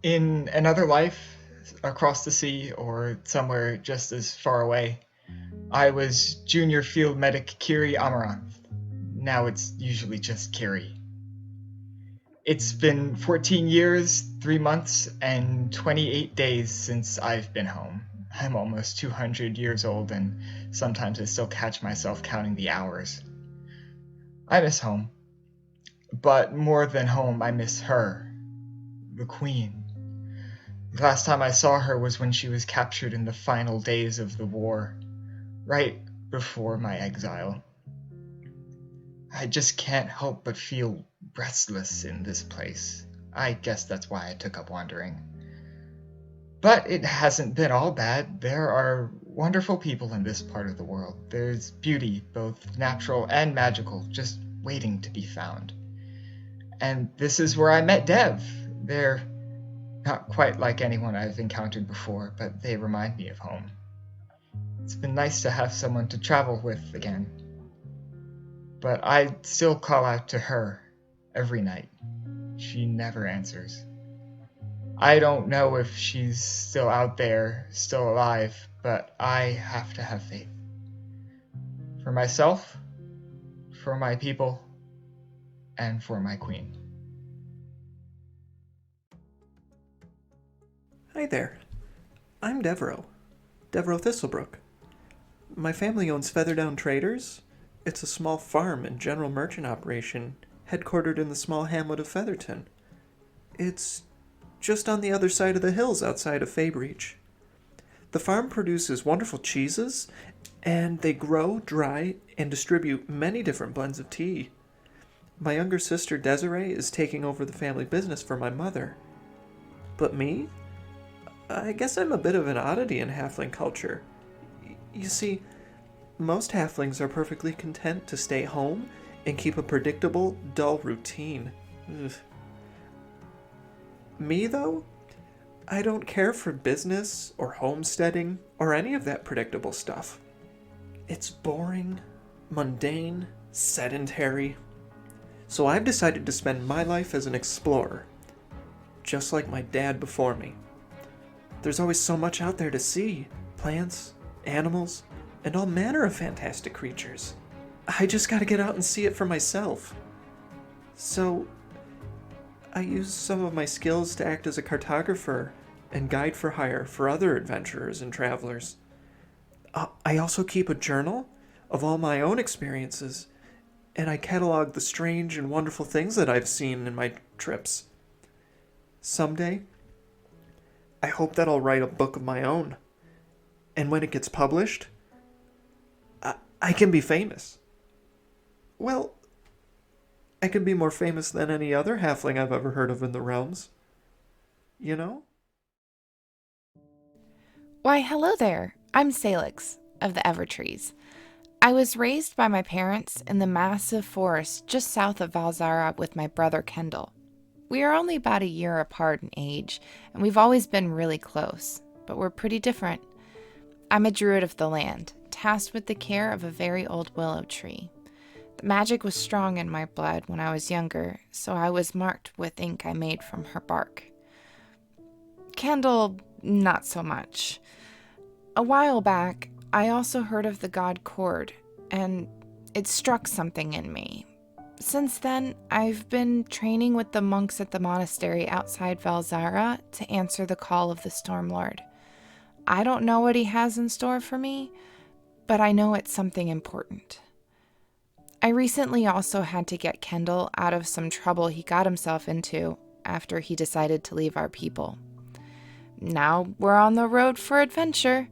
In another life, across the sea or somewhere just as far away, I was Junior Field Medic Kiri Amaranth. Now it's usually just Kiri. It's been 14 years, 3 months, and 28 days since I've been home. I'm almost 200 years old, and sometimes I still catch myself counting the hours. I miss home. But more than home, I miss her, the Queen. The last time I saw her was when she was captured in the final days of the war, right before my exile. I just can't help but feel restless in this place. I guess that's why I took up wandering. But it hasn't been all bad. There are wonderful people in this part of the world. There's beauty, both natural and magical, just waiting to be found. And this is where I met Dev. They're not quite like anyone I've encountered before, but they remind me of home. It's been nice to have someone to travel with again. But I still call out to her every night. She never answers. I don't know if she's still out there, still alive, but I have to have faith. For myself, for my people, and for my queen. Hi there. I'm Devereaux Thistlebrook. My family owns Featherdown Traders. It's a small farm and general merchant operation headquartered in the small hamlet of Featherton. It's just on the other side of the hills outside of Fabreach. The farm produces wonderful cheeses, and they grow, dry, and distribute many different blends of tea. My younger sister Desiree is taking over the family business for my mother. But me? I guess I'm a bit of an oddity in halfling culture. You see, most halflings are perfectly content to stay home and keep a predictable, dull routine. Ugh. Me, though? I don't care for business or homesteading or any of that predictable stuff. It's boring, mundane, sedentary. So I've decided to spend my life as an explorer, just like my dad before me. There's always so much out there to see. Plants, animals, and all manner of fantastic creatures. I just gotta get out and see it for myself. So, I use some of my skills to act as a cartographer and guide for hire for other adventurers and travelers. I also keep a journal of all my own experiences, and I catalog the strange and wonderful things that I've seen in my trips. Someday, I hope that I'll write a book of my own. And when it gets published, I can be famous. Well, I can be more famous than any other halfling I've ever heard of in the realms. You know? Why, hello there. I'm Salex of the Evertrees. I was raised by my parents in the massive forest just south of Valzara with my brother Kendall. We are only about a year apart in age, and we've always been really close, but we're pretty different. I'm a druid of the land, tasked with the care of a very old willow tree. The magic was strong in my blood when I was younger, so I was marked with ink I made from her bark. Kendall, not so much. A while back, I also heard of the god Cord, and it struck something in me. Since then, I've been training with the monks at the monastery outside Valzara to answer the call of the Stormlord. I don't know what he has in store for me, but I know it's something important. I recently also had to get Kendall out of some trouble he got himself into after he decided to leave our people. Now we're on the road for adventure.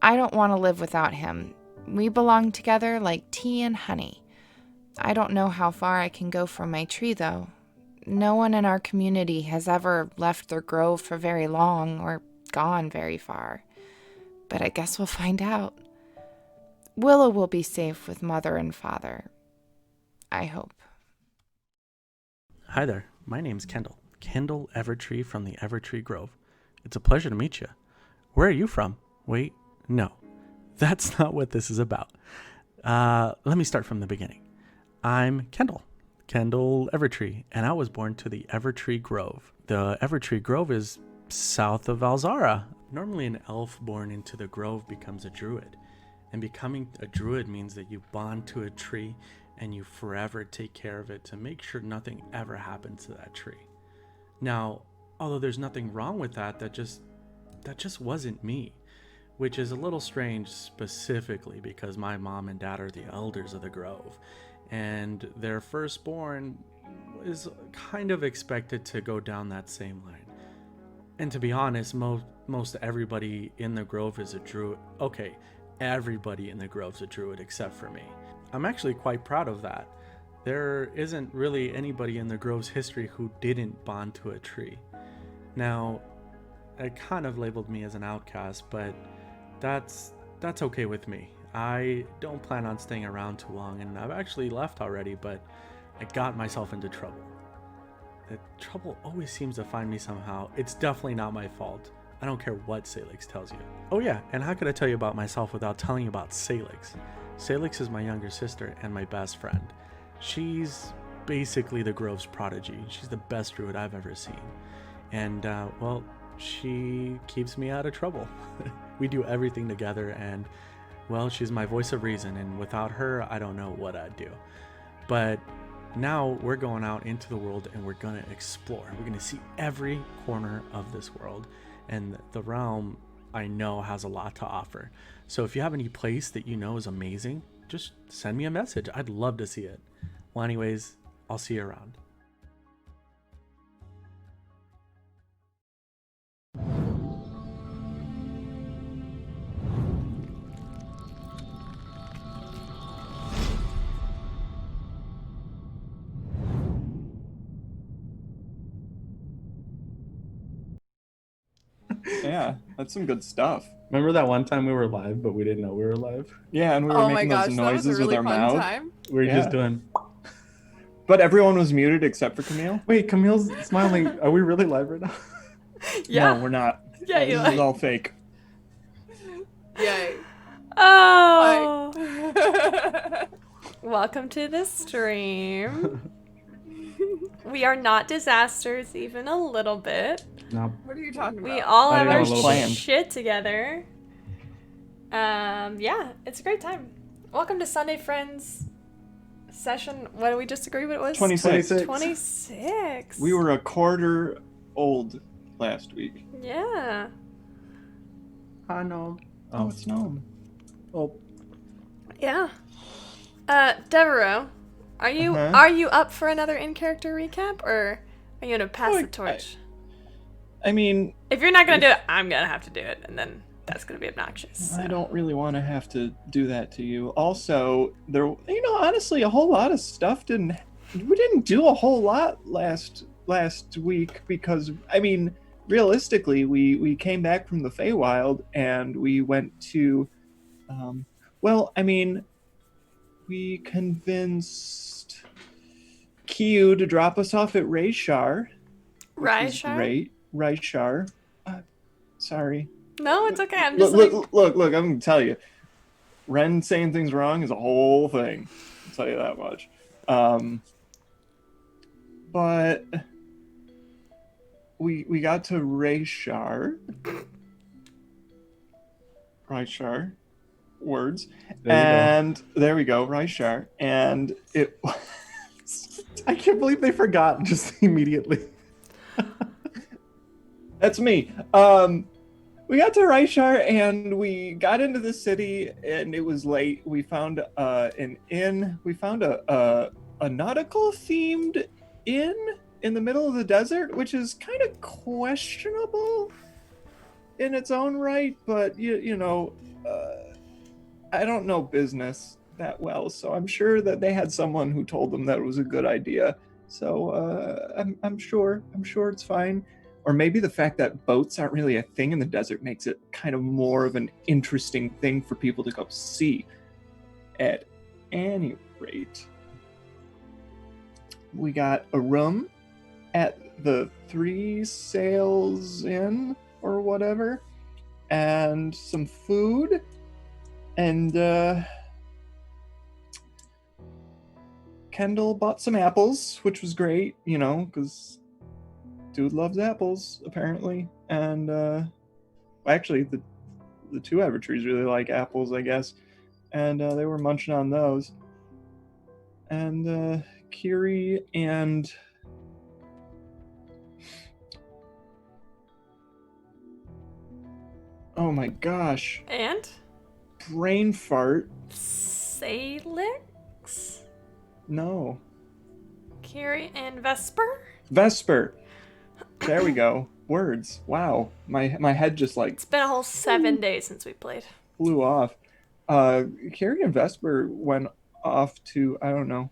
I don't want to live without him. We belong together like tea and honey. I don't know how far I can go from my tree, though. No one in our community has ever left their grove for very long or gone very far. But I guess we'll find out. Willow will be safe with Mother and Father. I hope. Hi there, my name's Kendall Evertree from the Evertree Grove. It's a pleasure to meet you. Where are you from? Wait, no, that's not what this is about. Let me start from the beginning. I'm Kendall Kendall Evertree, and I was born to the Evertree Grove. The Evertree Grove is south of Alzara. Normally an elf born into the grove becomes a druid, and becoming a druid means that you bond to a tree and you forever take care of it to make sure nothing ever happens to that tree. Now, although there's nothing wrong with that, that just wasn't me, which is a little strange specifically because my mom and dad are the elders of the grove, and their firstborn is kind of expected to go down that same line. And to be honest, most everybody in the grove is a druid. Okay, everybody in the grove's a druid except for me. I'm actually quite proud of that. There isn't really anybody in the grove's history who didn't bond to a tree. Now, it kind of labeled me as an outcast, but that's okay with me. I don't plan on staying around too long, and I've actually left already, but I got myself into trouble. The trouble always seems to find me somehow. It's definitely not my fault. I don't care what Salex tells you. Oh yeah, and how could I tell you about myself without telling you about Salex? Salex is my younger sister and my best friend. She's basically the grove's prodigy. She's the best druid I've ever seen. And, well, she keeps me out of trouble. We do everything together, and, well, she's my voice of reason, and without her, I don't know what I'd do. But now we're going out into the world, and we're going to explore. We're going to see every corner of this world, and the realm, I know, has a lot to offer. So if you have any place that you know is amazing, just send me a message. I'd love to see it. Well, anyways, I'll see you around. Yeah, that's some good stuff. Remember that one time we were live, but we didn't know we were live? Yeah, and we were Oh my making gosh, those that was a noises really with our fun mouth. time. We were just doing... But everyone was muted except for Camille. Wait, Camille's smiling. Are we really live right now? Yeah. No, we're not. Yeah, This is all fake. Yay. Oh, Hi. welcome to the stream. We are not disasters even a little bit. No. What are you talking about? We all I have know our a little bit. shit together. Yeah, it's a great time. Welcome to Sunday Friends session. What did we just agree what it was? 26. 26. We were a quarter old last week. Yeah. I know. Oh, it's Gnome. Oh, Yeah. Devereaux, are you Uh-huh. are you up for another in-character recap, or are you gonna pass the torch? I mean, If you're not gonna do it, I'm gonna have to do it, and then that's gonna be obnoxious. I so. don't really want to have to do that to you. Also, honestly, a whole lot of stuff we didn't do a whole lot last week because, I mean, realistically, we came back from the Feywild and we went to, we convinced Kiyu to drop us off at Rayshar. Rayshar? Rayshar. Sorry. No, it's okay. I'm just Look, I'm gonna tell you. Ren saying things wrong is a whole thing. I'll tell you that much. But we got to Rayshar. Words. There we go, Rayshar. And it I can't believe they forgot just immediately. That's me. We got to Rayshar and we got into the city and it was late. We found an inn. We found a nautical themed inn in the middle of the desert, which is kind of questionable in its own right, but I don't know business that well, so I'm sure that they had someone who told them that it was a good idea. So I'm sure it's fine. Or maybe the fact that boats aren't really a thing in the desert makes it kind of more of an interesting thing for people to go see. At any rate, we got a room at the Three Sails Inn or whatever, and some food, and Kendall bought some apples, which was great, you know, because dude loves apples, apparently. And actually, the two Evertrees really like apples, I guess. And they were munching on those. And Kiri and... Oh my gosh. And? Brain fart. Salex? No. Kiri and Vesper? Vesper. There we go. Words. Wow. My head just like It's been a whole 7 days since we played. flew off. Kiri and Vesper went off to, I don't know,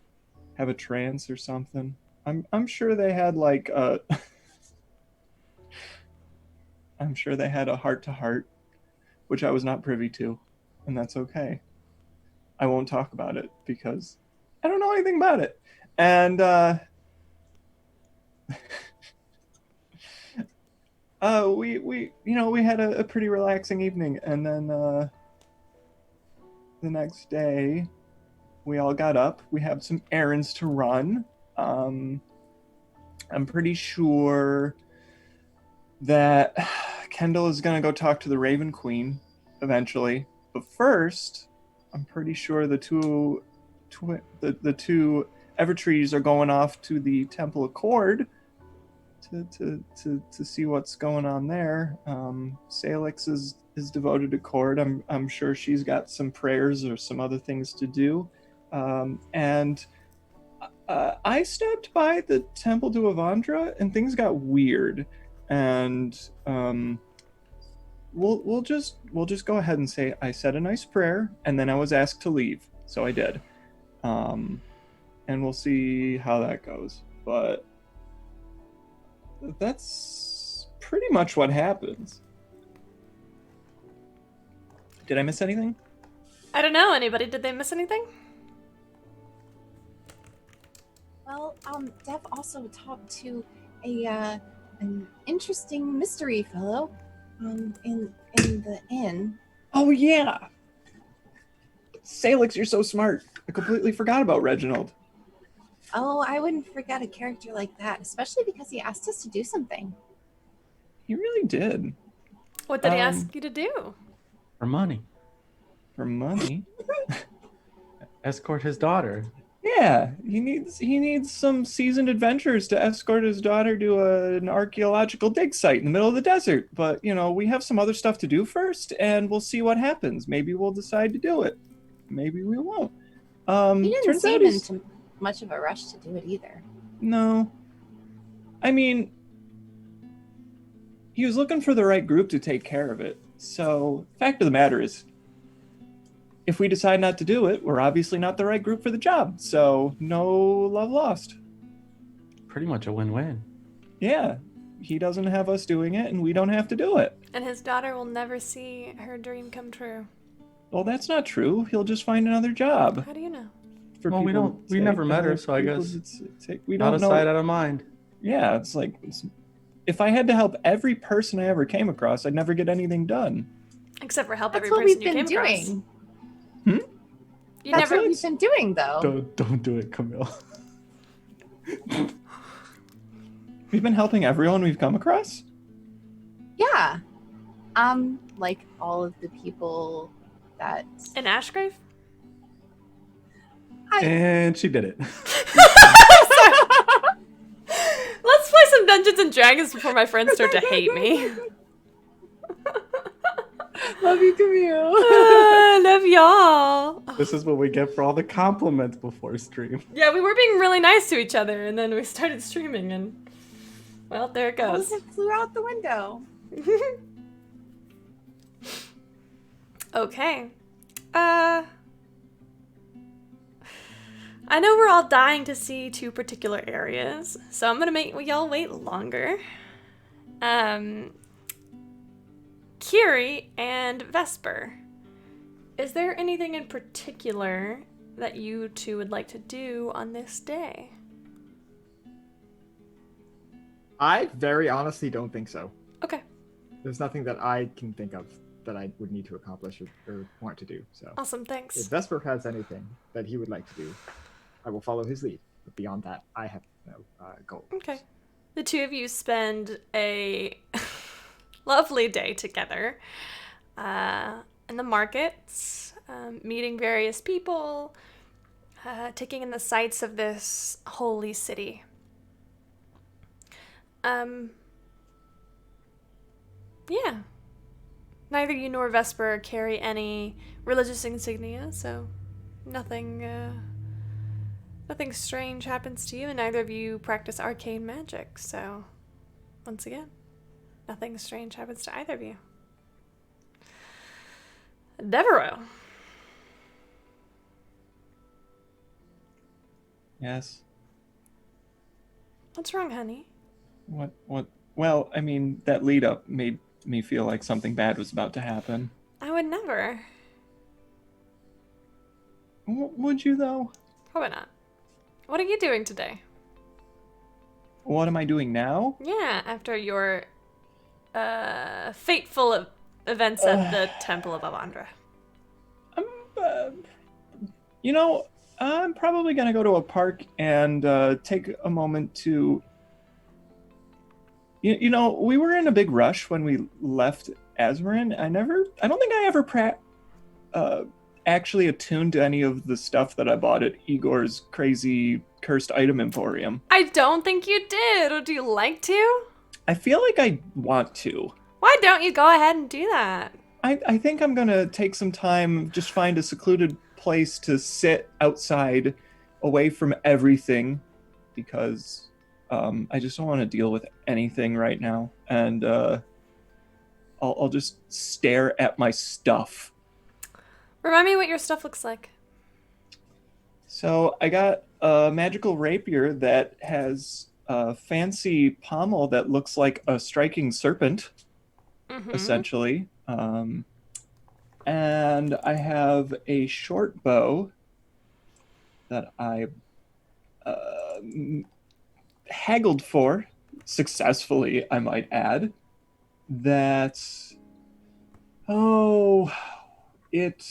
have a trance or something. I'm sure they had like I'm sure they had a heart-to-heart, which I was not privy to, and that's okay. I won't talk about it because I don't know anything about it. And we had a pretty relaxing evening, and then the next day we all got up. We have some errands to run. I'm pretty sure that Kendall is going to go talk to the Raven Queen eventually. But first, I'm pretty sure the two Evertrees are going off to the Temple Accord to see what's going on there. Salex is devoted to Cord. I'm sure she's got some prayers or some other things to do. And I stepped by the Temple to Avandra and things got weird. And we'll just go ahead and say I said a nice prayer and then I was asked to leave, so I did. And we'll see how that goes. But that's pretty much what happens. Did I miss anything? I don't know. Anybody? Did they miss anything? Well, Dev also talked to an interesting mystery fellow in the inn. Oh yeah, Salex, you're so smart. I completely forgot about Reginald. Oh, I wouldn't forget a character like that, especially because he asked us to do something. He really did. What did he ask you to do? For money. For money? Escort his daughter. Yeah, he needs some seasoned adventurers to escort his daughter to an archaeological dig site in the middle of the desert. But, you know, we have some other stuff to do first, and we'll see what happens. Maybe we'll decide to do it. Maybe we won't. He didn't seem into much of a rush to do it either. No. I mean, he was looking for the right group to take care of it. So, fact of the matter is, if we decide not to do it, we're obviously not the right group for the job. So, no love lost. Pretty much a win-win. Yeah. He doesn't have us doing it, and we don't have to do it. And his daughter will never see her dream come true. Well, that's not true. He'll just find another job. How do you know? Well, we never met her, so I guess we don't out know. of sight, out of mind. Yeah, it's like, if I had to help every person I ever came across, I'd never get anything done. Except for help That's every what person we've you been came across. doing. You That's never. what we've been doing, though. Don't do it, Camille. We've been helping everyone we've come across? Yeah. Like all of the people that... In Ashgrave? And she did it. Let's play some Dungeons and Dragons before my friends start to hate me. Love you, Camille. Love y'all. This is what we get for all the compliments before stream. Yeah, we were being really nice to each other, and then we started streaming, and well, there it goes. It flew out the window. Okay. I know we're all dying to see two particular areas, so I'm gonna make y'all wait longer. Kiri and Vesper, is there anything in particular that you two would like to do on this day? I very honestly don't think so. Okay. There's nothing that I can think of that I would need to accomplish or want to do. So Awesome, thanks. if Vesper has anything that he would like to do, I will follow his lead. But beyond that, I have no goal. Okay. The two of you spend a lovely day together in the markets, meeting various people, taking in the sights of this holy city. Yeah. Neither you nor Vesper carry any religious insignia, so nothing strange happens to you, and neither of you practice arcane magic, so once again, nothing strange happens to either of you. Devereaux. Yes. What's wrong, honey? What? Well, I mean, that lead up made me feel like something bad was about to happen. I would never. Would you, though? Probably not. What are you doing today? What am I doing now? Yeah, after your fateful events at the Temple of Avandra. I'm probably going to go to a park and take a moment to... You know, we were in a big rush when we left Azmarin. I don't think I ever actually attuned to any of the stuff that I bought at Igor's crazy cursed item emporium. I don't think you did. Would you like to? I feel like I want to. Why don't you go ahead and do that? I think I'm going to take some time, just find a secluded place to sit outside away from everything, because I just don't want to deal with anything right now. And I'll just stare at my stuff. Remind me what your stuff looks like. So I got a magical rapier that has a fancy pommel that looks like a striking serpent, essentially. And I have a short bow that I haggled for, successfully, I might add. That, it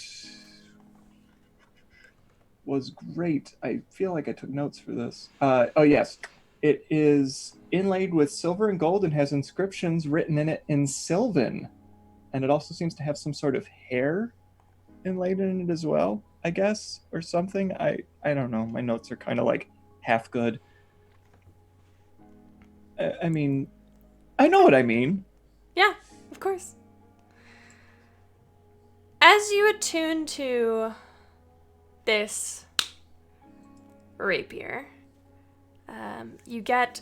was great. I feel like I took notes for this. Yes. It is inlaid with silver and gold and has inscriptions written in it in Sylvan. And it also seems to have some sort of hair inlaid in it as well, I guess, or something. I don't know. My notes are kind of like half good. I mean, I know what I mean. Yeah, of course. As you attune to this rapier, you get...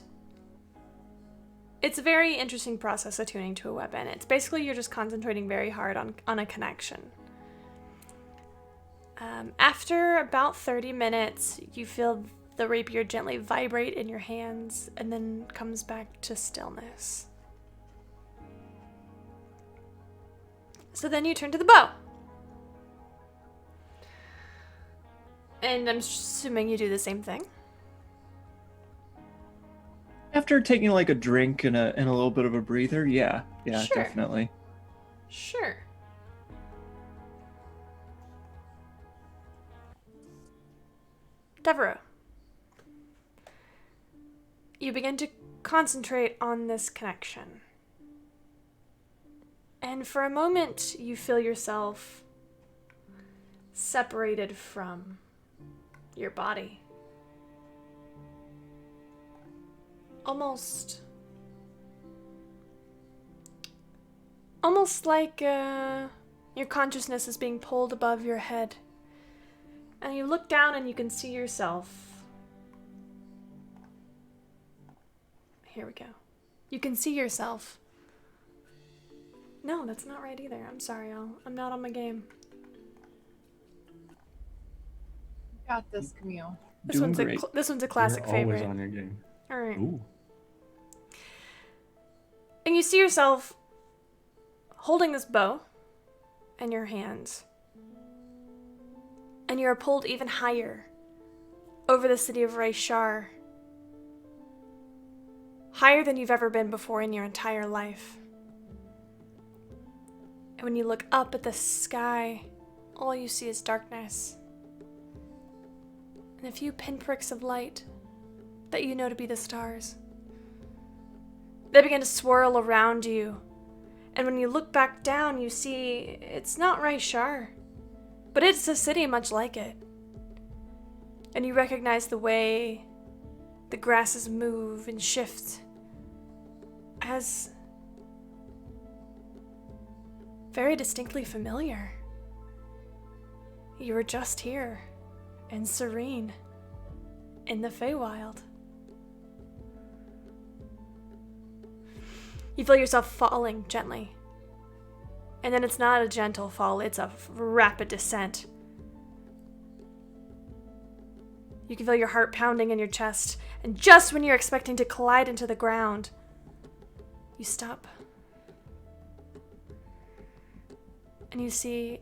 It's a very interesting process attuning to a weapon. It's basically you're just concentrating very hard on a connection. After about 30 minutes, you feel the rapier gently vibrate in your hands and then comes back to stillness. So then you turn to the bow. And I'm assuming you do the same thing. After taking like a drink and a little bit of a breather, yeah, Sure. Definitely. Sure. Devereaux. You begin to concentrate on this connection. And for a moment, you feel yourself separated from your body. Almost like your consciousness is being pulled above your head. And you look down and you can see yourself. Here we go. You can see yourself. No, that's not right either. I'm sorry, I'm not on my game. Got this, Camille. This one's a classic You're favorite. always on your game. All right. Ooh. And you see yourself holding this bow in your hands. And you're pulled even higher over the city of Rayshar. Higher than you've ever been before in your entire life. And when you look up at the sky, all you see is darkness. And and a few pinpricks of light that you know to be the stars. They begin to swirl around you, and when you look back down, you see it's not Raishar, but it's a city much like it. And you recognize the way the grasses move and shift as very distinctly familiar. You were just here, and serene, in the Feywild. You feel yourself falling gently. And then it's not a gentle fall, it's a rapid descent. You can feel your heart pounding in your chest, and just when you're expecting to collide into the ground, you stop. And you see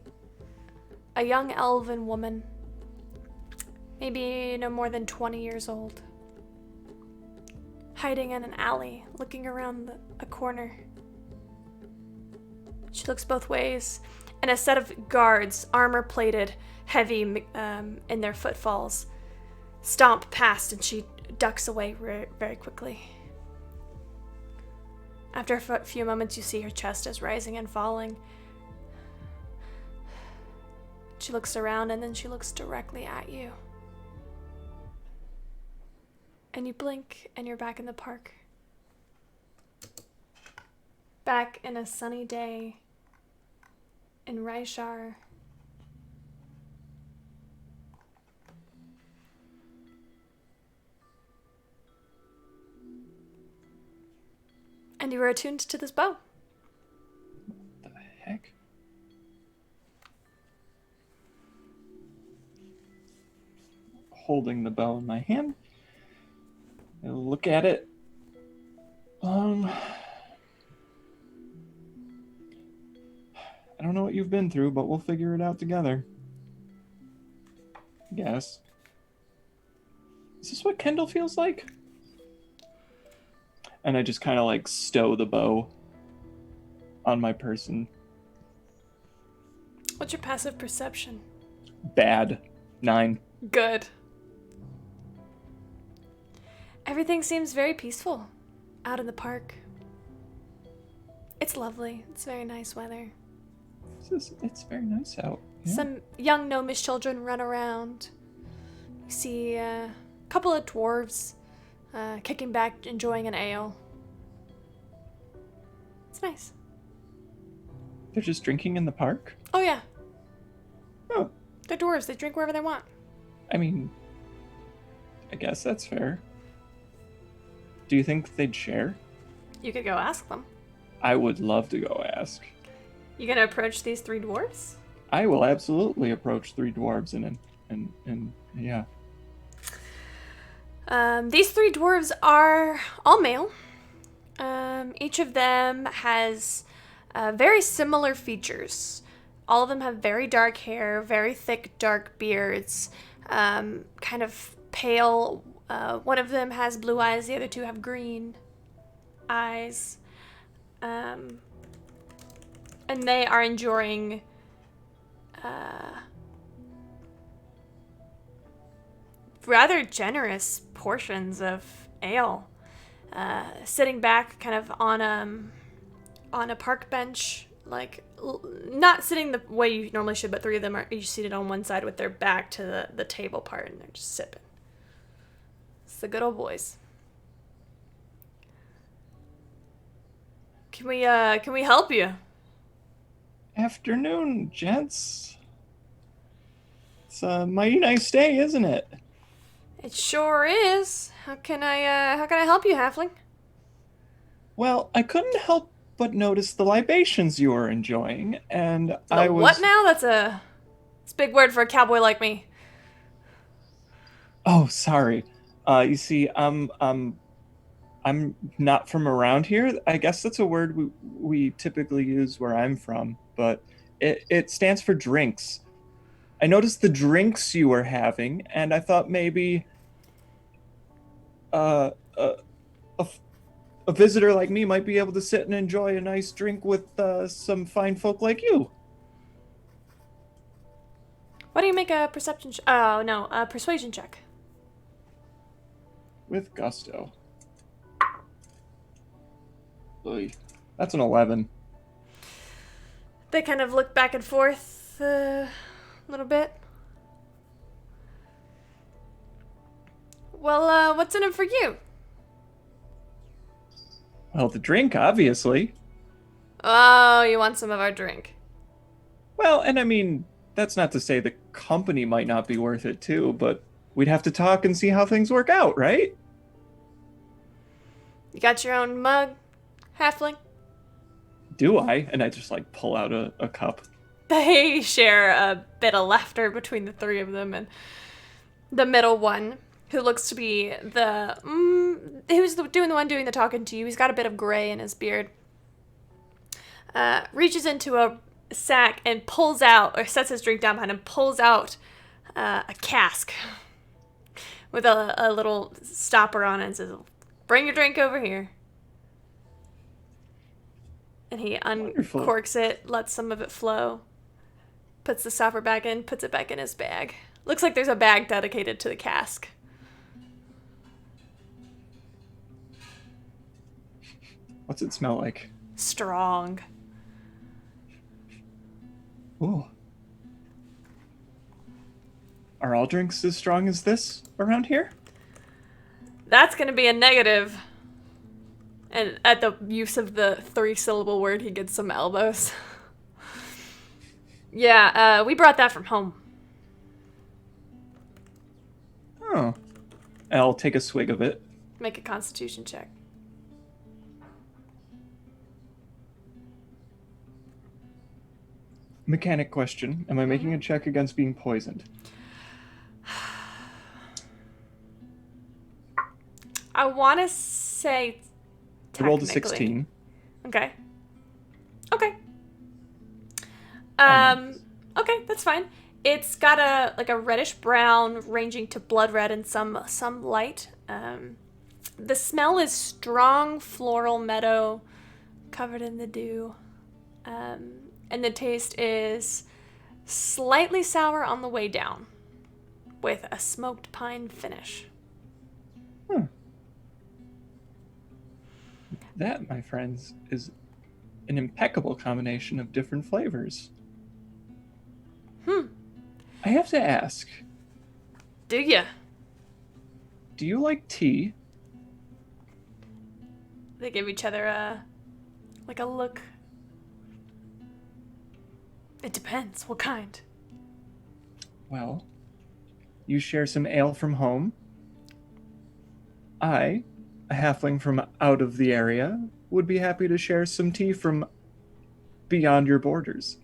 a young elven woman, maybe no more than 20 years old, hiding in an alley, looking around a corner. She looks both ways, and a set of guards, armor-plated, heavy in their footfalls, stomp past, and she ducks away very quickly. After a few moments, you see her chest is rising and falling. She looks around, and then she looks directly at you. And you blink, and you're back in the park. Back in a sunny day in Raishar. And you were attuned to this bow. What the heck? Holding the bow in my hand. I look at it. I don't know what you've been through, but we'll figure it out together. I guess. Is this what Kendall feels like? And I just kind of like stow the bow on my person. What's your passive perception? Bad. 9. Good. Everything seems very peaceful out in the park. It's lovely. It's very nice weather. It's very nice out. Yeah. Some young gnomish children run around. You see a couple of dwarves kicking back, enjoying an ale. It's nice. They're just drinking in the park? Oh, yeah. Oh. They're dwarves. They drink wherever they want. I mean, I guess that's fair. Do you think they'd share? You could go ask them. I would love to go ask. You gonna approach these 3 dwarves? I will absolutely approach 3 dwarves and yeah. These 3 dwarves are all male. Each of them has very similar features. All of them have very dark hair, very thick, dark beards, kind of pale. One of them has blue eyes, the other 2 have green eyes. And they are enjoying rather generous portions of ale, sitting back kind of on a park bench, like not sitting the way you normally should, but 3 of them are each seated on one side with their back to the table part, and they're just sipping. It's the good old boys. Can we help you? Afternoon, gents. It's a mighty nice day, isn't it? It sure is. How can I help you, halfling? Well, I couldn't help but notice the libations you were enjoying, and I was... What now? It's a big word for a cowboy like me. Oh, sorry. You see, I'm not from around here. I guess that's a word we typically use where I'm from, but it stands for drinks. I noticed the drinks you were having, and I thought maybe a visitor like me might be able to sit and enjoy a nice drink with some fine folk like you. Why don't you make a perception? A persuasion check. with gusto. Oy. That's an 11. They kind of look back and forth a little bit. Well, what's in it for you? Well, the drink, obviously. Oh, you want some of our drink? Well, and I mean, that's not to say the company might not be worth it too, but we'd have to talk and see how things work out, right? You got your own mug, halfling? Do I? And I just like pull out a cup. They share a bit of laughter between the three of them, and the middle one, who looks to be doing the talking to you. He's got a bit of gray in his beard. Reaches into a sack and pulls out, or sets his drink down behind him, pulls out a cask with a little stopper on it and says, "Bring your drink over here." And he uncorks it, lets some of it flow, puts the stopper back in, puts it back in his bag. Looks like there's a bag dedicated to the cask. What's it smell like? Strong. Ooh. Are all drinks as strong as this around here? That's gonna be a negative. And at the use of the 3-syllable word, he gets some elbows. Yeah, we brought that from home. Oh. I'll take a swig of it. Make a constitution check. Mechanic question. Am I making a check against being poisoned? I want to say I rolled a technically. 16. Okay. Okay. Okay, that's fine. It's got a reddish brown ranging to blood red and some light. The smell is strong floral meadow covered in the dew. And the taste is slightly sour on the way down with a smoked pine finish. That, my friends, is an impeccable combination of different flavors. I have to ask. Do ya? Do you like tea? They give each other a look. It depends. What kind? Well, you share some ale from home. I, a halfling from out of the area, would be happy to share some tea from beyond your borders.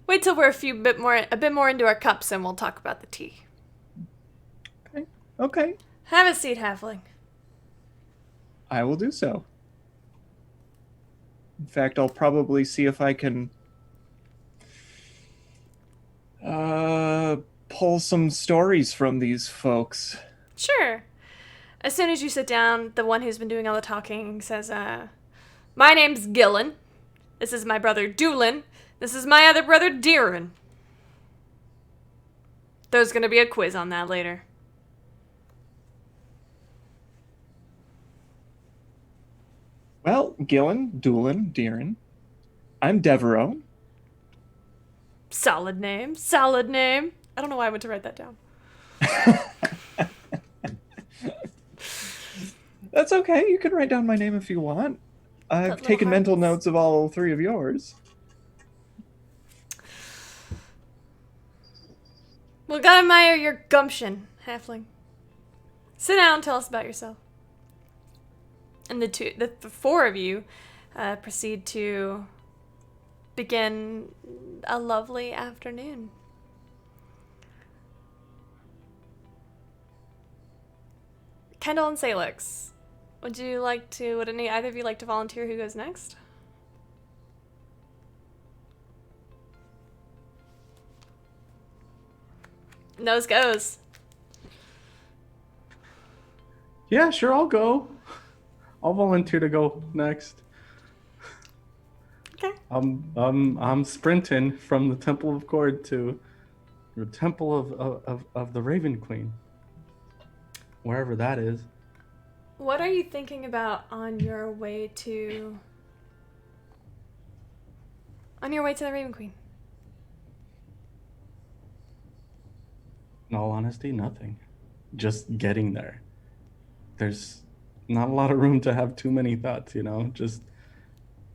Wait till we're a bit more into our cups and we'll talk about the tea. Okay. Have a seat, halfling. I will do so. In fact, I'll probably see if I can pull some stories from these folks. Sure. As soon as you sit down, the one who's been doing all the talking says, "My name's Gillen. This is my brother Doolin. This is my other brother Deerin." There's gonna be a quiz on that later. Well, Gillen, Doolin, Deerin. I'm Devereaux. Solid name. Solid name. I don't know why I went to write that down. That's okay. You can write down my name if you want. I've taken mental notes of all three of yours. Well, gotta admire your gumption, halfling. Sit down and tell us about yourself. And the four of you proceed to begin a lovely afternoon. Kendall and Salex, would either of you like to volunteer who goes next? Nose goes. Yeah, sure, I'll go. I'll volunteer to go next. Okay. I'm sprinting from the Temple of Cord to the Temple of the Raven Queen. wherever that is. What are you thinking about on your way to the Raven Queen? In all honesty, nothing. Just getting there. There's not a lot of room to have too many thoughts, Just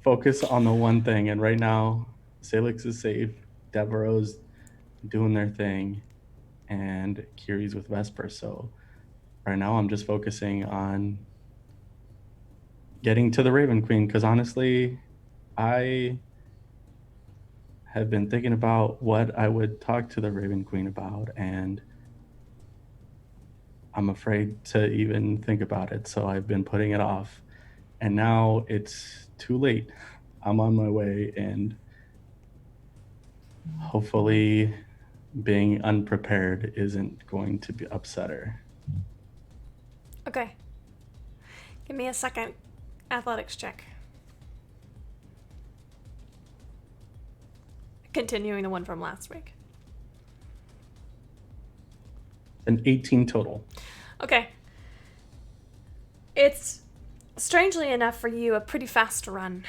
focus on the one thing. And right now, Salex is safe, Devereaux's doing their thing, and Kiri's with Vesper. So right now, I'm just focusing on getting to the Raven Queen, because honestly, I have been thinking about what I would talk to the Raven Queen about, and I'm afraid to even think about it. So I've been putting it off. And now it's too late. I'm on my way, and hopefully being unprepared isn't going to upset her. Okay. Give me a second. Athletics check. Continuing the one from last week. An 18 total. Okay. It's, strangely enough for you, a pretty fast run.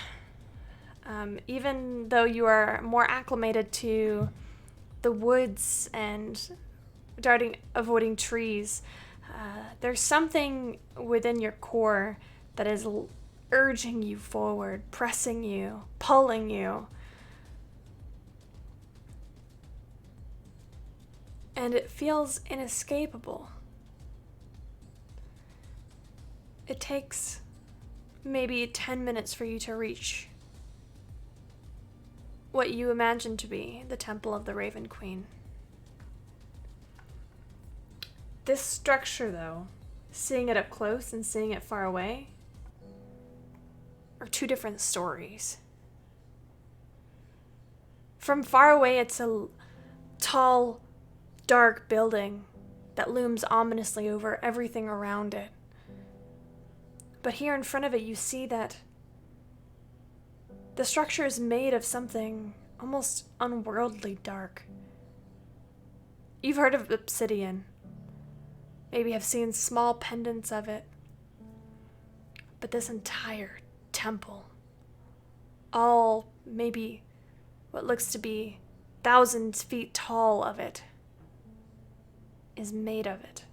Even though you are more acclimated to the woods and avoiding trees, there's something within your core that is urging you forward, pressing you, pulling you. And it feels inescapable. It takes maybe 10 minutes for you to reach what you imagine to be the Temple of the Raven Queen. This structure, though, seeing it up close and seeing it far away, are two different stories. From far away, it's a tall, dark building that looms ominously over everything around it. But here in front of it, you see that the structure is made of something almost unworldly dark. You've heard of obsidian. Maybe have seen small pendants of it. But this entire temple, all maybe what looks to be thousands feet tall of it, is made of it.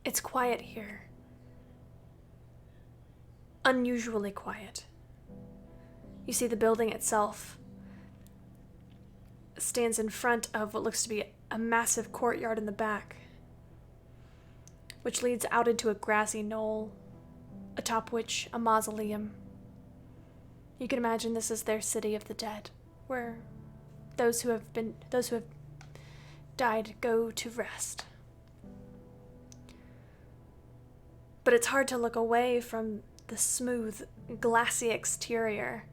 It's quiet here. Unusually quiet. You see the building itself stands in front of what looks to be a massive courtyard in the back, which leads out into a grassy knoll, atop which a mausoleum. You can imagine this is their city of the dead, where those who have died go to rest. But it's hard to look away from the smooth, glassy exterior.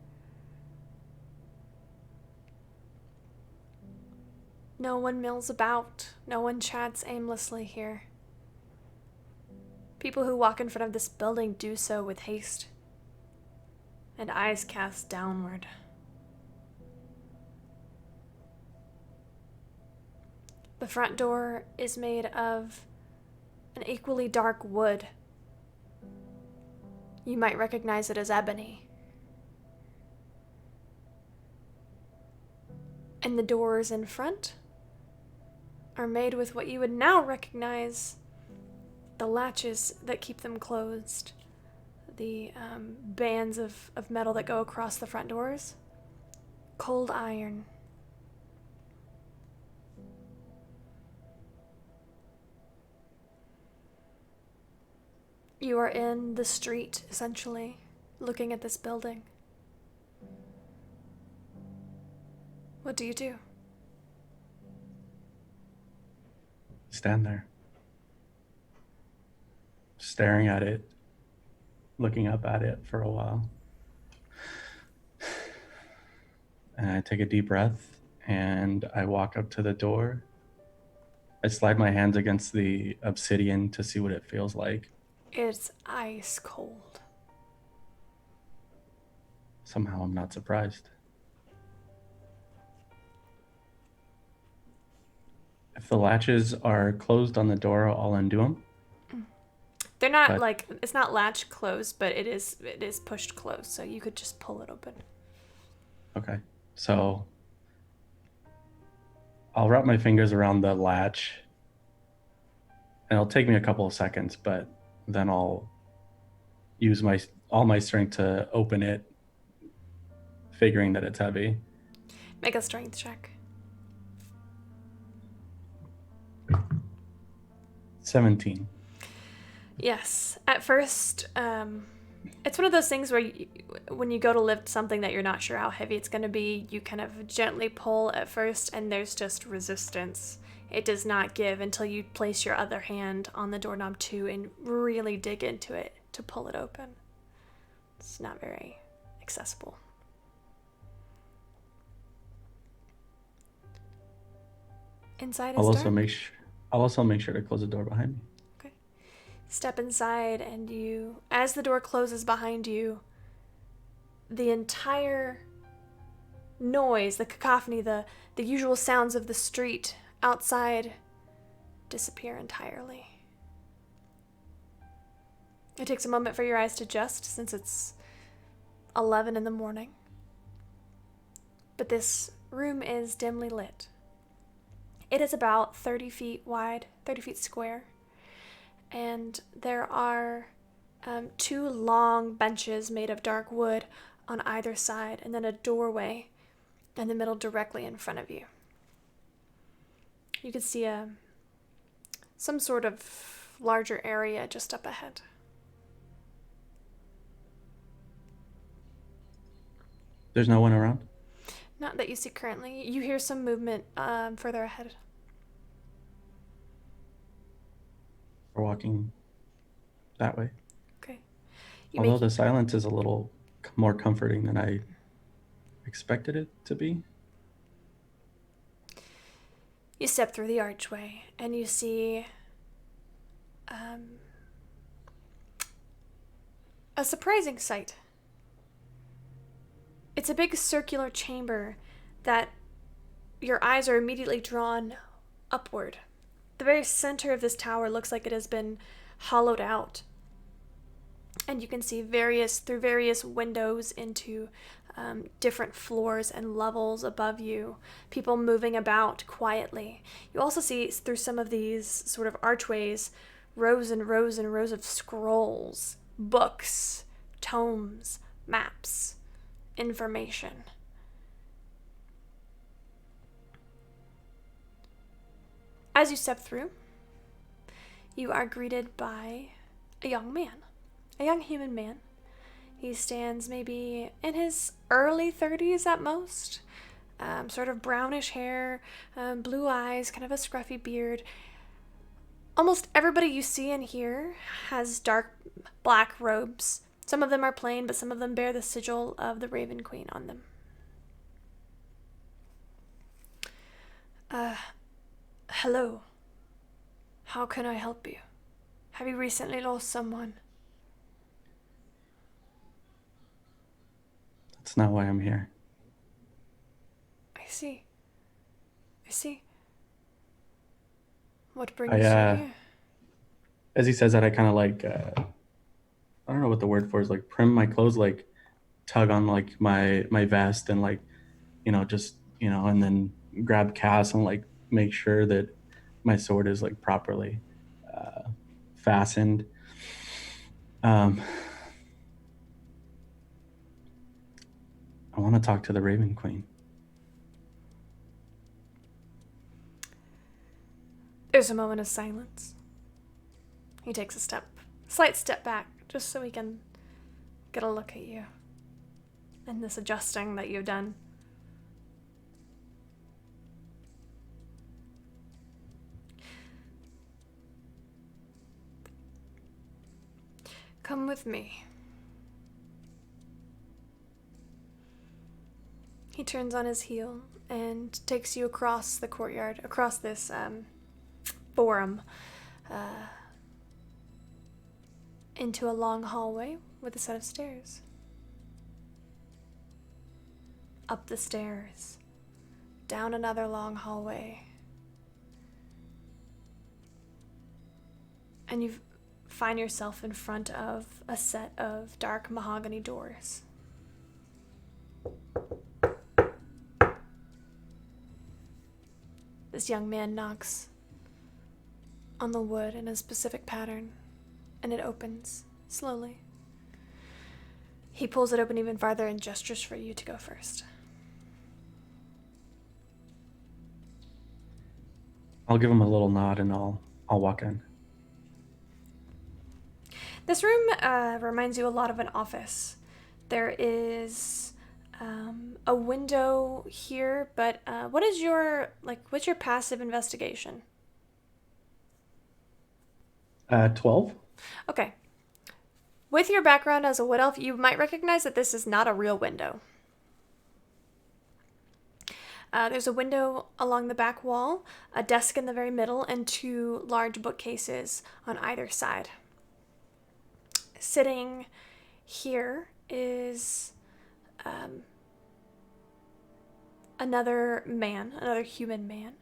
No one mills about. No one chats aimlessly here. People who walk in front of this building do so with haste, and eyes cast downward. The front door is made of an equally dark wood. You might recognize it as ebony. And the doors in front are made with what you would now recognize the latches that keep them closed, the bands of metal that go across the front doors. Cold iron. You are in the street, essentially, looking at this building. What do you do? Stand there, staring at it, looking up at it for a while. And I take a deep breath and I walk up to the door. I slide my hands against the obsidian to see what it feels like. It's ice cold. Somehow I'm not surprised. If the latches are closed on the door, I'll undo them. They're not But- like, it's not latch closed, but it is pushed closed, so you could just pull it open. Okay. So I'll wrap my fingers around the latch. And it'll take me a couple of seconds, but then I'll use all my strength to open it, figuring that it's heavy. Make a strength check. 17. Yes. At first, it's one of those things where when you go to lift something that you're not sure how heavy it's going to be, you kind of gently pull at first, and there's just resistance. It does not give until you place your other hand on the doorknob too and really dig into it to pull it open. It's not very accessible. Inside is I'll also dark. make sure to close the door behind me. Step inside, and as the door closes behind you, the entire noise, the cacophony, the usual sounds of the street outside disappear entirely. It takes a moment for your eyes to adjust since it's 11 in the morning. But this room is dimly lit. It is about 30 feet wide, 30 feet square. And there are 2 long benches made of dark wood on either side, and then a doorway in the middle directly in front of you. You can see some sort of larger area just up ahead. There's no one around? Not that you see currently. You hear some movement further ahead. We're walking that way. Okay. Although the silence is a little more comforting than I expected it to be. You step through the archway and you see a surprising sight. It's a big circular chamber that your eyes are immediately drawn upward. The very center of this tower looks like it has been hollowed out. And you can see through various windows into different floors and levels above you, people moving about quietly. You also see through some of these sort of archways, rows and rows and rows of scrolls, books, tomes, maps, information. As you step through, you are greeted by a young man, a young human man. He stands maybe in his early 30s at most, sort of brownish hair, blue eyes, kind of a scruffy beard. Almost everybody you see in here has dark black robes. Some of them are plain, but some of them bear the sigil of the Raven Queen on them. Hello. How can I help you? Have you recently lost someone? That's not why I'm here. I see. What brings I, you here? As he says that, I kind of like, I don't know what the word for is, like prim my clothes, like tug on like my vest and like, just, and then grab Cass and like make sure that my sword is like properly fastened. I want to talk to the Raven Queen. There's a moment of silence. He takes a slight step back, just so he can get a look at you and this adjusting that you've done. Come with me. He turns on his heel and takes you across the courtyard, across this forum, into a long hallway with a set of stairs. Up the stairs, down another long hallway, and you find yourself in front of a set of dark mahogany doors. This young man knocks on the wood in a specific pattern, and it opens slowly. He pulls it open even farther and gestures for you to go first. I'll give him a little nod and I'll walk in. This room reminds you a lot of an office. There is a window here, but what's your passive investigation? 12? Okay. With your background as a wood elf, you might recognize that this is not a real window. There's a window along the back wall, a desk in the very middle, and 2 large bookcases on either side. Sitting here is another human man.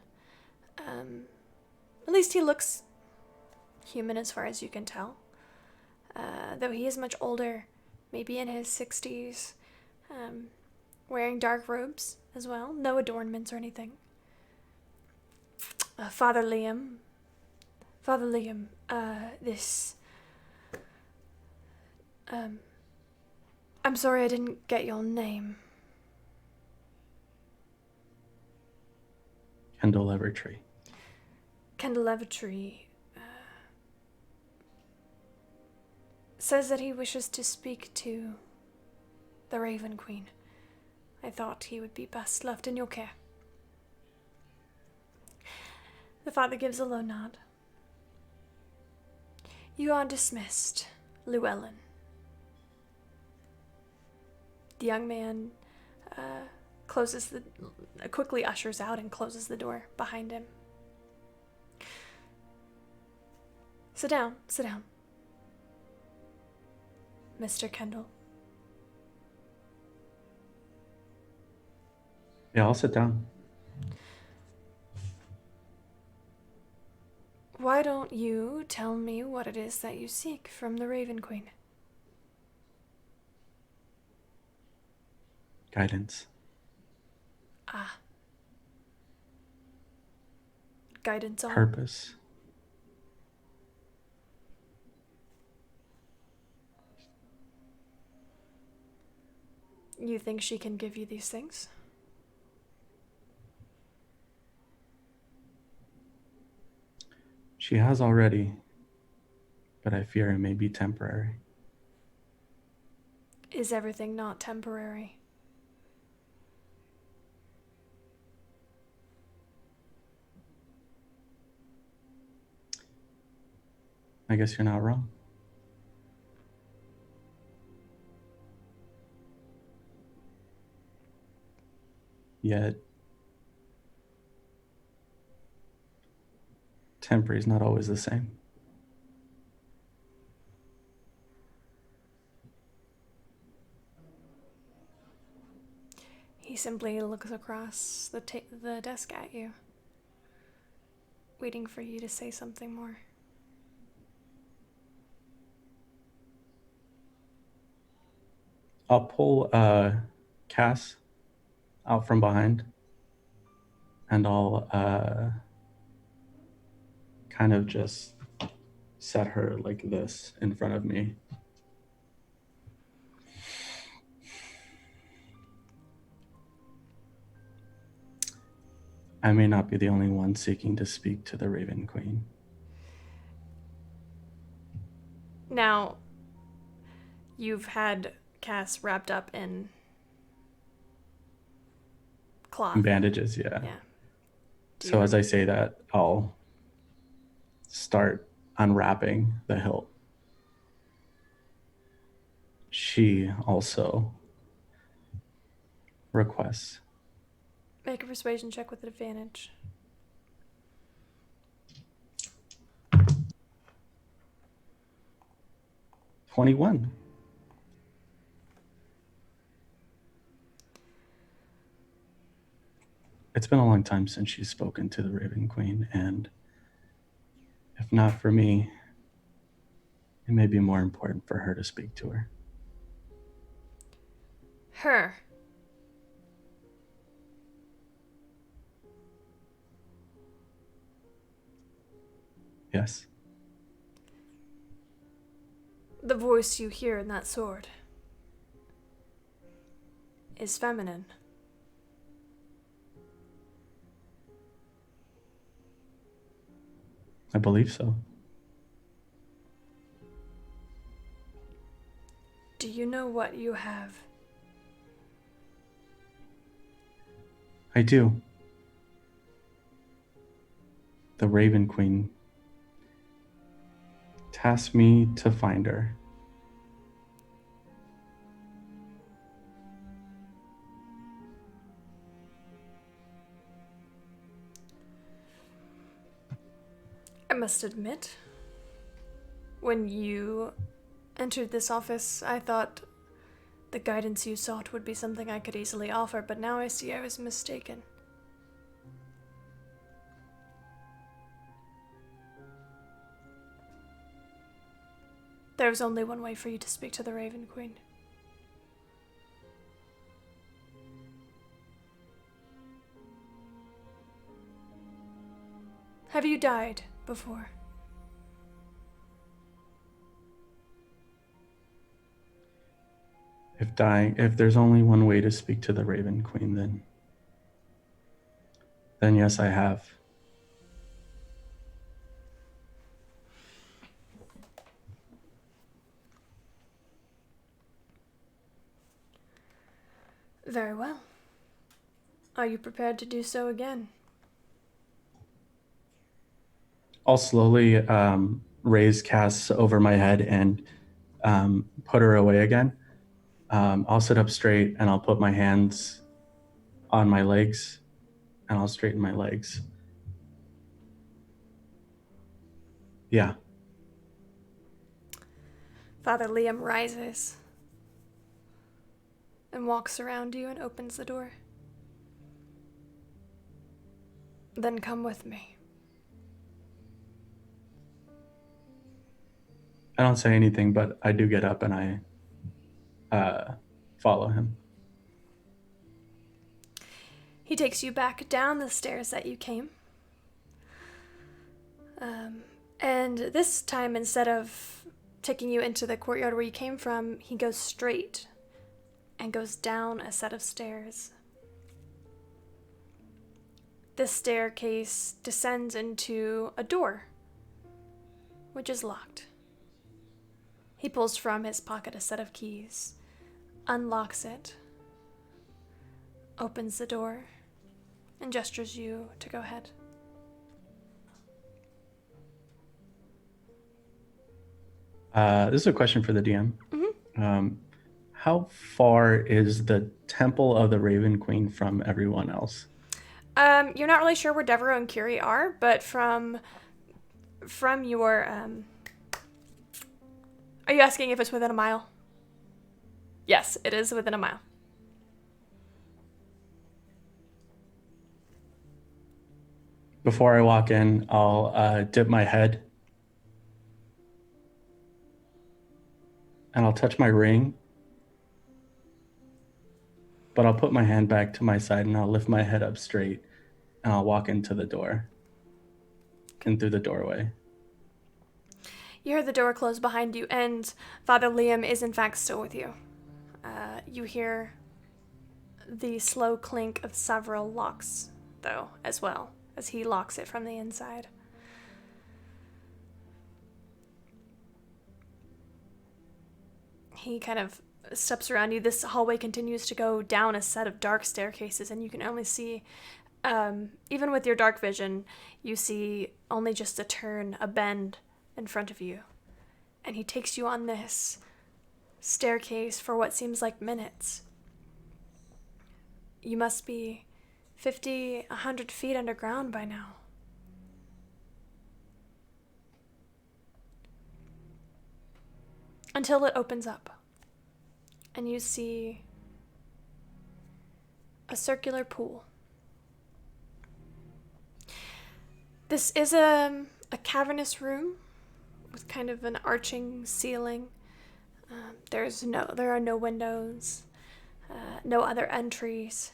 At least he looks human as far as you can tell. Though he is much older, maybe in his 60s, wearing dark robes as well, no adornments or anything. Father Liam, I'm sorry I didn't get your name. Kendall Evertree. Kendall Evertree says that he wishes to speak to the Raven Queen. I thought he would be best left in your care. The father gives a low nod. You are dismissed, Llewellyn. The young man quickly ushers out and closes the door behind him. Sit down. Mr. Kendall. Yeah, I'll sit down. Why don't you tell me what it is that you seek from the Raven Queen? Guidance. Ah. Guidance on? Purpose. You think she can give you these things? She has already, but I fear it may be temporary. Is everything not temporary? I guess you're not wrong. Yet, temporary is not always the same. He simply looks across the desk at you, waiting for you to say something more. I'll pull Cass out from behind, and I'll kind of just set her like this in front of me. I may not be the only one seeking to speak to the Raven Queen. Now, you've had Cass wrapped up in cloth. Bandages, yeah. Yeah. So as I say that, I'll start unwrapping the hilt. She also requests. Make a persuasion check with advantage. $21. It's been a long time since she's spoken to the Raven Queen, and if not for me, It may be more important for her to speak to her. Her. Yes. The voice you hear in that sword is feminine. I believe so. Do you know what you have? I do. The Raven Queen tasked me to find her. I must admit, when you entered this office, I thought the guidance you sought would be something I could easily offer, but now I see I was mistaken. There was only one way for you to speak to the Raven Queen. Have you died before? If there's only one way to speak to the Raven Queen, then yes, I have. Very well. Are you prepared to do so again? I'll slowly raise Cass over my head and put her away again. I'll sit up straight and I'll put my hands on my legs and I'll straighten my legs. Yeah. Father Liam rises and walks around you and opens the door. Then come with me. I don't say anything, but I do get up and I follow him. He takes you back down the stairs that you came. And this time, instead of taking you into the courtyard where you came from, he goes straight and goes down a set of stairs. This staircase descends into a door, which is locked. He pulls from his pocket a set of keys, unlocks it, opens the door, and gestures you to go ahead. This is a question for the DM. Mm-hmm. How far is the Temple of the Raven Queen from everyone else? You're not really sure where Devereaux and Curie are, but from your are you asking if it's within a mile? Yes, it is within a mile. Before I walk in, I'll dip my head and I'll touch my ring, but I'll put my hand back to my side and I'll lift my head up straight and I'll walk into the door and through the doorway. You hear the door close behind you, and Father Liam is in fact still with you. You hear the slow clink of several locks, though, as well, as he locks it from the inside. He kind of steps around you. This hallway continues to go down a set of dark staircases, and you can only see, even with your dark vision, you see only just a turn, a bend in front of you. And he takes you on this staircase for what seems like minutes. You must be 50, 100 feet underground by now. Until it opens up. And you see a circular pool. This is a cavernous room with kind of an arching ceiling. There are no windows, no other entries.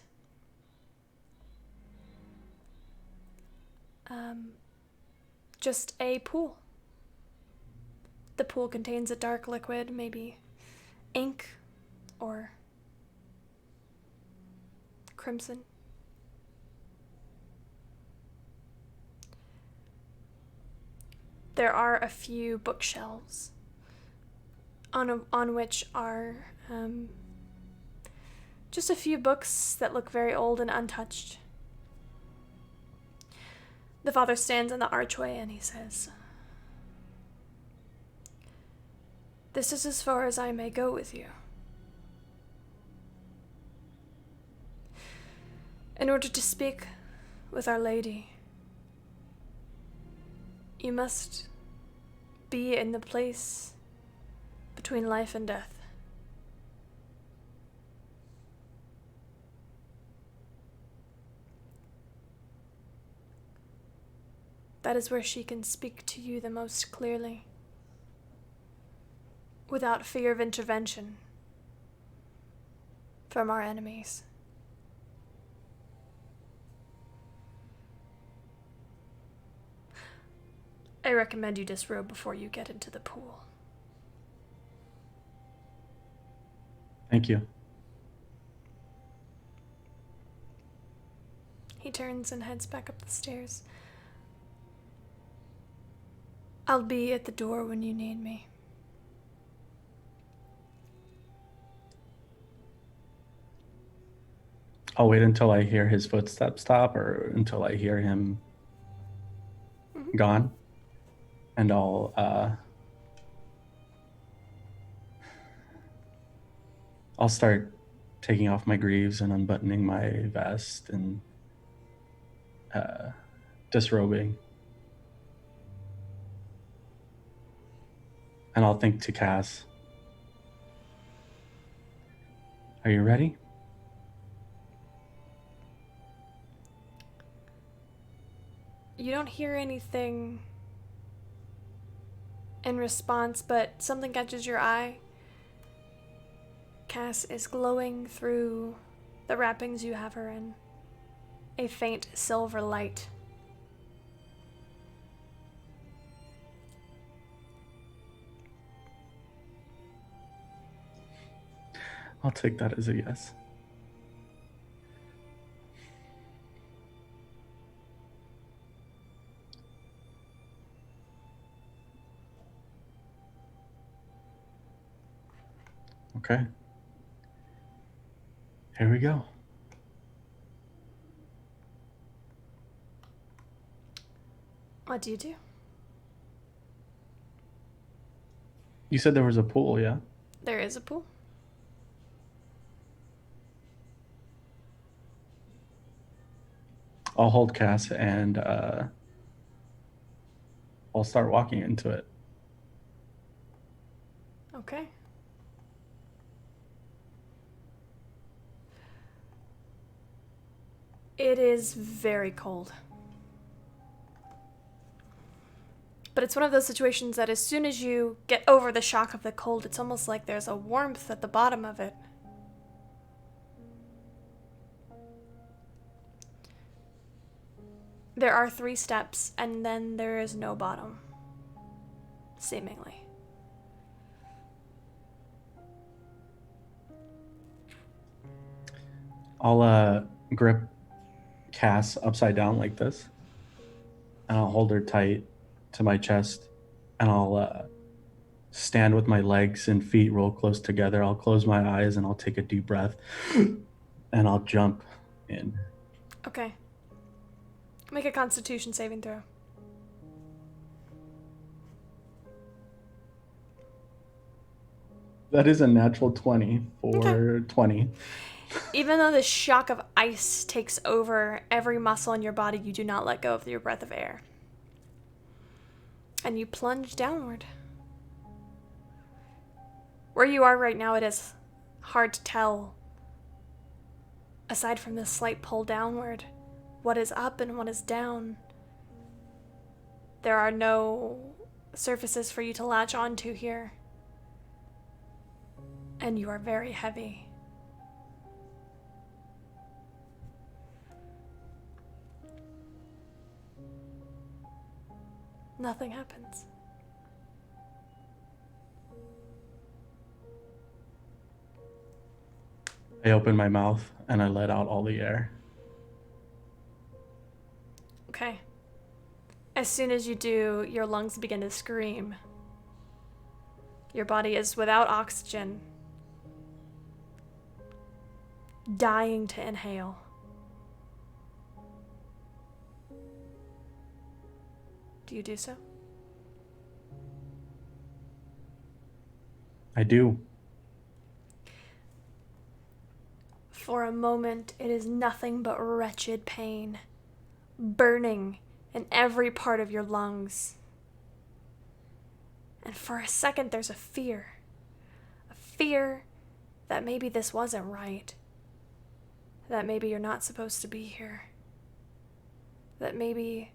Just a pool. The pool contains a dark liquid, maybe ink or crimson. There are a few bookshelves on which are just a few books that look very old and untouched. The father stands in the archway and he says, "This is as far as I may go with you. In order to speak with Our Lady, you must be in the place between life and death. That is where she can speak to you the most clearly, without fear of intervention from our enemies. I recommend you disrobe before you get into the pool." Thank you. He turns and heads back up the stairs. "I'll be at the door when you need me." I'll wait until I hear his footsteps stop or until I hear him gone. And I'll start taking off my greaves and unbuttoning my vest and disrobing. And I'll think to Cass, "Are you ready?" You don't hear anything in response, but something catches your eye. Cass is glowing through the wrappings you have her in. A faint silver light. I'll take that as a yes. Okay. Here we go. What do you do? You said there was a pool, yeah? There is a pool. I'll hold Cass and I'll start walking into it. Okay. It is very cold. But it's one of those situations that as soon as you get over the shock of the cold, it's almost like there's a warmth at the bottom of it. There are 3 steps, and then there is no bottom. Seemingly. I'll grip Cass upside down like this, and I'll hold her tight to my chest, and I'll stand with my legs and feet real close together. I'll close my eyes and I'll take a deep breath, and I'll jump in. Okay. Make a Constitution saving throw. That is a natural 20 for Okay. 20. Even though the shock of ice takes over every muscle in your body, you do not let go of your breath of air. And you plunge downward. Where you are right now, it is hard to tell, aside from this slight pull downward, what is up and what is down. There are no surfaces for you to latch onto here. And you are very heavy. Nothing happens. I open my mouth and I let out all the air. Okay. As soon as you do, your lungs begin to scream. Your body is without oxygen, dying to inhale. Do you do so? I do. For a moment, it is nothing but wretched pain, burning in every part of your lungs. And for a second, there's a fear that maybe this wasn't right, that maybe you're not supposed to be here, that maybe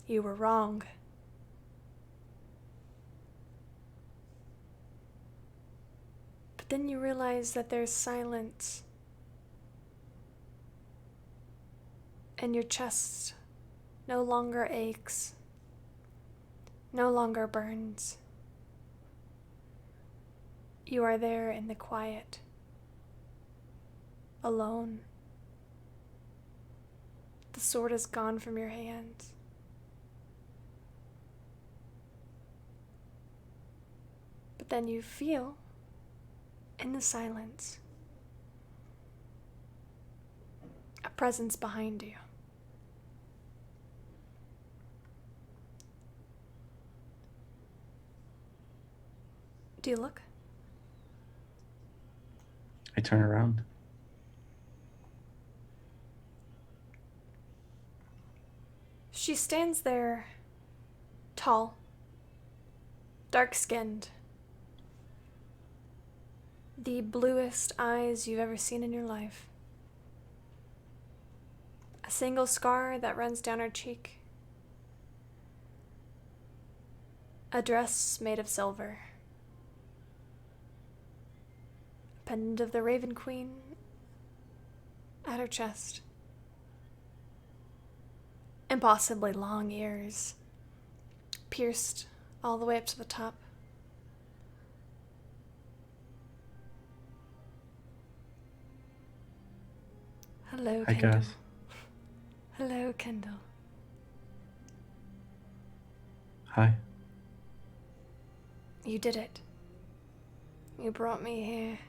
you were wrong. But then you realize that there's silence, and your chest no longer aches, no longer burns. You are there in the quiet, alone. The sword is gone from your hands. But then you feel, in the silence, a presence behind you. Do you look? I turn around. She stands there, tall, dark-skinned, the bluest eyes you've ever seen in your life. A single scar that runs down her cheek. A dress made of silver. A pendant of the Raven Queen at her chest. Impossibly long ears, pierced all the way up to the top. Hello, Hi, Kendall. Cass. Hello, Kendall. Hi. You did it. You brought me here.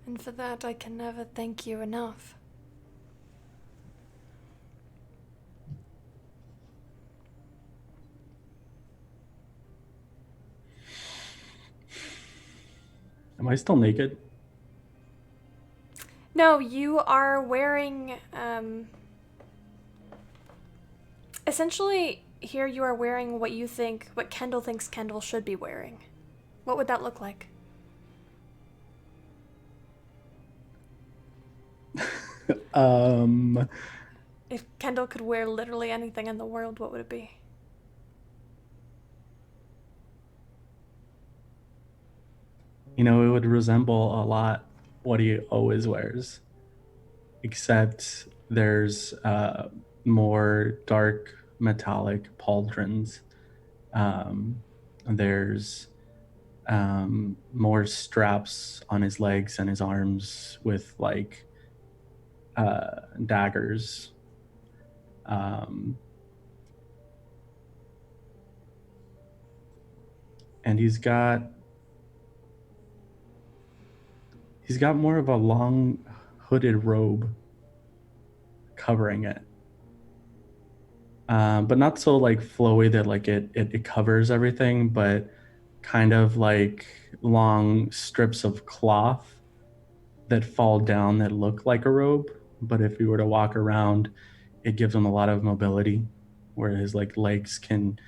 And for that, I can never thank you enough. Am I still naked? No, you are wearing, essentially, here you are wearing what Kendall thinks Kendall should be wearing. What would that look like? If Kendall could wear literally anything in the world, what would it be? You know, it would resemble a lot what he always wears, except there's more dark metallic pauldrons. There's more straps on his legs and his arms with like daggers. And he's got more of a long hooded robe covering it. But not so like flowy that like it covers everything, but kind of like long strips of cloth that fall down that look like a robe. But if you were to walk around, it gives him a lot of mobility where his like legs can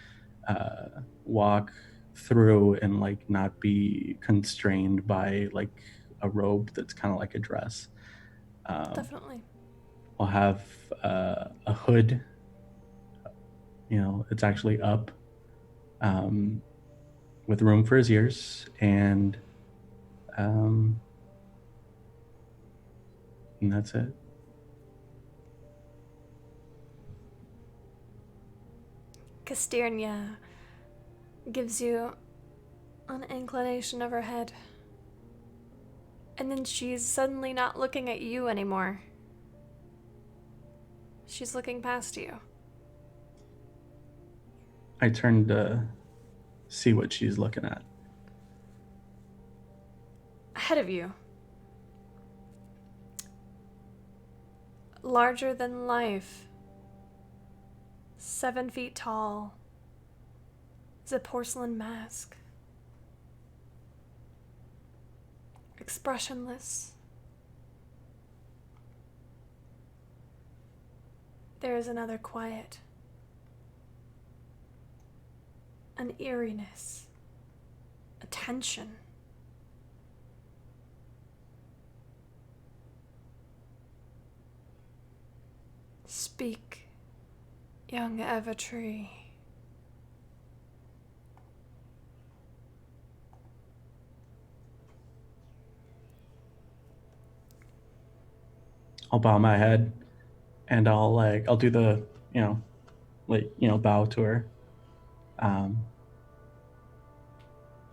walk through and like not be constrained by like a robe that's kind of like a dress. Definitely. We'll have a hood It's actually up, with room for his ears, um, and that's it. Casternia gives you an inclination of her head. And then she's suddenly not looking at you anymore. She's looking past you. I turn to see what she's looking at. Ahead of you. Larger than life. 7 feet tall. Is a porcelain mask. Expressionless. There is another quiet. An eeriness. A tension. Speak, young Evertree. I'll bow my head, and I'll do the, bow to her.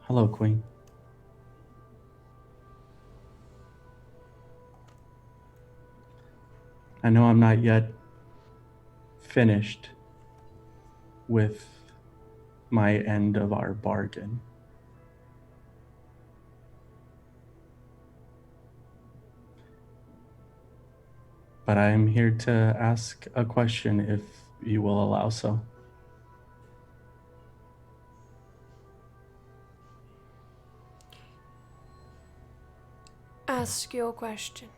Hello, Queen. I know I'm not yet finished with my end of our bargain. But I am here to ask a question, if you will allow so. Ask your question.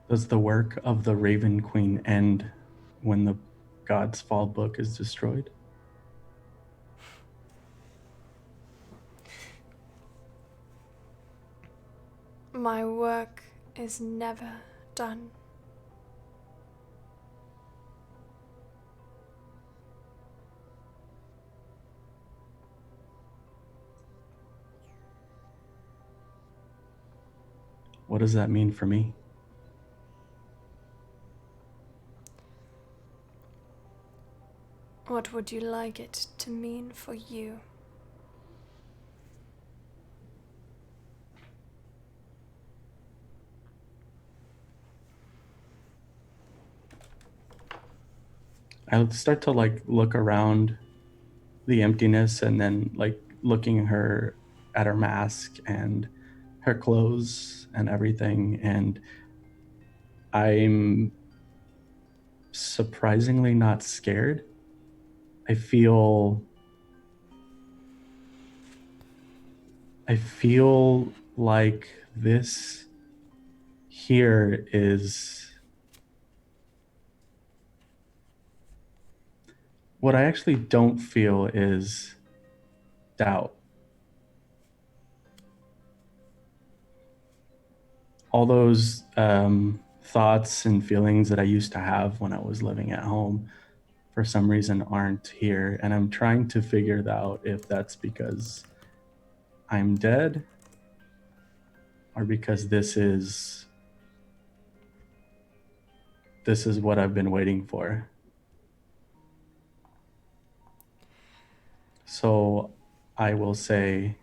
Does the work of the Raven Queen end when the God's Fall book is destroyed? My work is never done. What does that mean for me? What would you like it to mean for you? I would start to look around the emptiness, and then looking at her mask and her clothes and everything, and I'm surprisingly not scared. I feel like this here is what I actually don't feel is doubt. All those thoughts and feelings that I used to have when I was living at home, for some reason, aren't here. And I'm trying to figure out if that's because I'm dead, or because this is what I've been waiting for. So I will say,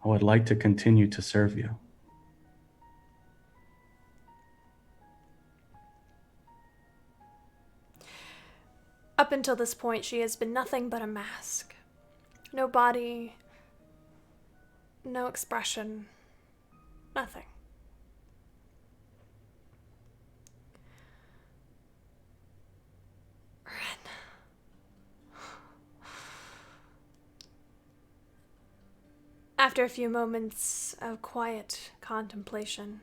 I would like to continue to serve you. Up until this point, she has been nothing but a mask. No body, no expression, nothing. After a few moments of quiet contemplation,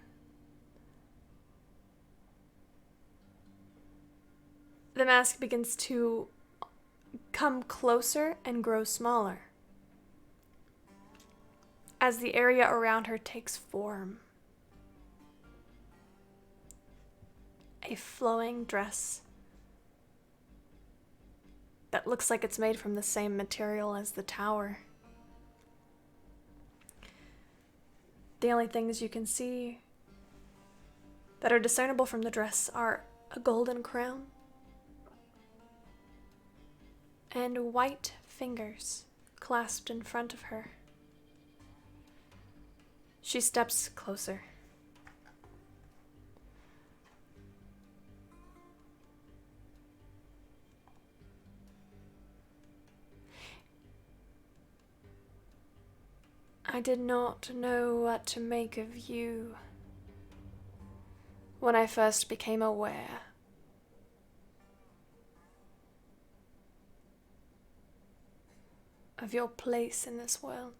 the mask begins to come closer and grow smaller. as the area around her takes form. A flowing dress that looks like it's made from the same material as the tower. The only things you can see that are discernible from the dress are a golden crown and white fingers clasped in front of her. She steps closer. I did not know what to make of you when I first became aware. Of your place in this world.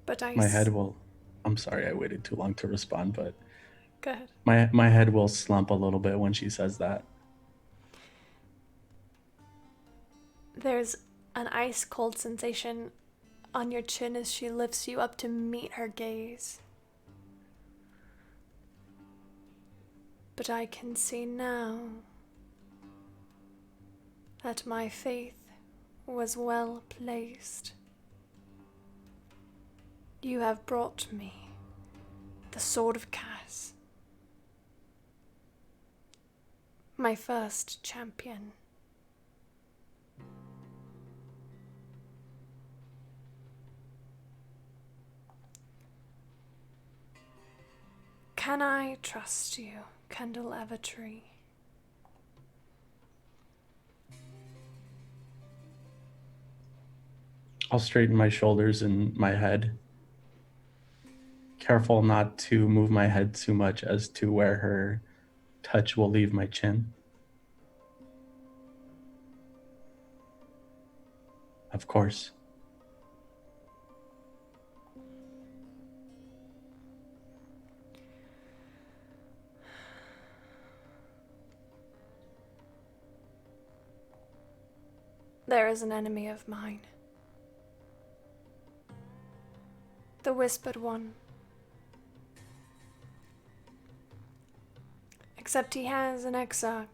But I'm sorry I waited too long to respond, but Go ahead. my head will slump a little bit when she says that. There's an ice-cold sensation on your chin as she lifts you up to meet her gaze. But I can see now that my faith was well placed. You have brought me the Sword of Cass, my first champion. Can I trust you, Kendall Evertree? I'll straighten my shoulders and my head, careful not to move my head too much as to where her touch will leave my chin. Of course. There is an enemy of mine. The Whispered One. Except he has an exarch.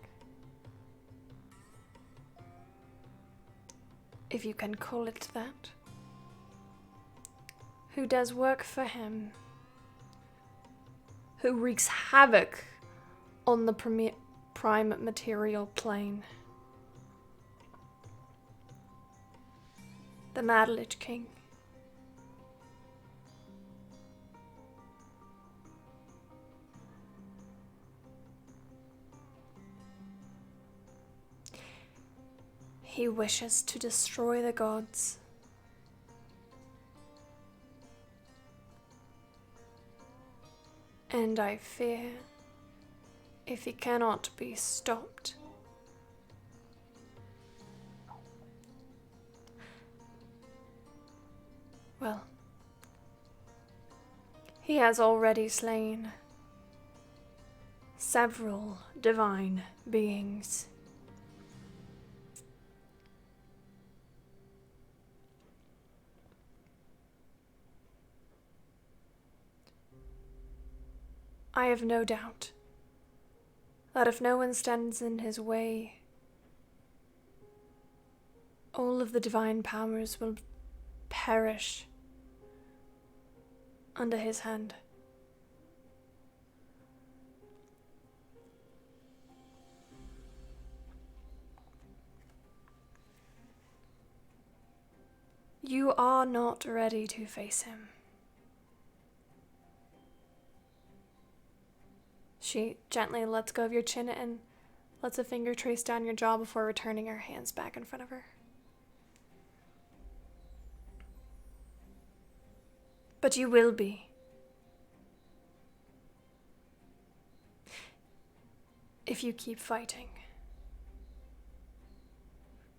If you can call it that. Who does work for him. Who wreaks havoc on the prime material plane. The Mad Lich King. He wishes to destroy the gods. And I fear, if he cannot be stopped, well, he has already slain several divine beings. I have no doubt that if no one stands in his way, all of the divine powers will perish under his hand. You are not ready to face him. She gently lets go of your chin and lets a finger trace down your jaw before returning her hands back in front of her. But you will be. If you keep fighting.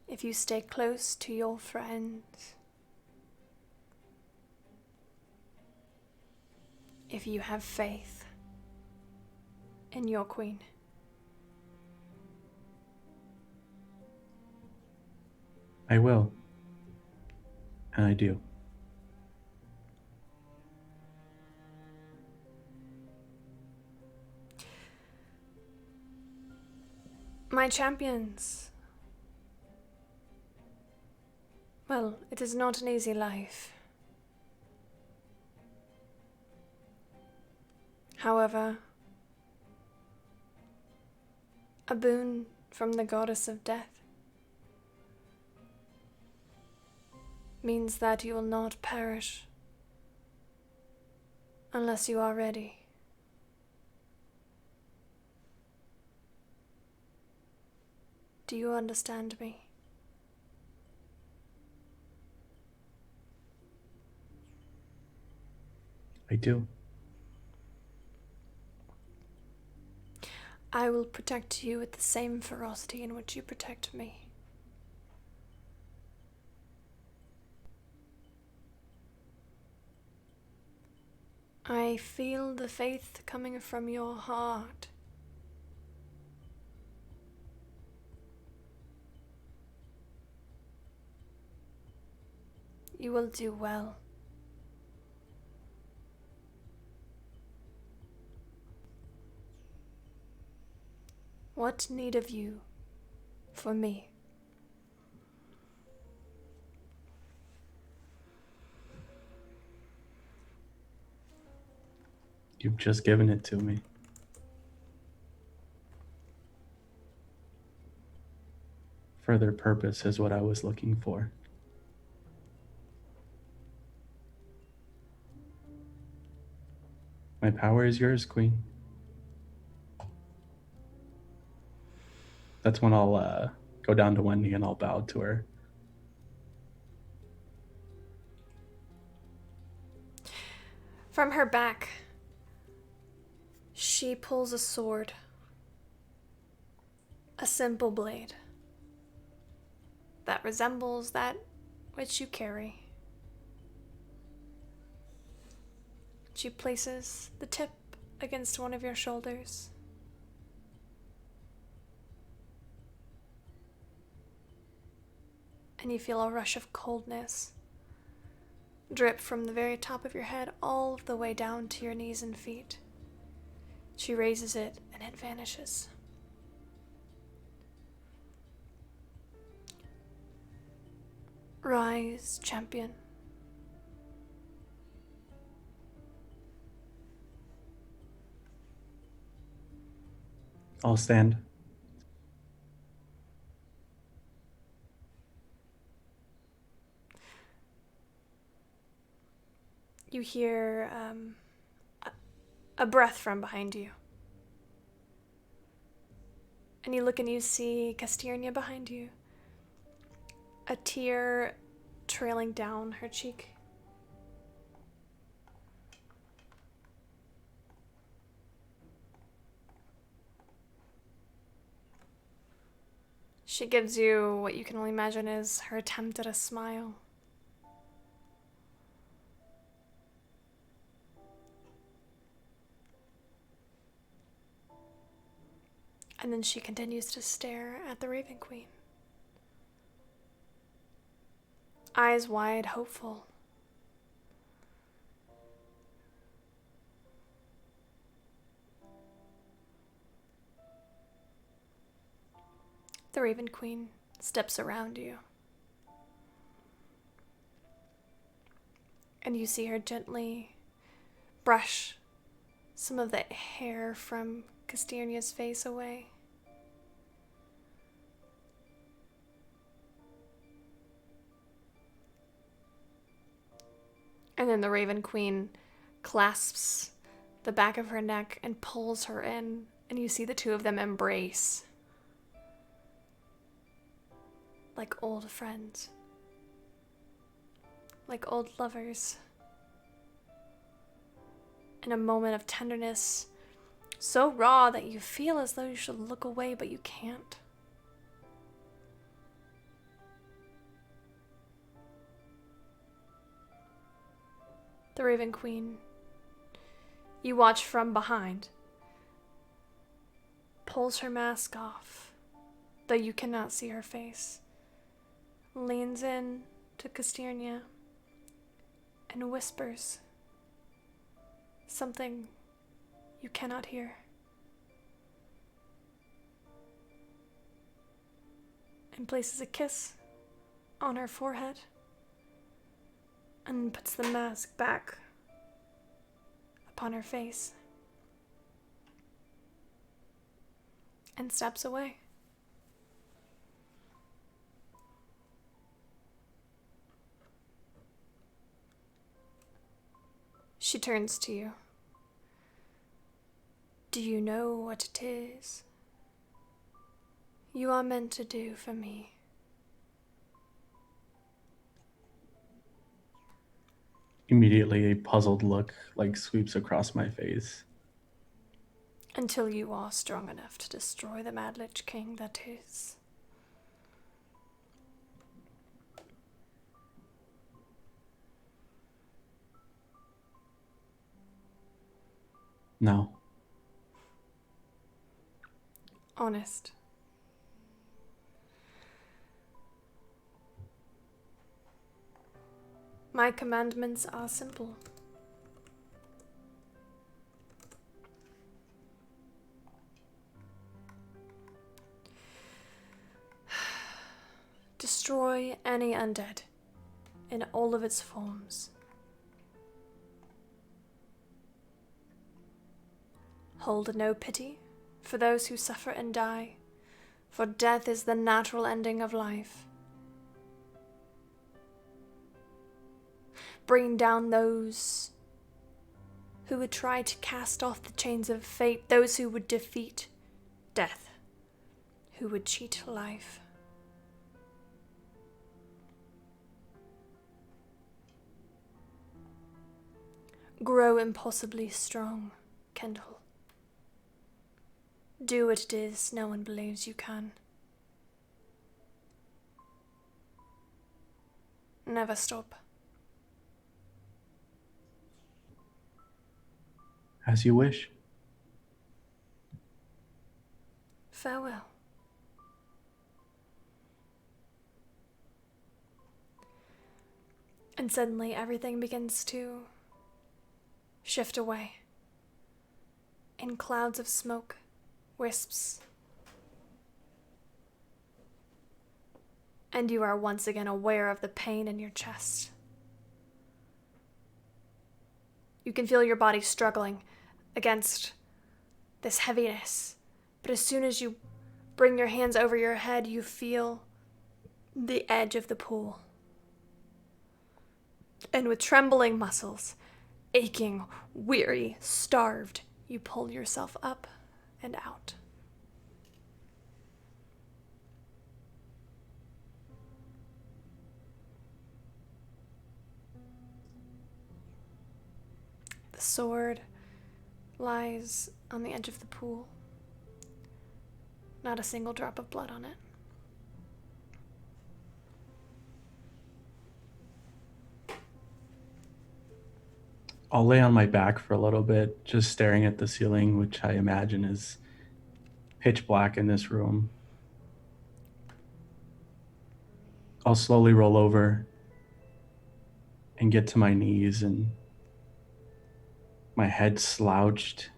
If you stay close to your friends. If you have faith. in your queen. I will. And I do. My champions. Well, it is not an easy life. However, a boon from the goddess of death means that you will not perish unless you are ready. Do you understand me? I do. I will protect you with the same ferocity in which you protect me. I feel the faith coming from your heart. You will do well. What need of you for me? You've just given it to me. Further purpose is what I was looking for. My power is yours, Queen. That's when I'll go down to Wendy and I'll bow to her. From her back, she pulls a sword. A simple blade that resembles that which you carry. She places the tip against one of your shoulders. And you feel a rush of coldness drip from the very top of your head all the way down to your knees and feet. She raises it and it vanishes. Rise, champion. I'll stand. You hear a breath from behind you. And you look and you see Castiria behind you. A tear trailing down her cheek. She gives you what you can only imagine is her attempt at a smile. And then she continues to stare at the Raven Queen. Eyes wide, hopeful. The Raven Queen steps around you. And you see her gently brush some of the hair from Castiria's face away. And then the Raven Queen clasps the back of her neck and pulls her in, and you see the two of them embrace. Like old friends. Like old lovers. In a moment of tenderness, so raw that you feel as though you should look away, but you can't. The Raven Queen, you watch from behind pulls her mask off, though you cannot see her face, leans in to Castinia and whispers something you cannot hear. And places a kiss on her forehead and puts the mask back upon her face and steps away. She turns to you. Do you know what it is you are meant to do for me? Immediately, a puzzled look sweeps across my face. Until you are strong enough to destroy the Mad Lich King that is. No. Honest. My commandments are simple. Destroy any undead in all of its forms. Hold no pity for those who suffer and die, for death is the natural ending of life. Bring down those who would try to cast off the chains of fate, those who would defeat death, who would cheat life. Grow impossibly strong, Kendall. Do what it is no one believes you can. Never stop. As you wish. Farewell. And suddenly everything begins to shift away. In clouds of smoke, wisps. And you are once again aware of the pain in your chest. You can feel your body struggling against this heaviness. But as soon as you bring your hands over your head, you feel the edge of the pool. And with trembling muscles, aching, weary, starved, you pull yourself up and out. The sword lies on the edge of the pool. Not a single drop of blood on it. I'll lay on my back for a little bit, just staring at the ceiling, which I imagine is pitch black in this room. I'll slowly roll over and get to my knees, and my head slouched.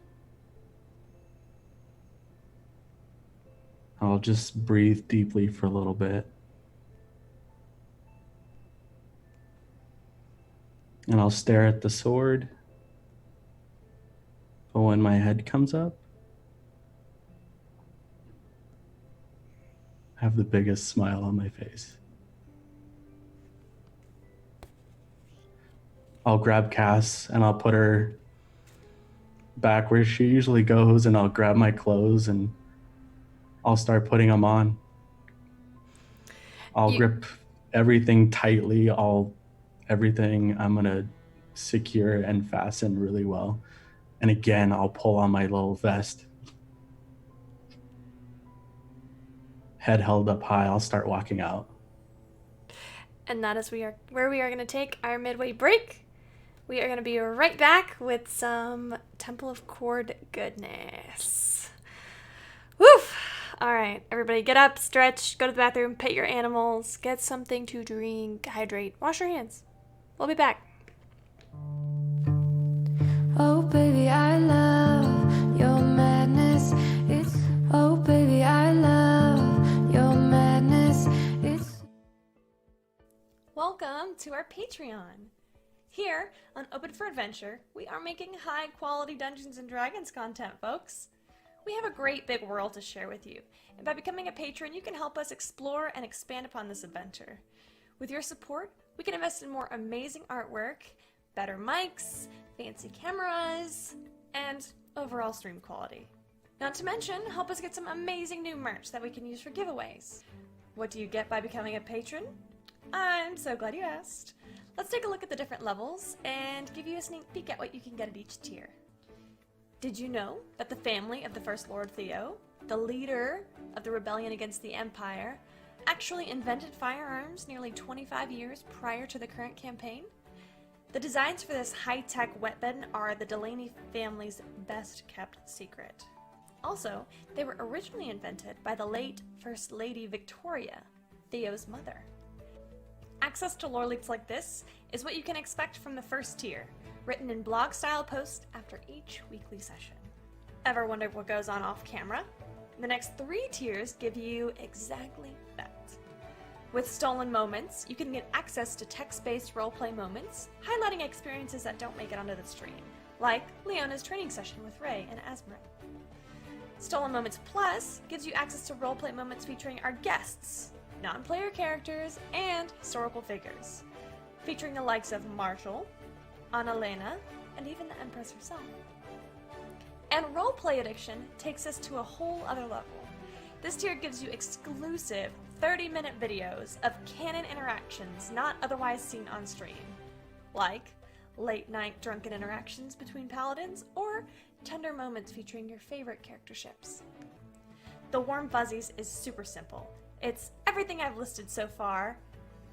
I'll just breathe deeply for a little bit. And I'll stare at the sword. But when my head comes up, I have the biggest smile on my face. I'll grab Cass and I'll put her back where she usually goes, and I'll grab my clothes and I'll start putting them on. I'll grip everything tightly. Everything I'm gonna secure and fasten really well. And again, I'll pull on my little vest. Head held up high, I'll start walking out. And that is where we are going to take our midway break. We are going to be right back with some Temple of Cord goodness. Woo! Alright, everybody get up, stretch, go to the bathroom, pet your animals, get something to drink, hydrate, wash your hands. We'll be back. Oh baby, I love your madness. Oh baby, I love your madness. Welcome to our Patreon. Here on Open for Adventure, we are making high quality Dungeons and Dragons content, folks. We have a great big world to share with you, and by becoming a patron, you can help us explore and expand upon this adventure. With your support, we can invest in more amazing artwork, better mics, fancy cameras, and overall stream quality. Not to mention, help us get some amazing new merch that we can use for giveaways. What do you get by becoming a patron? I'm so glad you asked. Let's take a look at the different levels and give you a sneak peek at what you can get at each tier. Did you know that the family of the First Lord Theo, the leader of the rebellion against the Empire, actually invented firearms nearly 25 years prior to the current campaign? The designs for this high-tech weapon are the Delaney family's best-kept secret. Also, they were originally invented by the late First Lady Victoria, Theo's mother. Access to lore leaks like this is what you can expect from the first tier, written in blog-style posts after each weekly session. Ever wondered what goes on off-camera? The next 3 tiers give you exactly that. With Stolen Moments, you can get access to text-based roleplay moments, highlighting experiences that don't make it onto the stream, like Leona's training session with Ray and Asmar. Stolen Moments Plus gives you access to roleplay moments featuring our guests, non-player characters, and historical figures, featuring the likes of Marshall, Annalena, and even the Empress herself. And Roleplay Addiction takes us to a whole other level. This tier gives you exclusive 30-minute videos of canon interactions not otherwise seen on stream, like late-night drunken interactions between paladins or tender moments featuring your favorite character ships. The Warm Fuzzies is super simple. It's everything I've listed so far,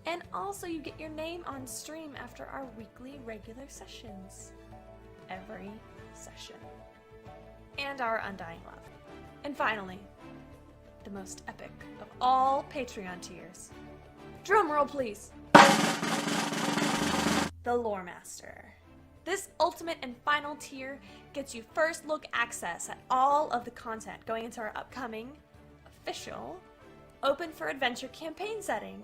and also you get your name on stream after our weekly regular sessions. Every session. And our undying love. And finally, the most epic of all Patreon tiers. Drum roll, please. The Loremaster. This ultimate and final tier gets you first look access at all of the content going into our upcoming, official, Open for Adventure campaign setting.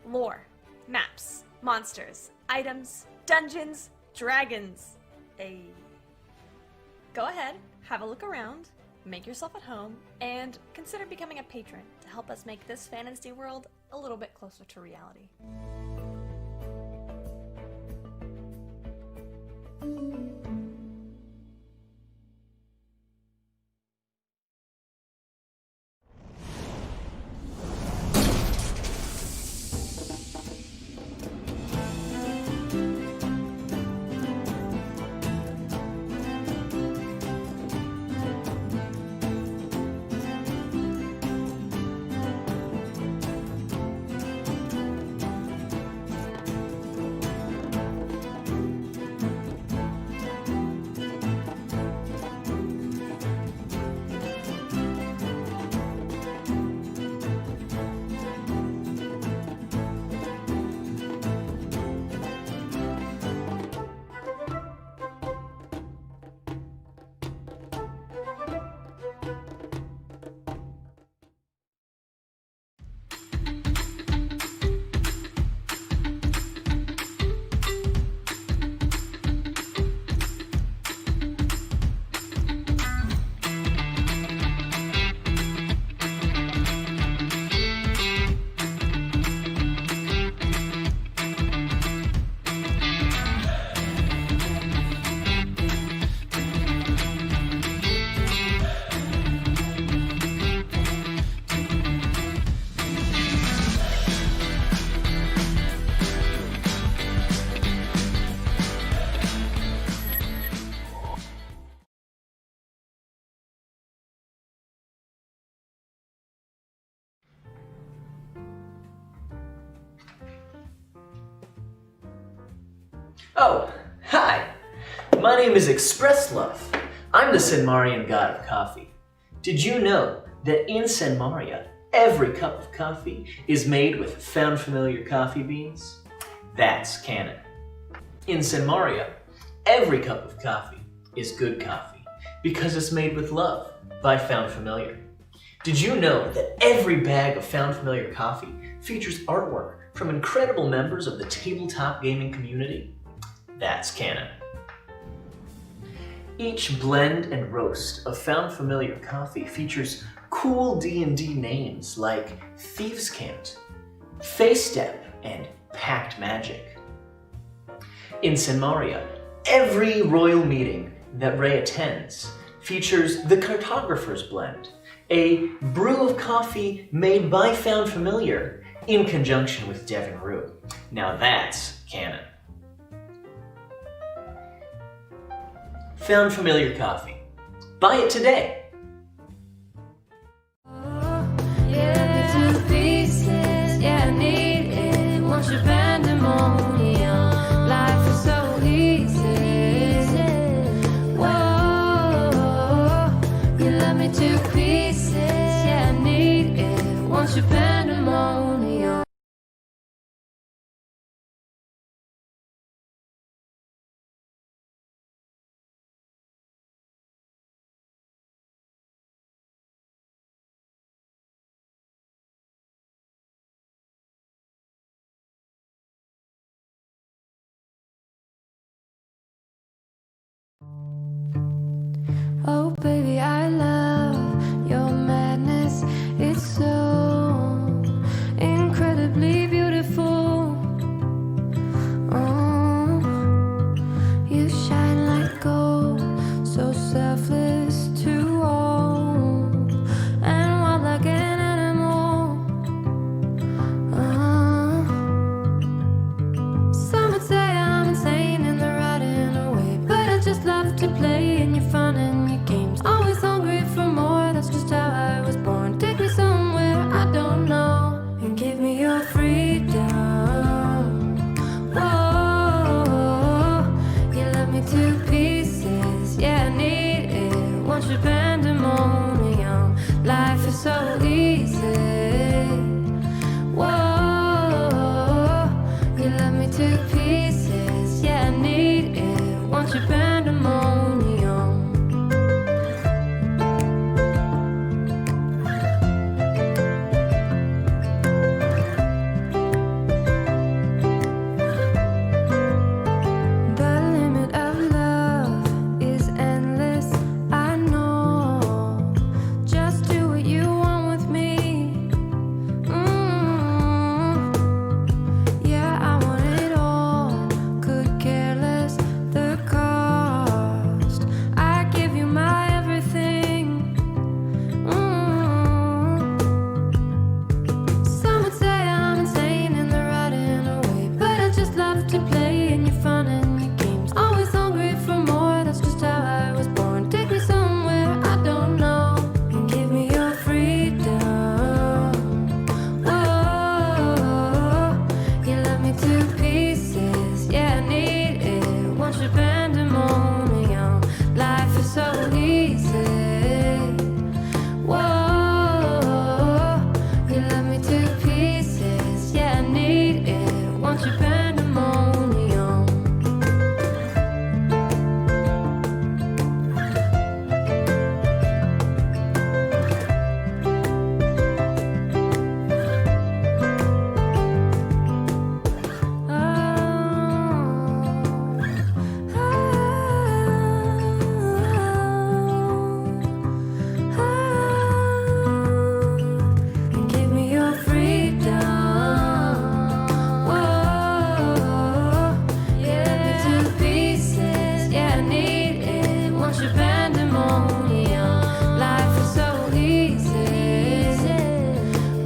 Lore, maps, monsters, items, dungeons, dragons. Go ahead, have a look around, make yourself at home, and consider becoming a patron to help us make this fantasy world a little bit closer to reality. Oh, hi! My name is Express Love. I'm the Sinmarian god of coffee. Did you know that in San Maria, every cup of coffee is made with found familiar coffee beans? That's canon. In San Maria, every cup of coffee is good coffee because it's made with love by Found Familiar. Did you know that every bag of Found Familiar coffee features artwork from incredible members of the tabletop gaming community? That's canon. Each blend and roast of Found Familiar coffee features cool D&D names like Thieves' Cant, Face Step, and Pact Magic. In San Maria, every royal meeting that Ray attends features the Cartographer's Blend, a brew of coffee made by Found Familiar in conjunction with Devon Rue. Now that's canon. Found Familiar coffee. Buy it today. Yeah, to pieces, yeah, I need it. Once you're pandemonium, life is so easy. Whoa, you love me to pieces, yeah, I need it. Once you're pandemonium. Oh baby, I love your madness. It's so incredibly beautiful. Oh, you shine like gold, so selfless to all, and wild like an animal. Some would say I'm insane in the right in a way, but I just love to play in your fun and your games. Always hungry for more, that's just how I was born. Take me somewhere I don't know, and give me your freedom. Whoa, you love me to pieces, yeah, I need it. Once you're pandemonium, life is so easy. Whoa, you love me to pieces, yeah, I need it. Once you're pandemonium. The limit of love is endless, I know. Just do what you want with me. Yeah, I want it all. Could care less the cost. I give you my everything. Some would say I'm insane in the right in a way, but I just love to play in your fun and your games. Always hungry for more, that's just how I was born. Take me somewhere I don't know, and give me your freedom. Whoa, you love me to pieces, yeah, I need it. Once you're pandemonium, life is so easy. Whoa, you love me to pieces, yeah, I need it. Once you're pandemonium. And give me your freedom. Whoa, yeah, to pieces, yeah, I need it. Once you're pandemonium, life is so easy.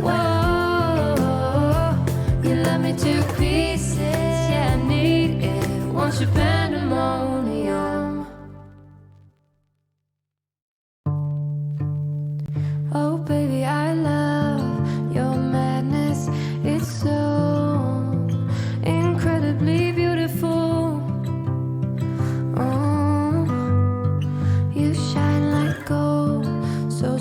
Whoa, you love me to pieces, yeah, I need it. Once you're pandemonium. Oh baby, I love your madness. It's so incredibly beautiful. Oh, you shine like gold, so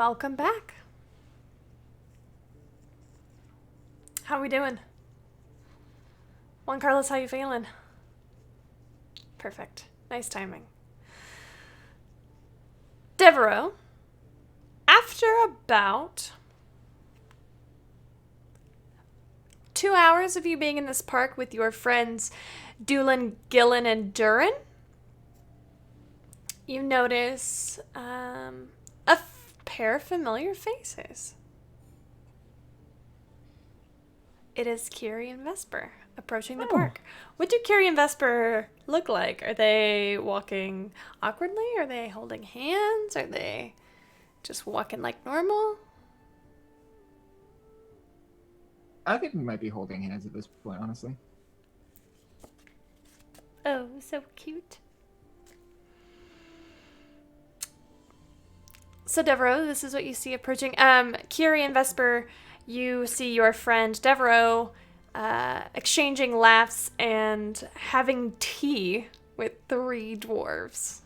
Welcome back. How we doing? Juan Carlos, how you feeling? Perfect. Nice timing. Devereaux, after about 2 hours of you being in this park with your friends Doolin, Gillen, and Durin, you notice a pair of familiar faces. It is Kiri and Vesper approaching the park. What do Kiri and Vesper look like? Are they walking awkwardly? Are they holding hands? Are they just walking like normal? I think we might be holding hands at this point, honestly. Oh, so cute. So Devereaux, this is what you see approaching. Kiri and Vesper, you see your friend Devereaux exchanging laughs and having tea with 3 dwarves.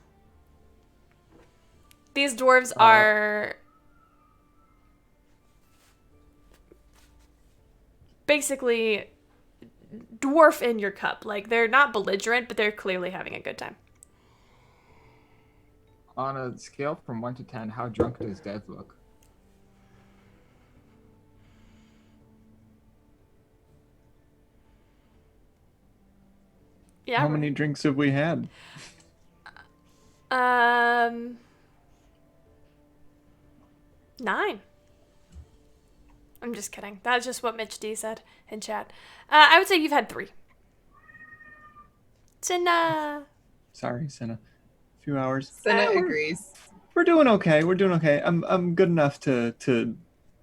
These dwarves are basically dwarf in your cup. Like, they're not belligerent, but they're clearly having a good time. On a scale from 1 to 10, how drunk does Dev look? Yeah. How many drinks have we had? 9. I'm just kidding. That's just what Mitch D said in chat. I would say you've had 3. Cinna. Sorry, Senna. A few hours. Senna agrees. We're doing okay. We're doing okay. I'm good enough to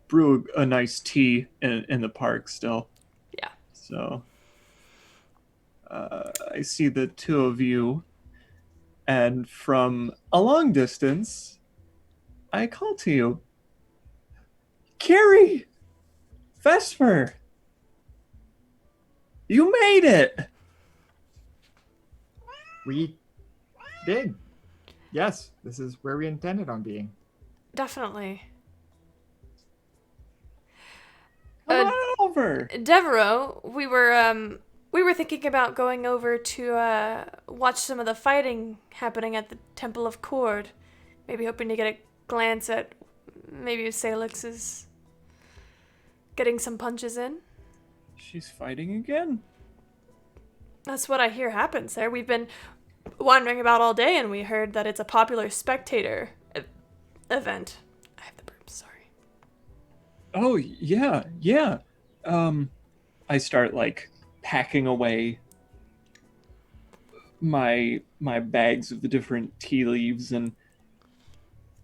brew a nice tea in the park still. Yeah. So I see the 2 of you, and from a long distance, I call to you. Carrie! Vesper! You made it! We did. Yes, this is where we intended on being. Definitely. Come on over! Devereaux, we were thinking about going over to watch some of the fighting happening at the Temple of Cord. Maybe hoping to get a glance at maybe if Salex is getting some punches in. She's fighting again? That's what I hear happens there. We've been wandering about all day and we heard that it's a popular spectator event. I have the burp, sorry. Oh, yeah. I start, like, packing away my bags of the different tea leaves, and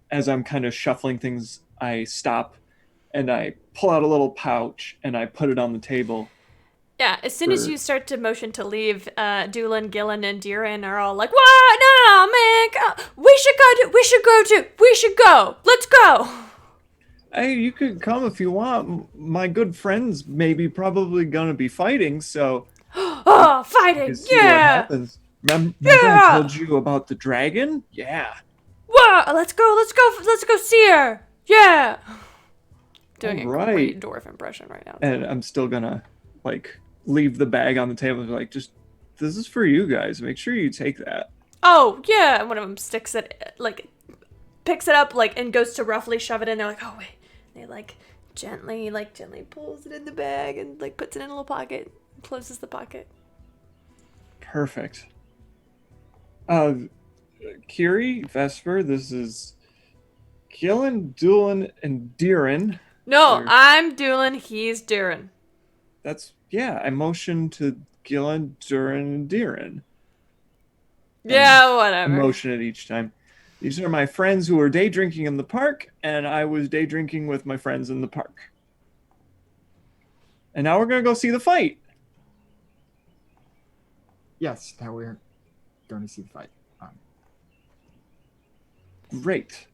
as I'm kind of shuffling things, I stop and I pull out a little pouch and I put it on the table. Yeah, as soon as you start to motion to leave, Doolin, Gillen, and Durin are all like, "What? No, man! We should go! Let's go!" Hey, you could come if you want. My good friends probably gonna be fighting, so... Oh, fighting! See what Yeah! happens. Remember I told you about the dragon? Yeah. Whoa! Let's go see her! Yeah! Doing All a right. great dwarf impression right now. And I'm still gonna, like, leave the bag on the table and be like, just, this is for you guys. Make sure you take that. Oh, yeah! And one of them sticks it, like, picks it up, like, and goes to roughly shove it in. They're like, oh, wait. They, like, gently pulls it in the bag and, like, puts it in a little pocket and closes the pocket. Perfect. Kiri, Vesper, this is Gillen, Doolin, and Durin. No, I'm Doolin, he's Durin. I motioned to Gillen, Durin, and Durin. Yeah, whatever. I motion it each time. These are my friends who are day drinking in the park, and I was day drinking with my friends in the park. And now we're going to go see the fight. Yes, now we're going to see the fight. Great.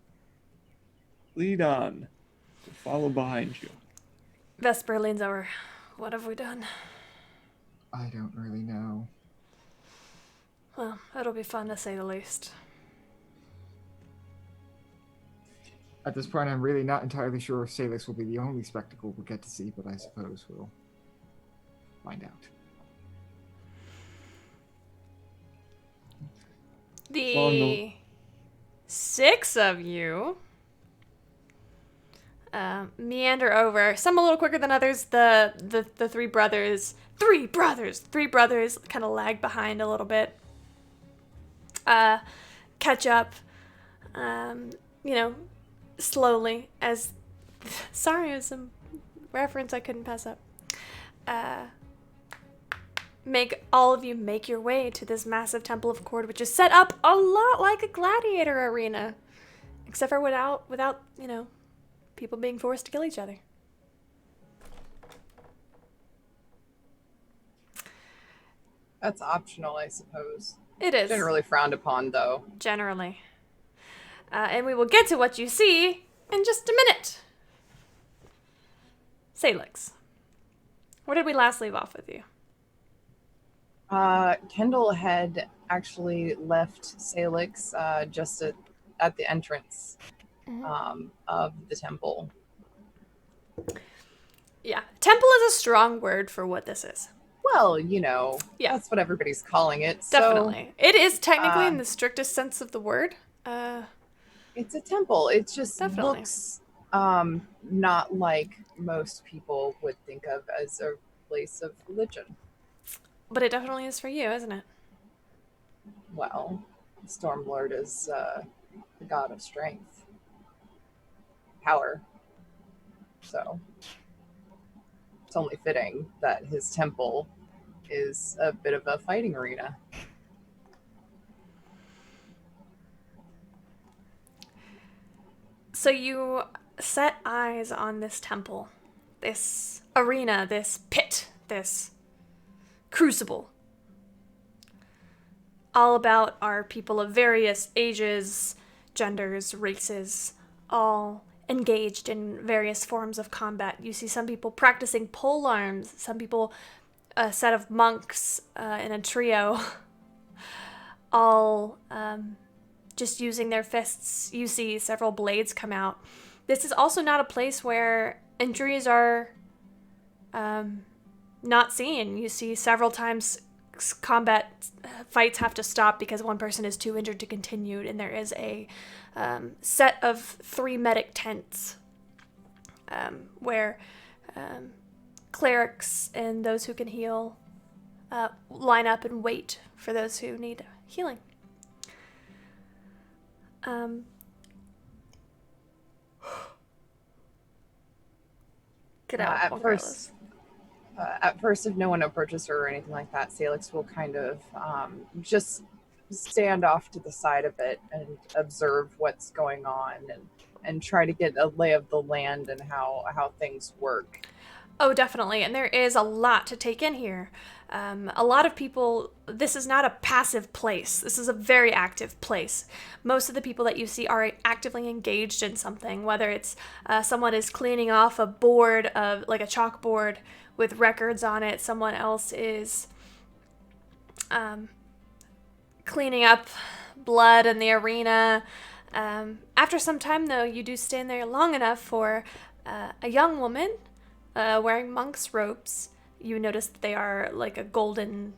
Lead on. Follow behind you. Vesper leans over. What have we done? I don't really know. Well, it'll be fun to say the least. At this point, I'm really not entirely sure if Salex will be the only spectacle we'll get to see, but I suppose we'll find out. The 6 of you meander over. Some a little quicker than others. The three brothers kind of lag behind a little bit. Catch up, slowly as, sorry, it was some reference I couldn't pass up. All of you make your way to this massive temple of Cord, which is set up a lot like a gladiator arena, except for without people being forced to kill each other. That's optional, I suppose. It is. Generally frowned upon, though. Generally. And we will get to what you see in just a minute. Salex, where did we last leave off with you? Kendall had actually left Salex just at the entrance of the temple. Yeah, temple is a strong word for what this is. Well, that's what everybody's calling it. Definitely. So, it is technically in the strictest sense of the word. It's a temple. It just definitely looks not like most people would think of as a place of religion. But it definitely is for you, isn't it? Well, Stormlord is the god of strength. Power. So it's only fitting that his temple is a bit of a fighting arena. So you set eyes on this temple, this arena, this pit, this crucible. All about our people of various ages, genders, races, all engaged in various forms of combat. You see some people practicing pole arms, some people, a set of monks in a trio, all just using their fists. You see several blades come out. This is also not a place where injuries are not seen. You see several times combat fights have to stop because one person is too injured to continue, and there is a set of 3 medic tents where clerics and those who can heal line up and wait for those who need healing. Get out. At first, if no one approaches her or anything like that, Salex will kind of just stand off to the side of it and observe what's going on and try to get a lay of the land and how things work. Oh, definitely. And there is a lot to take in here. A lot of people, this is not a passive place. This is a very active place. Most of the people that you see are actively engaged in something, whether it's someone is cleaning off a board, like a chalkboard with records on it. Someone else is cleaning up blood in the arena. After some time, though, you do stand there long enough for a young woman wearing monk's robes. You notice that they are like a golden,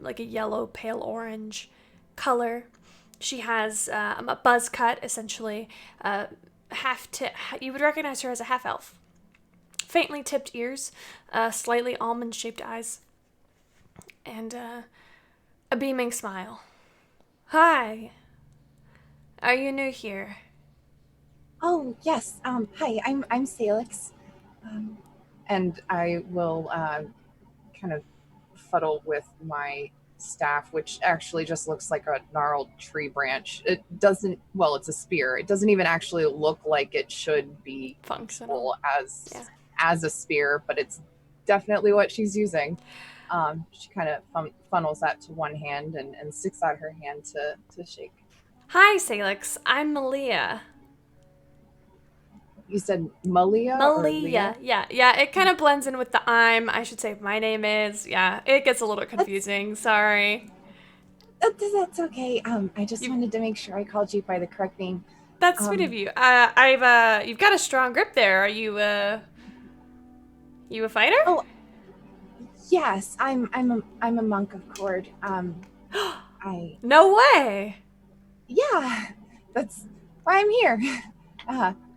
like a yellow, pale orange color. She has a buzz cut, essentially. You would recognize her as a half-elf. Faintly tipped ears, slightly almond-shaped eyes, and a beaming smile. Hi. Are you new here? Oh, yes. Hi, I'm Salex. And I will kind of fuddle with my staff, which actually just looks like a gnarled tree branch. It doesn't, well, it's a spear. It doesn't even actually look like it should be functional as a spear, but it's definitely what she's using. She kind of funnels that to one hand and sticks out her hand to shake. Hi, Salex. I'm Malia. You said Malia? Malia. Yeah. It kind of blends in with the I should say my name is. Yeah, it gets a little confusing. Sorry. That's okay. I just wanted to make sure I called you by the correct name. That's sweet of you. You've got a strong grip there. Are you a fighter? Oh, yes. I'm a monk of Cord. No way. Yeah, that's why I'm here.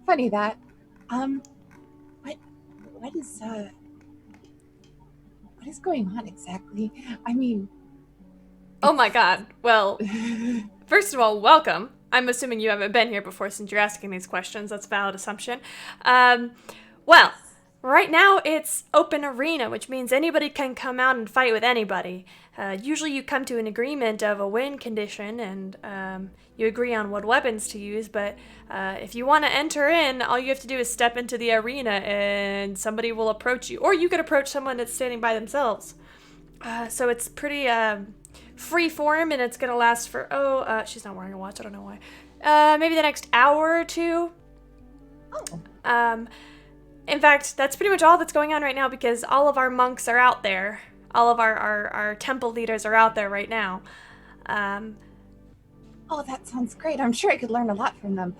Funny that. What is going on exactly? I mean, Oh my god. Well, first of all, welcome. I'm assuming you haven't been here before since you're asking these questions. That's a valid assumption. Well, right now it's open arena, which means anybody can come out and fight with anybody. Usually you come to an agreement of a win condition and you agree on what weapons to use, but if you want to enter in, all you have to do is step into the arena and somebody will approach you. Or you could approach someone that's standing by themselves. So it's pretty free form, and it's going to last for, she's not wearing a watch, I don't know why. Maybe the next hour or two. oh, In fact, that's pretty much all that's going on right now because all of our monks are out there. All of our temple leaders are out there right now. oh, that sounds great. I'm sure I could learn a lot from them.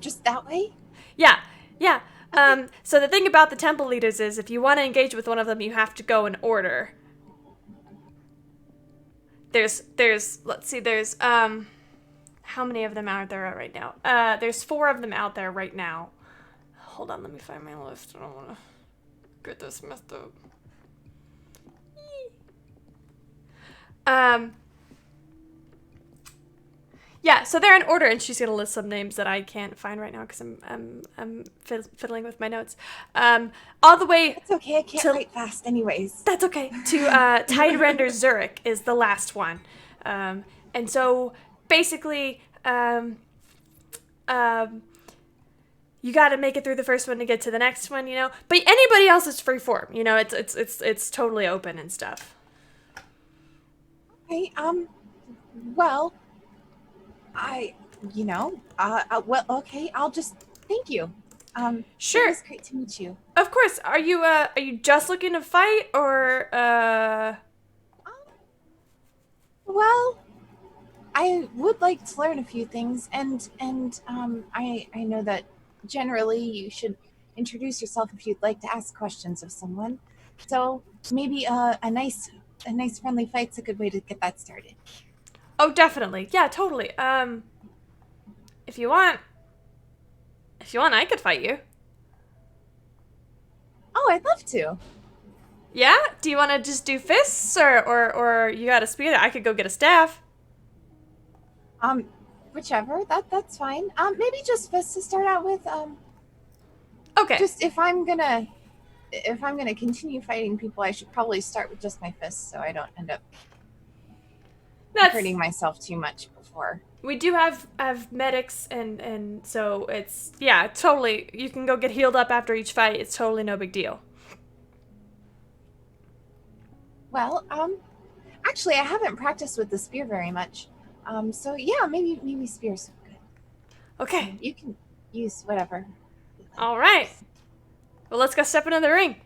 Just that way? Yeah. So the thing about the temple leaders is if you want to engage with one of them, you have to go in order. There's how many of them are there right now? There's 4 of them out there right now. Hold on, let me find my list. I don't want to get this messed up. Yeah, so they're in order, and she's gonna list some names that I can't find right now because I'm fiddling with my notes. All the way. It's okay. I can't write fast, anyways. That's okay. To Tidrender Zurich is the last one, and so basically, you got to make it through the first one to get to the next one, you know. But anybody else is free form, you know. It's totally open and stuff. Okay. Well, well, okay. I'll just thank you. Sure. It was great to meet you. Of course. Are you just looking to fight or Well, I would like to learn a few things, and I know that generally you should introduce yourself if you'd like to ask questions of someone. So maybe a nice friendly fight's a good way to get that started. Oh, definitely. Yeah, totally. If you want, I could fight you. Oh, I'd love to. Yeah? Do you want to just do fists or you got a spear? I could go get a staff. Whichever. That's fine. Maybe just fists to start out with. Okay. Just if I'm gonna continue fighting people, I should probably start with just my fists so I don't end up hurting myself too much before. We do have medics and so it's totally you can go get healed up after each fight. It's totally no big deal. Well, actually I haven't practiced with the spear very much. So yeah, maybe spear's good. Okay. You can use whatever. All right. Well, let's go step into the ring.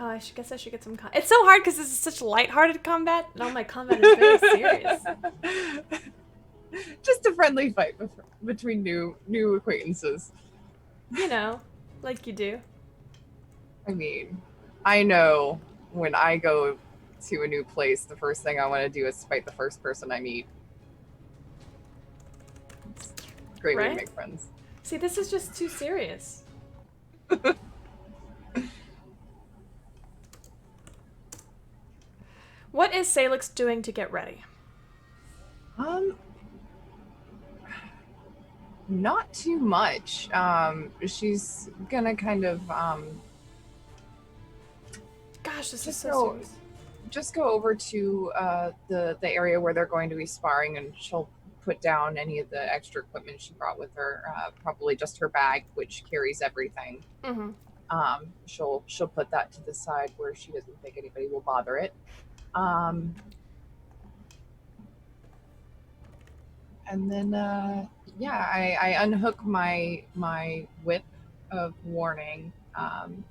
Oh, I guess I should get some. It's so hard because this is such lighthearted combat, and all my combat is very serious. Just a friendly fight between new acquaintances. You know, like you do. I mean, I know when I go to a new place, the first thing I want to do is fight the first person I meet. It's a great way to make friends. See, this is just too serious. What is Salex doing to get ready? Not too much. She's gonna kind of Gosh, this is so serious. Just go over to the area where they're going to be sparring, and she'll put down any of the extra equipment she brought with her. Probably just her bag, which carries everything. Mm-hmm. She'll put that to the side where she doesn't think anybody will bother it. And then I unhook my whip of warning, and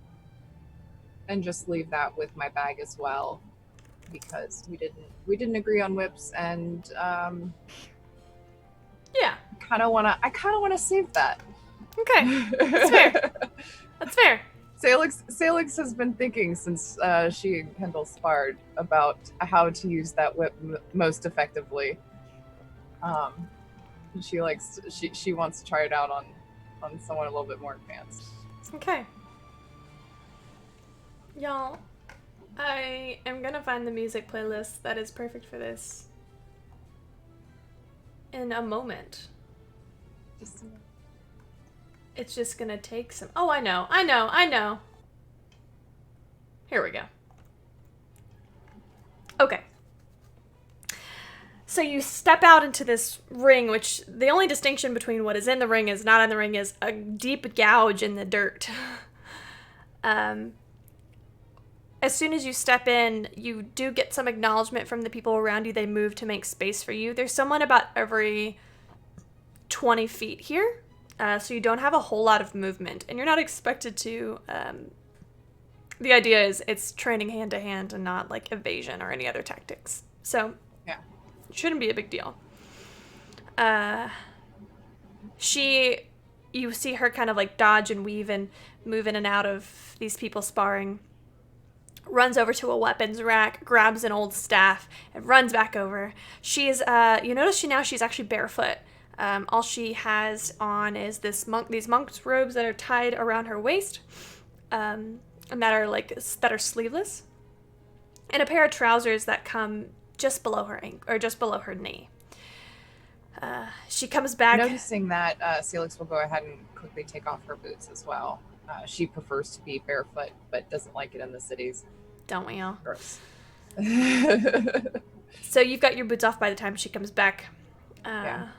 just leave that with my bag as well, because we didn't agree on whips, and Yeah. I kind of wanna save that. Okay. That's fair. That's fair. Salex has been thinking since she and Kendall sparred about how to use that whip most effectively. She wants to try it out on someone a little bit more advanced. Okay. Y'all, I am gonna find the music playlist that is perfect for this in a moment. It's just gonna take some... Oh, I know. Here we go. Okay. So you step out into this ring, which the only distinction between what is in the ring is not in the ring is a deep gouge in the dirt. As soon as you step in, you do get some acknowledgement from the people around you. They move to make space for you. There's someone about every 20 feet here, so you don't have a whole lot of movement, and you're not expected to. The idea is it's training hand to hand and not like evasion or any other tactics. So yeah, it shouldn't be a big deal. You see her kind of like dodge and weave and move in and out of these people sparring. Runs over to a weapons rack, grabs an old staff, and runs back over. She's, you notice she's actually barefoot. All she has on is these monk's robes that are tied around her waist, and that are sleeveless, and a pair of trousers that come just below her ankle, or just below her knee. She comes back. Noticing that, Salex will go ahead and quickly take off her boots as well. She prefers to be barefoot, but doesn't like it in the cities. Don't we all? Gross. So you've got your boots off by the time she comes back. Yeah.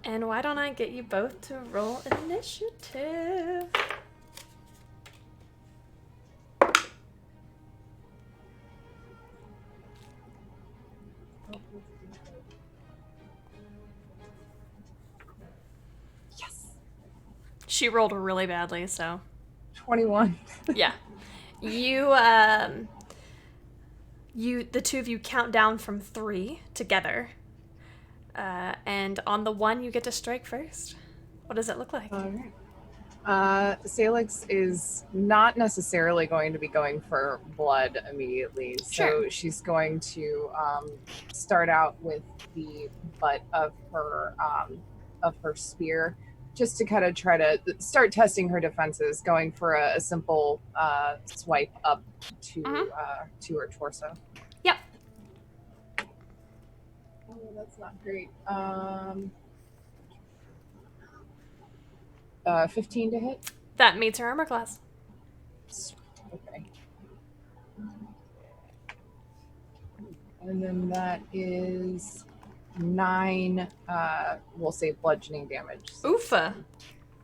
And why don't I get you both to roll initiative? Yes. She rolled really badly, so 21. yeah. The two of you count down from 3 together. And on the 1, you get to strike first. What does it look like? All right. Salex is not necessarily going to be going for blood immediately. Sure. So she's going to start out with the butt of her spear, just to kind of try to start testing her defenses, going for a simple swipe up to her torso. Yep. Oh, that's not great. 15 to hit. That meets her armor class. Okay. And then that is 9, we'll say bludgeoning damage. So Oofa.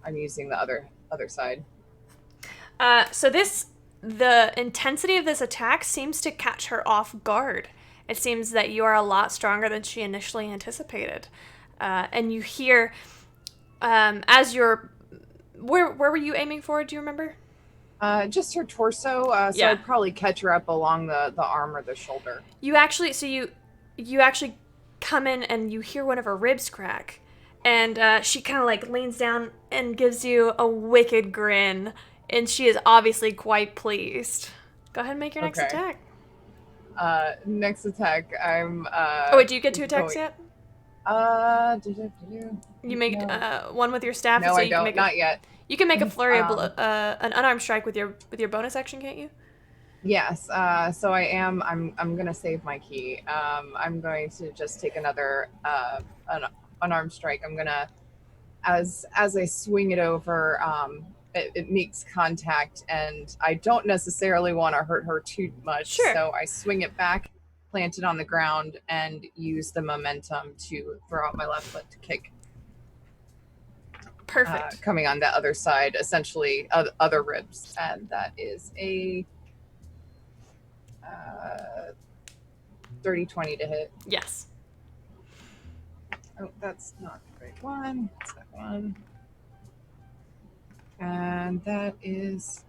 I'm using the other side. So the intensity of this attack seems to catch her off guard. It seems that you are a lot stronger than she initially anticipated. And you hear, as you're... Where were you aiming for? Do you remember? Just her torso. So Yeah. I'd probably catch her up along the arm or the shoulder. You actually come in and you hear one of her ribs crack. And she kind of like leans down and gives you a wicked grin. And she is obviously quite pleased. Go ahead and make your next attack. Next attack, I'm... oh, wait, do you get 2 attacks yet? You make no. one with your staff. No, so I don't. Not yet. You can make a flurry of an unarmed strike with your bonus action, can't you? Yes. So I'm gonna save my key. I'm going to just take another an unarmed strike. I'm gonna, as I swing it over, it makes contact, and I don't necessarily want to hurt her too much. Sure. So I swing it back, plant it on the ground, and use the momentum to throw out my left foot to kick. Perfect. Coming on the other side, essentially other ribs, and that is a 30-20 to hit. Yes. Oh, that's not the right one. It's that one. And that is...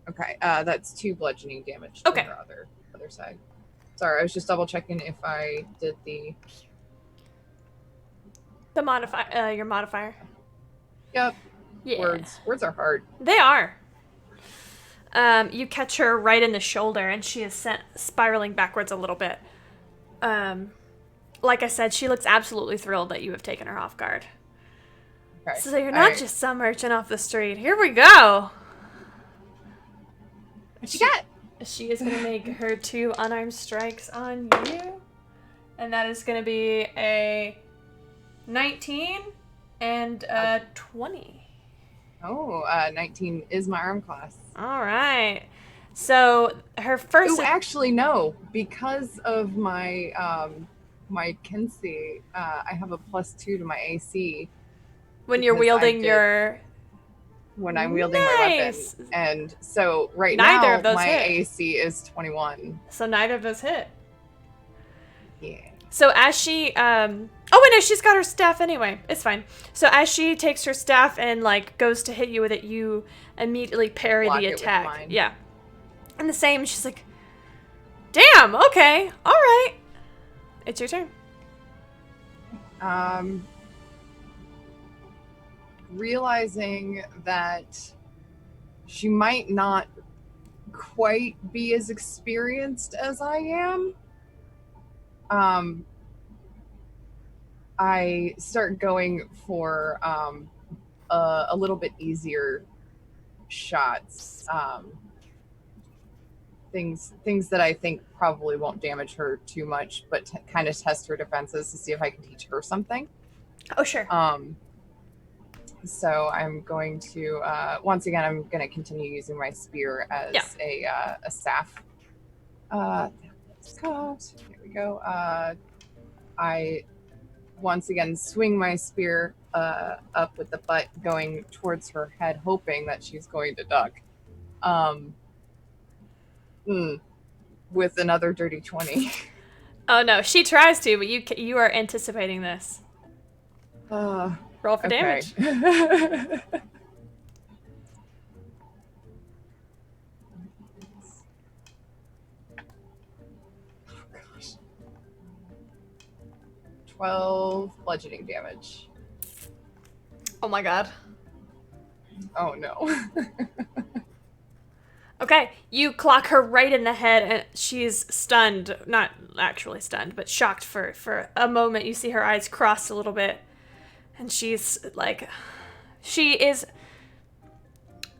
Okay, that's 2 bludgeoning damage to Okay. her other side. Sorry, I was just double checking if I did the modifier. Your modifier. Yep. Yeah. Words are hard. They are. You catch her right in the shoulder, and she is sent spiraling backwards a little bit. Like I said, she looks absolutely thrilled that you have taken her off guard. Okay. So you're not just some urchin off the street. Here we go. What you got? She is going to make her 2 unarmed strikes on you. And that is going to be a 19 and a 20. Oh, 19 is my arm class. All right. So her first... Oh, actually, no. Because of my my Kinsey, I have a +2 to my AC. When you're wielding when I'm wielding my weapon. And so neither now of those my hit. AC is 21. So neither of those hit. Yeah. So as she oh wait, no, she's got her staff anyway. It's fine. So as she takes her staff and like goes to hit you with it, you immediately parry Block the it with attack. mine. Yeah. And the same, she's like, damn, okay, alright. It's your turn. Realizing that she might not quite be as experienced as I am, I start going for a little bit easier shots. Things that I think probably won't damage her too much, but kind of test her defenses to see if I can teach her something. Oh, sure. So I'm going to once again I'm going to continue using my spear as a staff. Here we go. I once again swing my spear up with the butt going towards her head, hoping that she's going to duck. With another dirty 20. Oh no, she tries to, but you are anticipating this. Roll for damage. Oh gosh. 12 bludgeoning damage. Oh my god. Oh no. Okay, you clock her right in the head, and she's stunned. Not actually stunned, but shocked for a moment. You see her eyes cross a little bit, and she's like, she is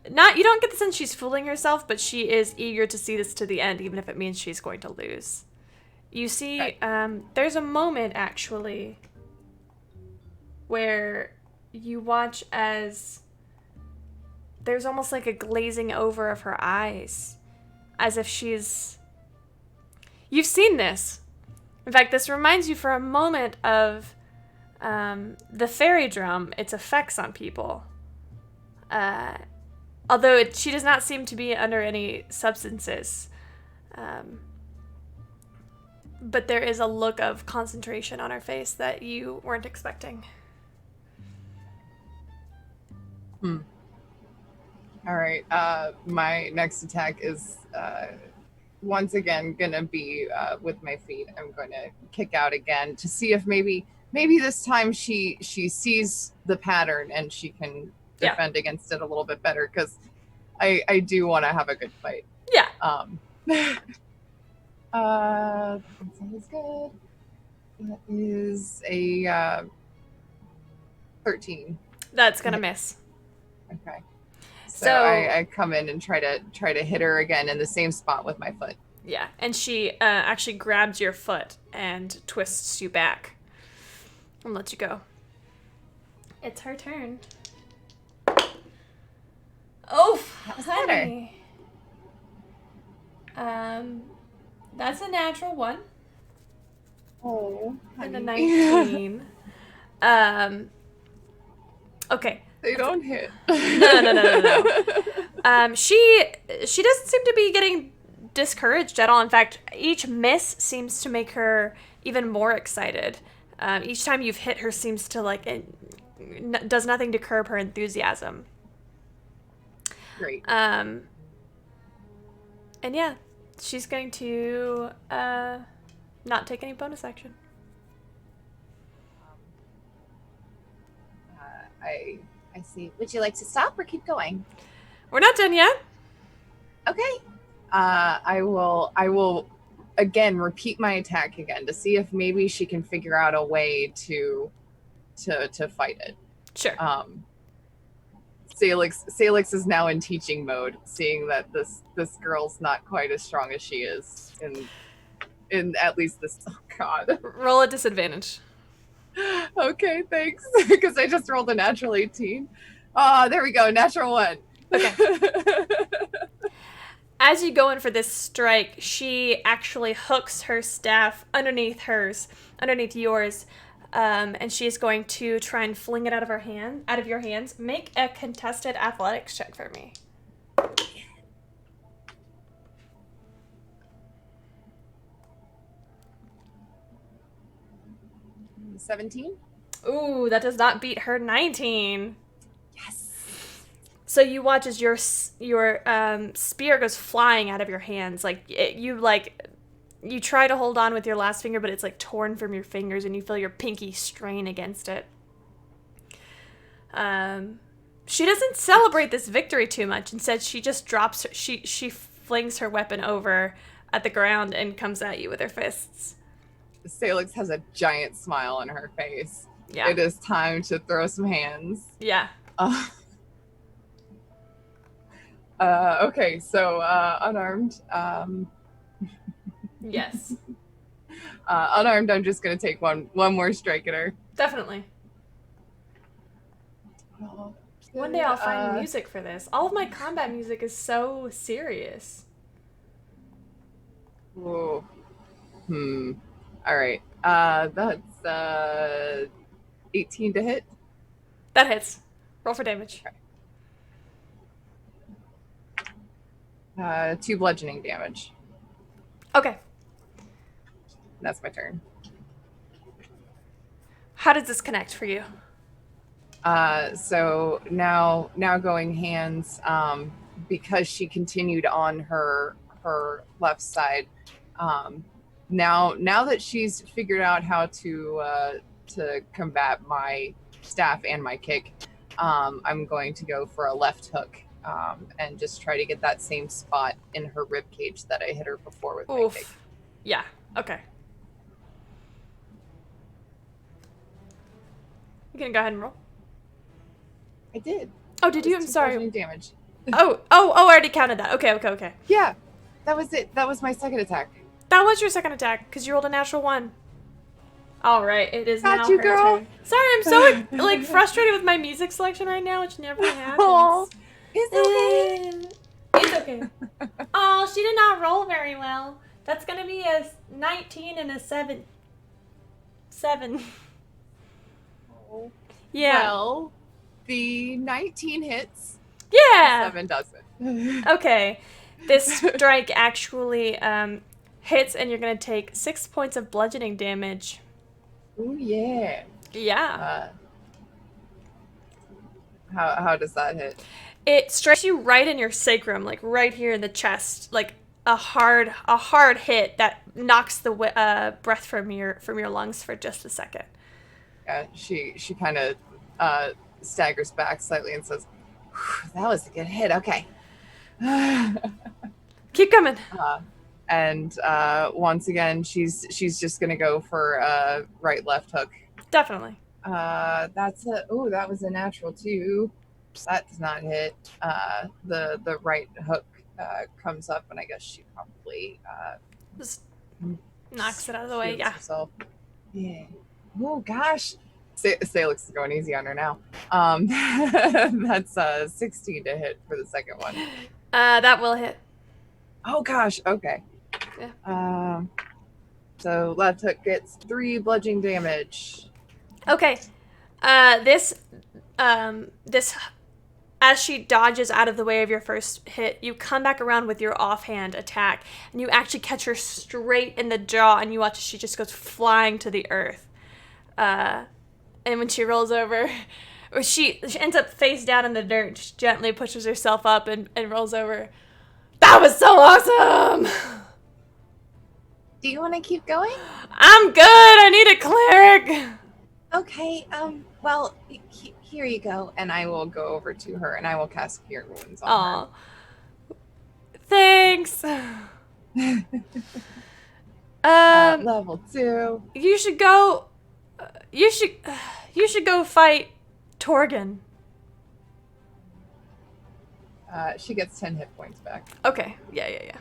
not, you don't get the sense she's fooling herself, but she is eager to see this to the end, even if it means she's going to lose. You see, there's a moment, actually, where you watch as there's almost like a glazing over of her eyes, as if she's... You've seen this. In fact, this reminds you for a moment of the fairy drum, its effects on people. Although she does not seem to be under any substances. But there is a look of concentration on her face that you weren't expecting. All right. My next attack is once again gonna be with my feet. I'm gonna kick out again to see if maybe this time she sees the pattern and she can defend against it a little bit better, because I do want to have a good fight. Yeah. That is good. That is a 13. That's gonna miss. Okay. So I come in and try to hit her again in the same spot with my foot. Yeah, and she actually grabs your foot and twists you back and lets you go. It's her turn. Oh, honey. That's a natural 1. Oh, and a 19. Okay. They don't hit. No. She doesn't seem to be getting discouraged at all. In fact, each miss seems to make her even more excited. Each time you've hit her seems to does nothing to curb her enthusiasm. Great. And yeah, she's going to not take any bonus action. I see. Would you like to stop or keep going? We're not done yet. Okay. I will again repeat my attack again to see if maybe she can figure out a way to fight it. Sure. Salex is now in teaching mode, seeing that this girl's not quite as strong as she is in at least this. Oh God. Roll a disadvantage. Okay, thanks. Because I just rolled a natural 18. There we go, natural 1. Okay. As you go in for this strike, she actually hooks her staff underneath yours, and she's going to try and fling it out of your hands. Make a contested athletics check for me. 17. Ooh, that does not beat her 19. Yes. So you watch as your spear goes flying out of your hands. You try to hold on with your last finger, but it's like torn from your fingers, and you feel your pinky strain against it. She doesn't celebrate this victory too much. Instead, she just drops her. She flings her weapon over at the ground and comes at you with her fists. Salex has a giant smile on her face. Yeah. It is time to throw some hands. Yeah. Okay, so unarmed. Yes. Unarmed, I'm just gonna take one more strike at her. Definitely. One day I'll find music for this. All of my combat music is so serious. Whoa. All right. That's 18 to hit. That hits. Roll for damage. Okay. 2 bludgeoning damage. Okay. That's my turn. How does this connect for you? So now going hands, because she continued on her left side. Now that she's figured out how to combat my staff and my kick, I'm going to go for a left hook, and just try to get that same spot in her rib cage that I hit her before with my kick. Yeah. Okay. You can go ahead and roll. I did. Oh, did you? I'm sorry. Damage. Oh, I already counted that. Okay. Yeah, that was it. That was my second attack. That was your second attack because you rolled a natural 1. All right, it is now you, her girl. turn. Sorry, I'm so frustrated with my music selection right now, which never happens. Oh, it's okay. It's okay. Oh, she did not roll very well. That's gonna be a 19 and a 7. 7. Yeah. Well, the 19 hits. Yeah. 7 doesn't. Okay. This strike actually hits, and you're gonna take 6 points of bludgeoning damage. Oh yeah. Yeah. How does that hit? It strikes you right in your sacrum, like right here in the chest, like a hard hit that knocks the breath from your lungs for just a second. She kind of staggers back slightly and says, "That was a good hit. Okay." Keep coming. And once again, she's just gonna go for a right left hook. Definitely. That was a natural 2. That does not hit. The right hook comes up, and I guess she probably just knocks it out of the way. Yeah. Herself. Yeah. Oh gosh. Salex is going easy on her now. That's 16 to hit for the second one. That will hit. Oh gosh. Okay. Yeah. So left hook gets 3 bludgeoning damage. Okay. This as she dodges out of the way of your first hit, you come back around with your offhand attack, and you actually catch her straight in the jaw, and you watch as she just goes flying to the earth. And when she rolls over, she ends up face down in the dirt, just gently pushes herself up and rolls over. That That was so awesome! Do you want to keep going? I'm good! I need a cleric! Okay, well, here you go. And I will go over to her and I will cast Cure Wounds on Aw. Thanks! her. Um, Level 2. you should go... You should go fight Torgan. She gets 10 hit points back. Okay, yeah.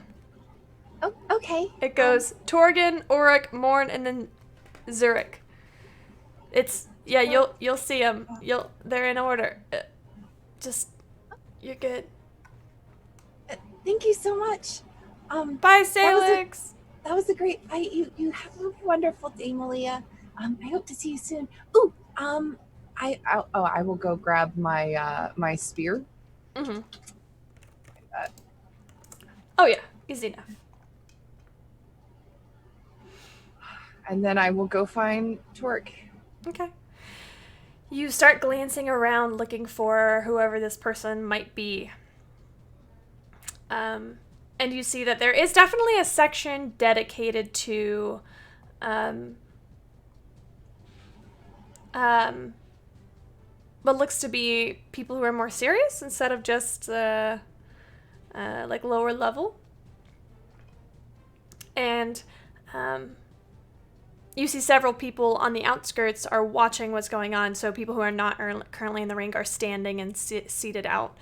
Oh, okay. It goes Torgan, Auric, Morn, and then Zurich. It's you'll see them. They're in order. You're good. Thank you so much. Bye, Salex. That was a great fight. You have a wonderful day, Malia. I hope to see you soon. Ooh, I will go grab my my spear. Mm-hmm. Oh yeah, easy enough. And then I will go find Torque. Okay. You start glancing around looking for whoever this person might be. And you see that there is definitely a section dedicated to what looks to be people who are more serious instead of just like lower level. And you see several people on the outskirts are watching what's going on. So people who are not currently in the ring are standing and seated out.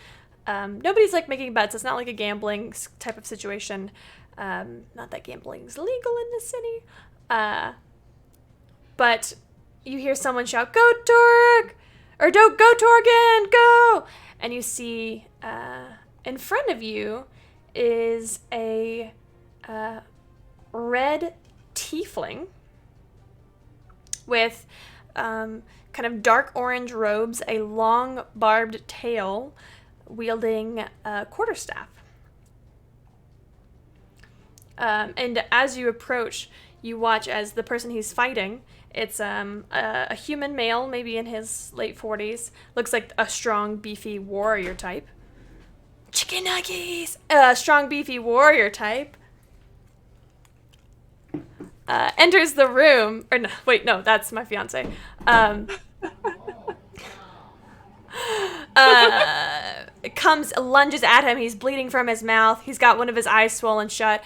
Nobody's like making bets. It's not like a gambling type of situation. Not that gambling's legal in this city. But you hear someone shout, "Go Torg!" Or "Don't go Torgan, go!" And you see in front of you is a red tiefling with kind of dark orange robes, a long barbed tail, wielding a quarterstaff. And as you approach, you watch as the person he's fighting, it's a human male, maybe in his late 40s, looks like a strong, beefy warrior type. Chicken nuggets! Strong, beefy warrior type. Enters the room, or no, wait, no, that's my fiance. Comes, lunges at him. He's bleeding from his mouth. He's got one of his eyes swollen shut.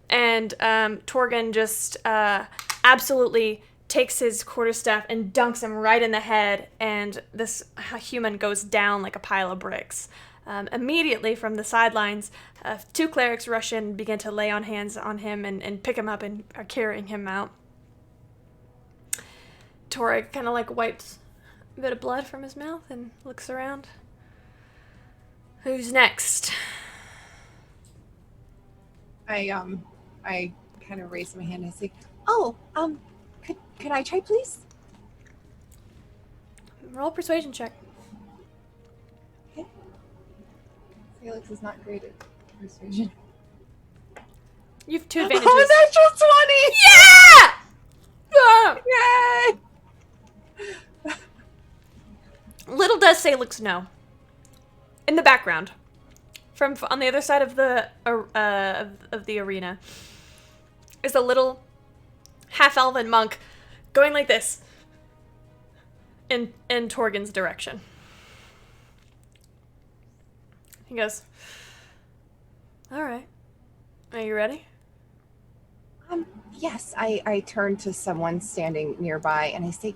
And Torgan just absolutely takes his quarterstaff and dunks him right in the head. And this human goes down like a pile of bricks. Immediately from the sidelines, 2 clerics rush in and begin to lay on hands on him and pick him up and are carrying him out. Torg kind of like wipes a bit of blood from his mouth and looks around. Who's next? I kind of raise my hand and say, oh, could I try, please? Roll a persuasion check. okay. Salex is not great at persuasion. You have 2 advantages. Oh, natural 20! Yeah! Yay! Little does Salex know. In the background, from on the other side of the arena, is a little half-elven monk going like this in Torgan's direction. He goes, "All right, are you ready?" Yes, I turn to someone standing nearby and I say,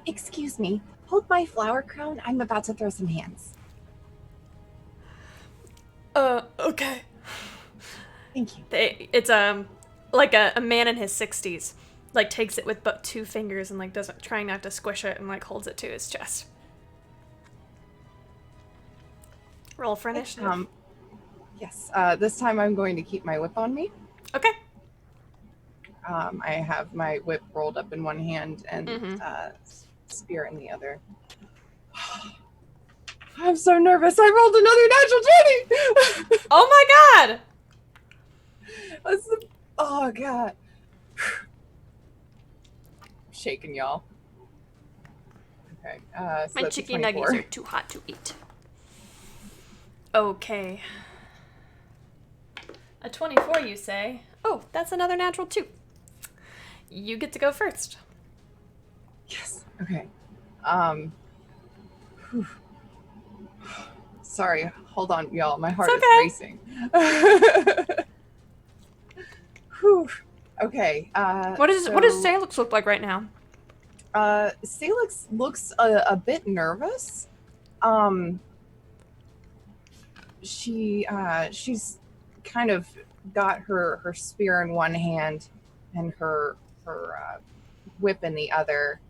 excuse me, hold my flower crown. I'm about to throw some hands. Okay. Thank you. It's like a man in his 60s, like takes it with but 2 fingers and like trying not to squish it and like holds it to his chest. Roll for initiative. Yes. This time I'm going to keep my whip on me. Okay. I have my whip rolled up in one hand and spear in the other. I'm so nervous. I rolled another natural 20. Oh my god! Oh god. Shaking, y'all. Okay. So My that's a chicken 24. nuggets are too hot to eat. Okay. A 24, you say? Oh, that's another natural 2. You get to go first. Yes. Okay. Whew. Sorry. Hold on, y'all. My heart is racing. Whew. Okay. What does Salex look like right now? Salex looks a bit nervous. She's kind of got her spear in one hand and her whip in the other,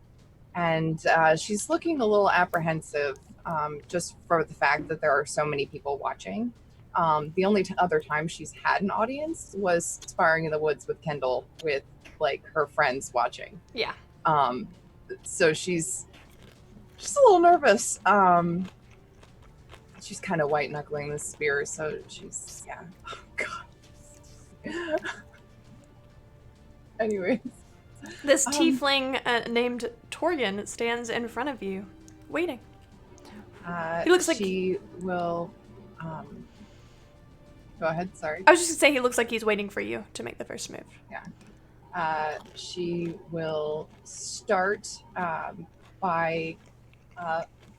and she's looking a little apprehensive, just for the fact that there are so many people watching. The only other time she's had an audience was sparring in the woods with Kendall, with like her friends watching. Yeah. So she's just a little nervous. She's kind of white knuckling the spear, so she's Oh God. Anyways, this tiefling named Torgen stands in front of you, waiting. He looks like she will. Go ahead. Sorry. I was just gonna say he looks like he's waiting for you to make the first move. Yeah. She will start by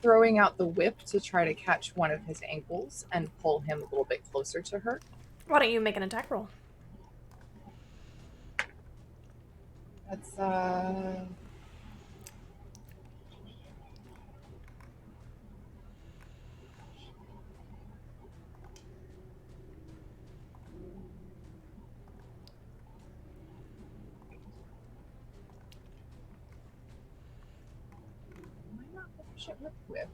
throwing out the whip to try to catch one of his ankles and pull him a little bit closer to her. Why don't you make an attack roll? That's with.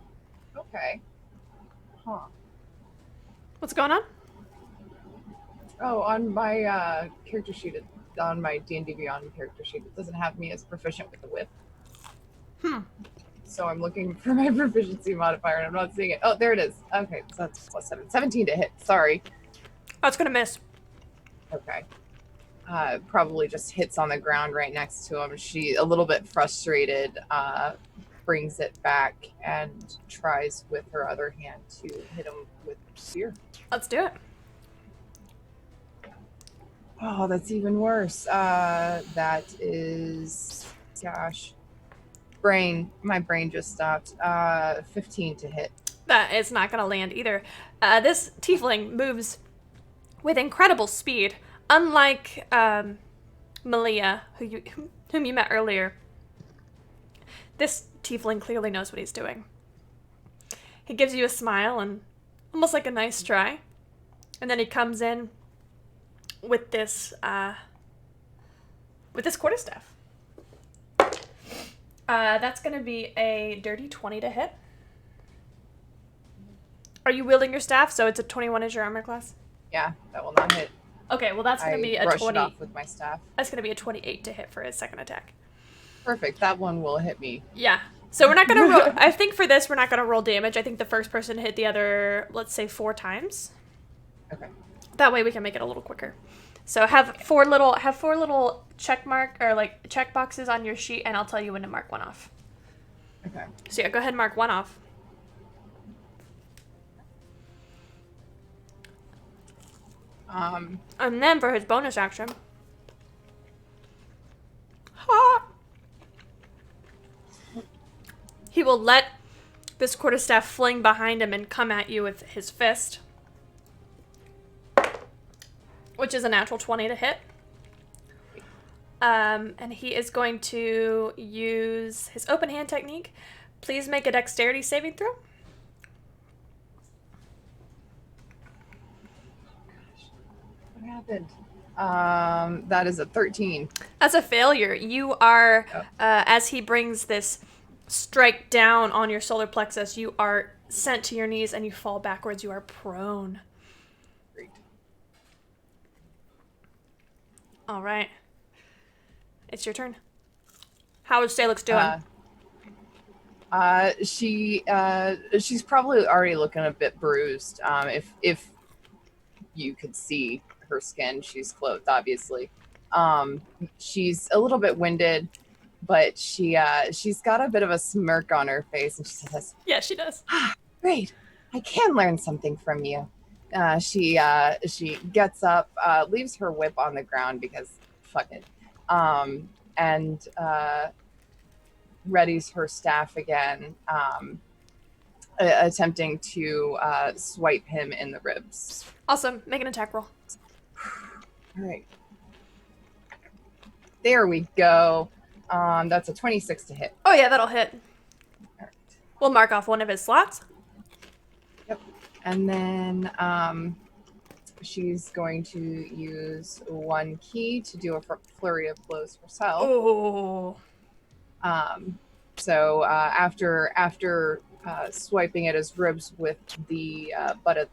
Okay. Huh. What's going on? Oh, on my character sheet, on my D&D Beyond character sheet, it doesn't have me as proficient with the whip. So I'm looking for my proficiency modifier, and I'm not seeing it. Oh, there it is. Okay, so that's +7. 17 to hit. Sorry. Oh, it's gonna miss. Okay. Probably just hits on the ground right next to him. She, a little bit frustrated, brings it back and tries with her other hand to hit him with the spear. Let's do it. Oh, that's even worse. That is, gosh, my brain just stopped. 15 to hit. That is not gonna land either. This tiefling moves with incredible speed, unlike Malia, whom you met earlier. This tiefling clearly knows what he's doing. He gives you a smile and almost like a nice try, and then he comes in with this quarterstaff. That's gonna be a dirty 20 to hit. Are you wielding your staff? So it's a 21 as your armor class? Yeah, that will not hit. Okay, well that's gonna be a 20. It off with my staff. That's gonna be a 28 to hit for his second attack. Perfect. That one will hit me. Yeah. So we're not gonna roll. I think for this we're not gonna roll damage. I think the first person hit the other, let's say 4 times. Okay. That way we can make it a little quicker. So have four little check boxes on your sheet, and I'll tell you when to mark one off. Okay. So yeah, go ahead and mark one off. And then for his bonus action, he will let this quarterstaff fling behind him and come at you with his fist, which is a natural 20 to hit. And he is going to use his open hand technique. Please make a dexterity saving throw. What happened? That is a 13. That's a failure. You are, as he brings this strike down on your solar plexus, you are sent to your knees and you fall backwards. You are prone. Great. All right. It's your turn. How is Salex doing? She's probably already looking a bit bruised. If you could see her skin, she's clothed, obviously. She's a little bit winded, but she's got a bit of a smirk on her face, and she says, Yeah, she does. "Great, I can learn something from you. She gets up, leaves her whip on the ground because fuck it, and readies her staff again, attempting to swipe him in the ribs. Awesome. Make an attack roll. All right. There we go. That's a 26 to hit. Oh, yeah, that'll hit. All right. We'll mark off one of his slots. Yep. And then she's going to use one key to do a flurry of blows herself. Oh. So after swiping at his ribs with the butt of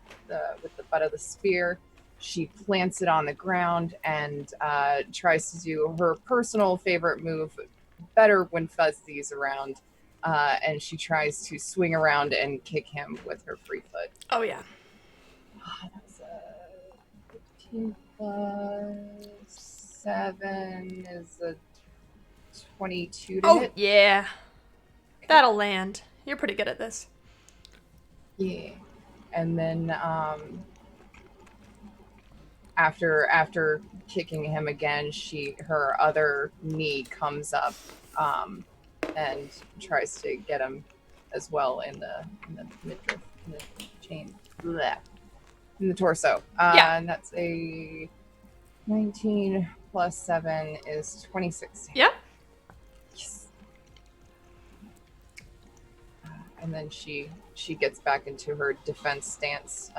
the spear, she plants it on the ground and tries to do her personal favorite move, better when Fuzzy's around, and she tries to swing around and kick him with her free foot. Oh, yeah. That's a 15 plus 7 is a 22 to hit. Yeah. That'll land. You're pretty good at this. Yeah. And then after kicking him again, her other knee comes up and tries to get him as well in the midriff, in the chain, in the torso. Yeah. And that's a 19 plus 7 is 26. Yeah. Yes. And then she gets back into her defense stance,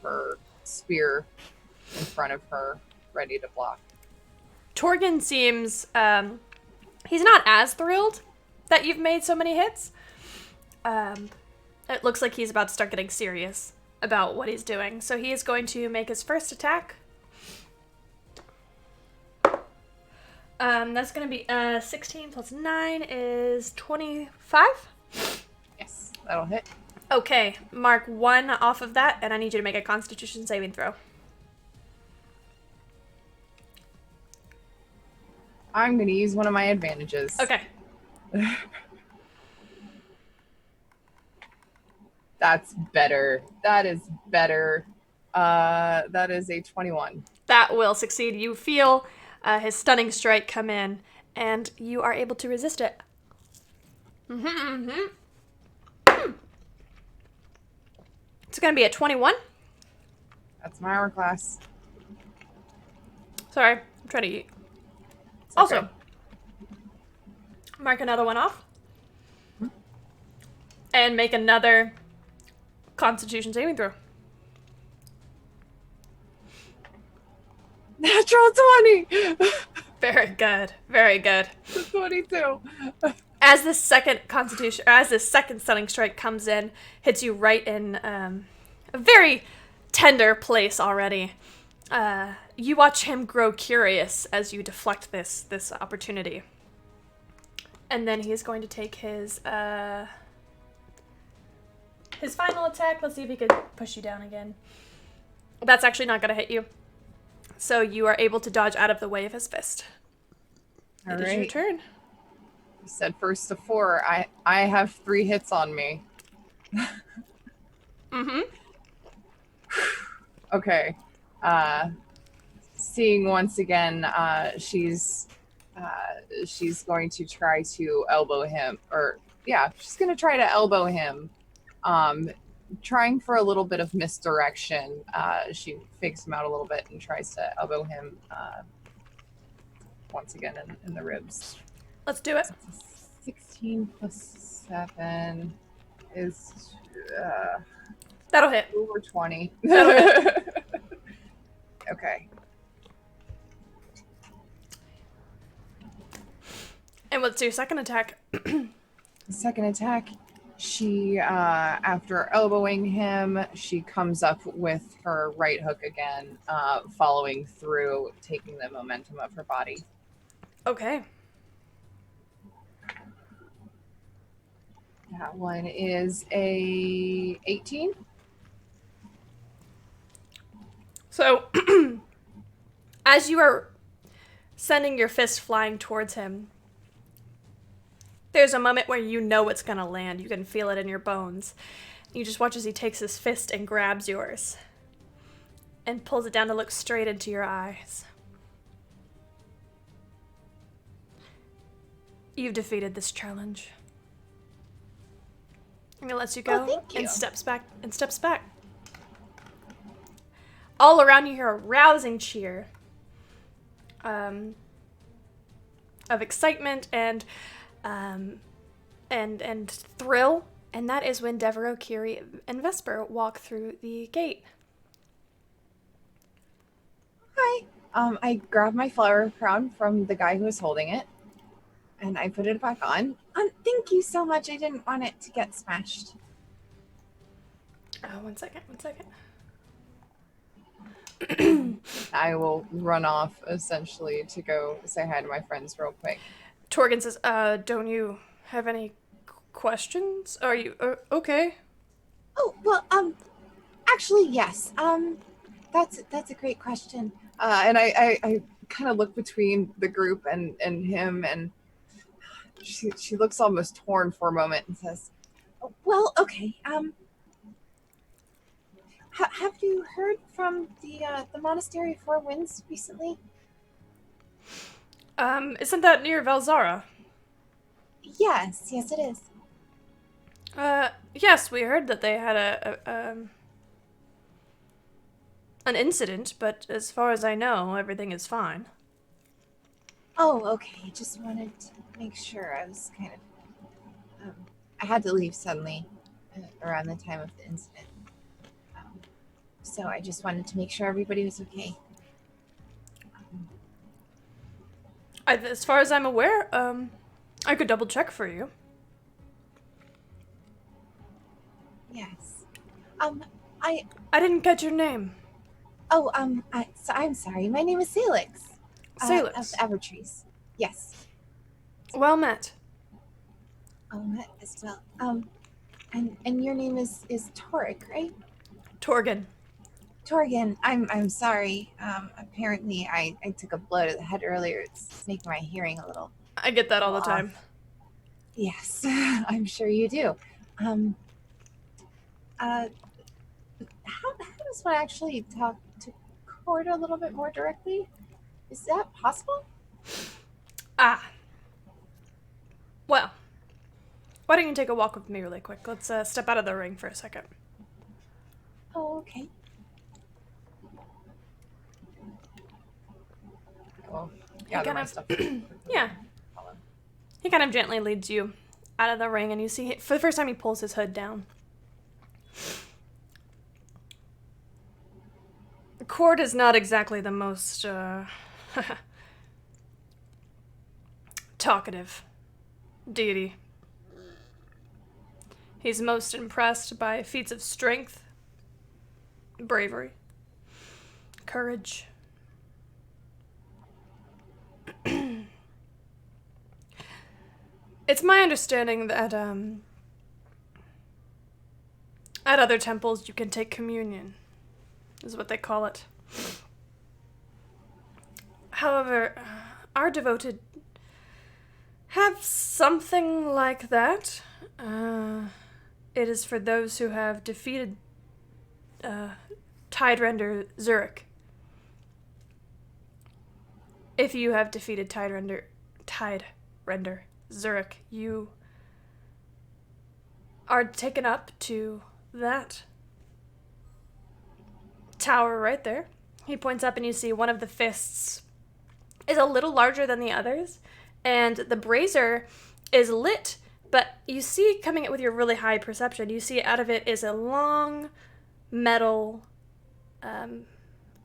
her spear in front of her, ready to block. Torgen seems, he's not as thrilled that you've made so many hits. It looks like he's about to start getting serious about what he's doing. So he is going to make his first attack. That's going to be 16 plus 9 is 25. Yes, that'll hit. Okay, mark 1 off of that, and I need you to make a Constitution saving throw. I'm going to use one of my advantages. Okay. That's better. That is better. That is a 21. That will succeed. You feel his stunning strike come in, and you are able to resist it. It's going to be a 21. That's my hourglass. Sorry, I'm trying to eat. It's Also, okay. mark another one off. And make another Constitution saving throw. Natural 20! Very good. Very good. 22. As this second stunning strike comes in, hits you right in a very tender place already. You watch him grow curious as you deflect this opportunity. And then he's going to take his final attack. Let's see if he can push you down again. That's actually not going to hit you. So you are able to dodge out of the way of his fist. It is your turn. You said first to 4. I have 3 hits on me. Okay. Seeing once again, she's going to try to elbow him, she's going to try to elbow him. Trying for a little bit of misdirection. She fakes him out a little bit and tries to elbow him once again in the ribs. Let's do it. 16 plus 7 is That'll hit. over 20. That'll hit. Okay. And what's your second attack? Second attack, she, after elbowing him, she comes up with her right hook again, following through, taking the momentum of her body. Okay. That one is a 18. So, as you are sending your fist flying towards him, there's a moment where you know it's going to land. You can feel it in your bones. You just watch as he takes his fist and grabs yours and pulls it down to look straight into your eyes. You've defeated this challenge. And he lets you go thank you. and steps back. All around you hear a rousing cheer of excitement and thrill, and that is when Devereaux, Kiri, and Vesper walk through the gate. Hi. I grabbed my flower crown from the guy who was holding it, and I put it back on. Thank you so much. I didn't want it to get smashed. One second. I will run off, essentially, to go say hi to my friends real quick. Torgen says, don't you have any questions? Are you okay? Oh, well, actually, yes. That's a great question. And I kind of look between the group and him, and she looks almost torn for a moment and says, Oh, well, okay. Have you heard from the Monastery of Four Winds recently? Isn't that near Valzara? Yes, it is. Yes, we heard that they had an incident, but as far as I know, everything is fine. Oh, okay. Just wanted to make sure. I was kind of... I had to leave suddenly around the time of the incident. So I just wanted to make sure everybody was okay. As far as I'm aware, I could double check for you. Yes. I didn't get your name. Oh, I'm sorry. My name is Salex. Salex. Of Evertrees. Yes. Well met. Oh, met as well. And your name is Torek, right? Torgen. Torgen, I'm sorry. Apparently I took a blow to the head earlier. It's making my hearing a little... I get that all the time. Yes, I'm sure you do. How does one actually talk to Cord a little bit more directly? Is that possible? Well, why don't you take a walk with me really quick? Let's step out of the ring for a second. Oh, okay. well, gather my stuff. Yeah. He kind of gently leads you out of the ring, and you see, for the first time, he pulls his hood down. Cord is not exactly the most, talkative deity. He's most impressed by feats of strength, bravery, courage. It's my understanding that, at other temples you can take communion, is what they call it. However, our devoted have something like that. It is for those who have defeated Tidrender Zurich. If you have defeated Tidrender Zurich, you are taken up to that tower right there. He points up and you see one of the fists is a little larger than the others, and the brazier is lit, but you see, coming it with your really high perception, you see out of it is a long metal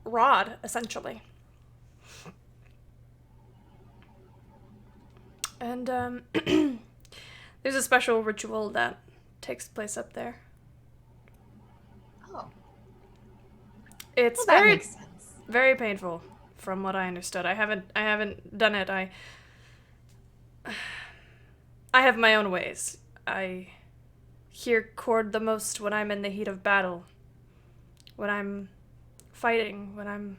rod, essentially. And there's a special ritual that takes place up there. Oh. It's Well, that makes sense. very painful, from what I understood. I haven't done it. I have my own ways. I hear Cord the most when I'm in the heat of battle, when I'm fighting, when I'm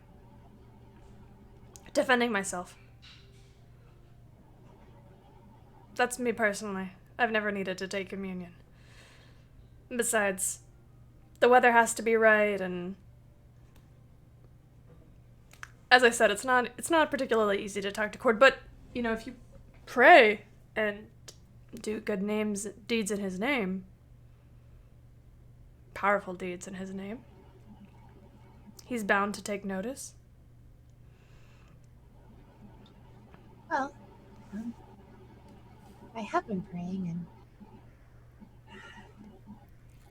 defending myself. That's me personally. I've never needed to take communion. Besides, the weather has to be right, and as I said, it's not particularly easy to talk to Cord, but, if you pray and do good deeds in his name, powerful deeds in his name, he's bound to take notice. Well, I have been praying, and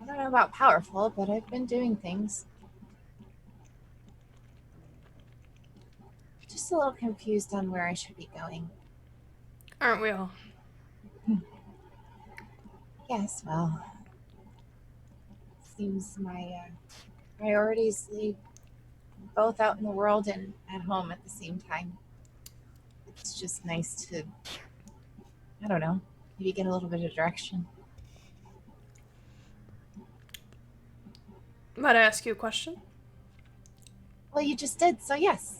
I don't know about powerful, but I've been doing things. Just a little confused on where I should be going. Aren't we all? Yes, well, seems my priorities lead both out in the world and at home at the same time. It's just nice to, I don't know, maybe get a little bit of direction. Might I ask you a question? Well, you just did, so yes.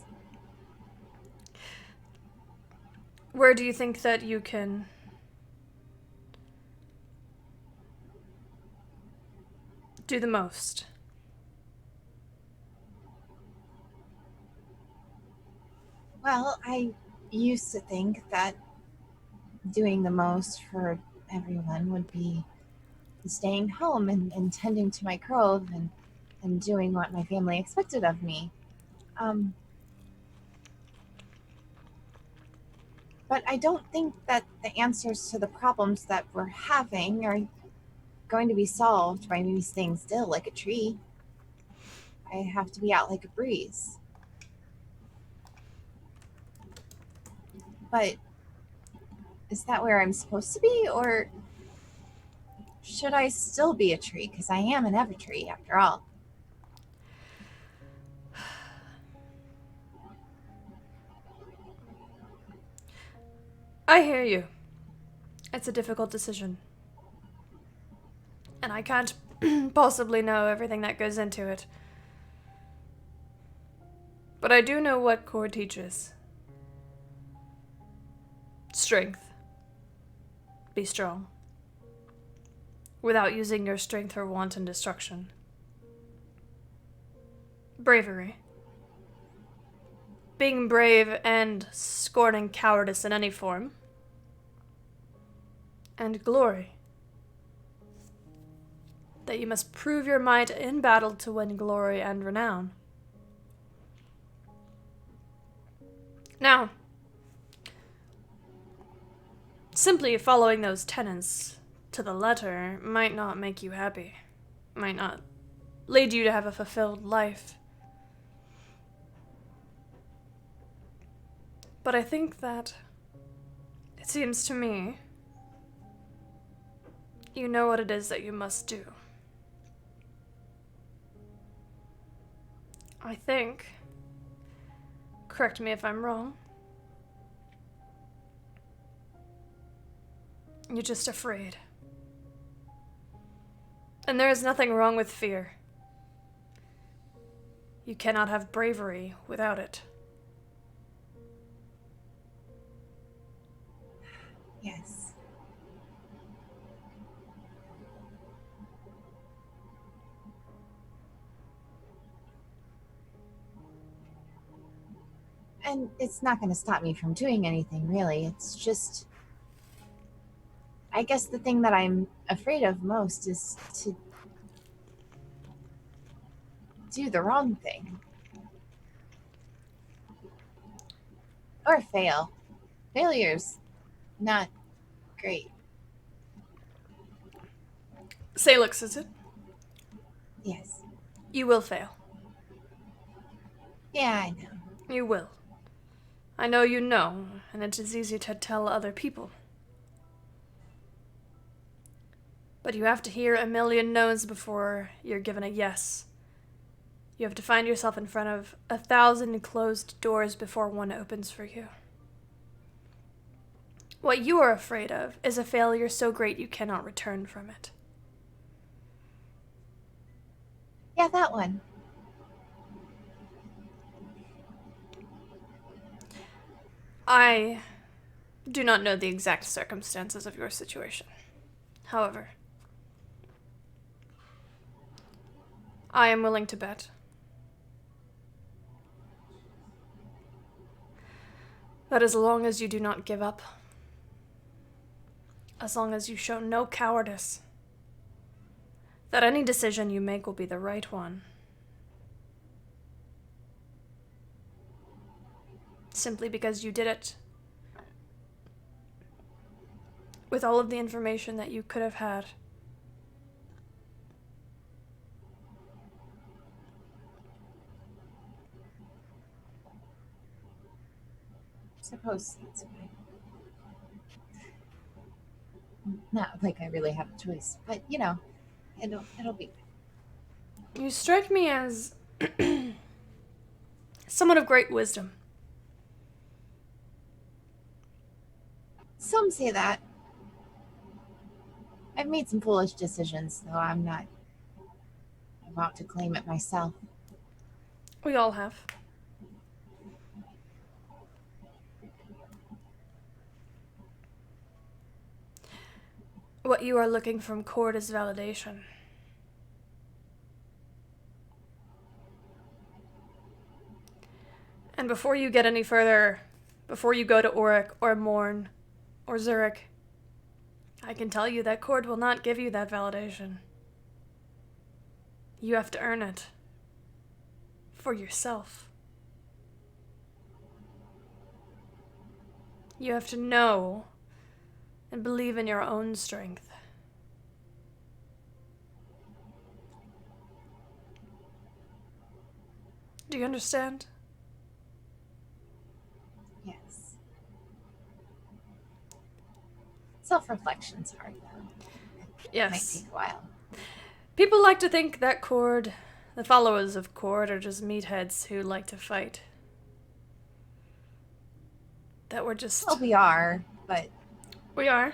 Where do you think that you can do the most? Well, I used to think that doing the most for everyone would be staying home and tending to my grove and doing what my family expected of me. But I don't think that the answers to the problems that we're having are going to be solved by me staying still like a tree. I have to be out like a breeze. But is that where I'm supposed to be, or should I still be a tree? Because I am an Evertree, after all. I hear you. It's a difficult decision. And I can't possibly know everything that goes into it. But I do know what Cord teaches. Strength. Be strong. Without using your strength for wanton destruction. Bravery. Being brave and scorning cowardice in any form. And glory. That you must prove your might in battle to win glory and renown. Now, simply following those tenets to the letter might not make you happy, might not lead you to have a fulfilled life. But I think that, it seems to me, you know what it is that you must do. I think, correct me if I'm wrong, you're just afraid. And there is nothing wrong with fear. You cannot have bravery without it. Yes. And it's not going to stop me from doing anything, really. It's just, I guess the thing that I'm afraid of most is to do the wrong thing. Or fail. Failure's not great. Salex, is it? Yes. You will fail. Yeah, I know. You will. I know you know, and it is easy to tell other people. But you have to hear a million no's before you're given a yes. You have to find yourself in front of 1,000 closed doors before one opens for you. What you are afraid of is a failure so great you cannot return from it. Yeah, that one. I do not know the exact circumstances of your situation. However, I am willing to bet. That as long as you do not give up, as long as you show no cowardice, that any decision you make will be the right one. Simply because you did it with all of the information that you could have had. Suppose that's fine. Not like I really have a choice, but you know, it'll be fine. You strike me as someone of great wisdom. Some say that. I've made some foolish decisions, though I'm not about to claim it myself. We all have. What you are looking from Cord is validation. And before you get any further, before you go to Auric or Morn or Zurich, I can tell you that Cord will not give you that validation. You have to earn it. For yourself. You have to know and believe in your own strength. Do you understand? Yes. Self-reflection's hard, though. Yes. It might take a while. People like to think that Cord, the followers of Cord, are just meatheads who like to fight. That we're just... Well, we are, but... We are.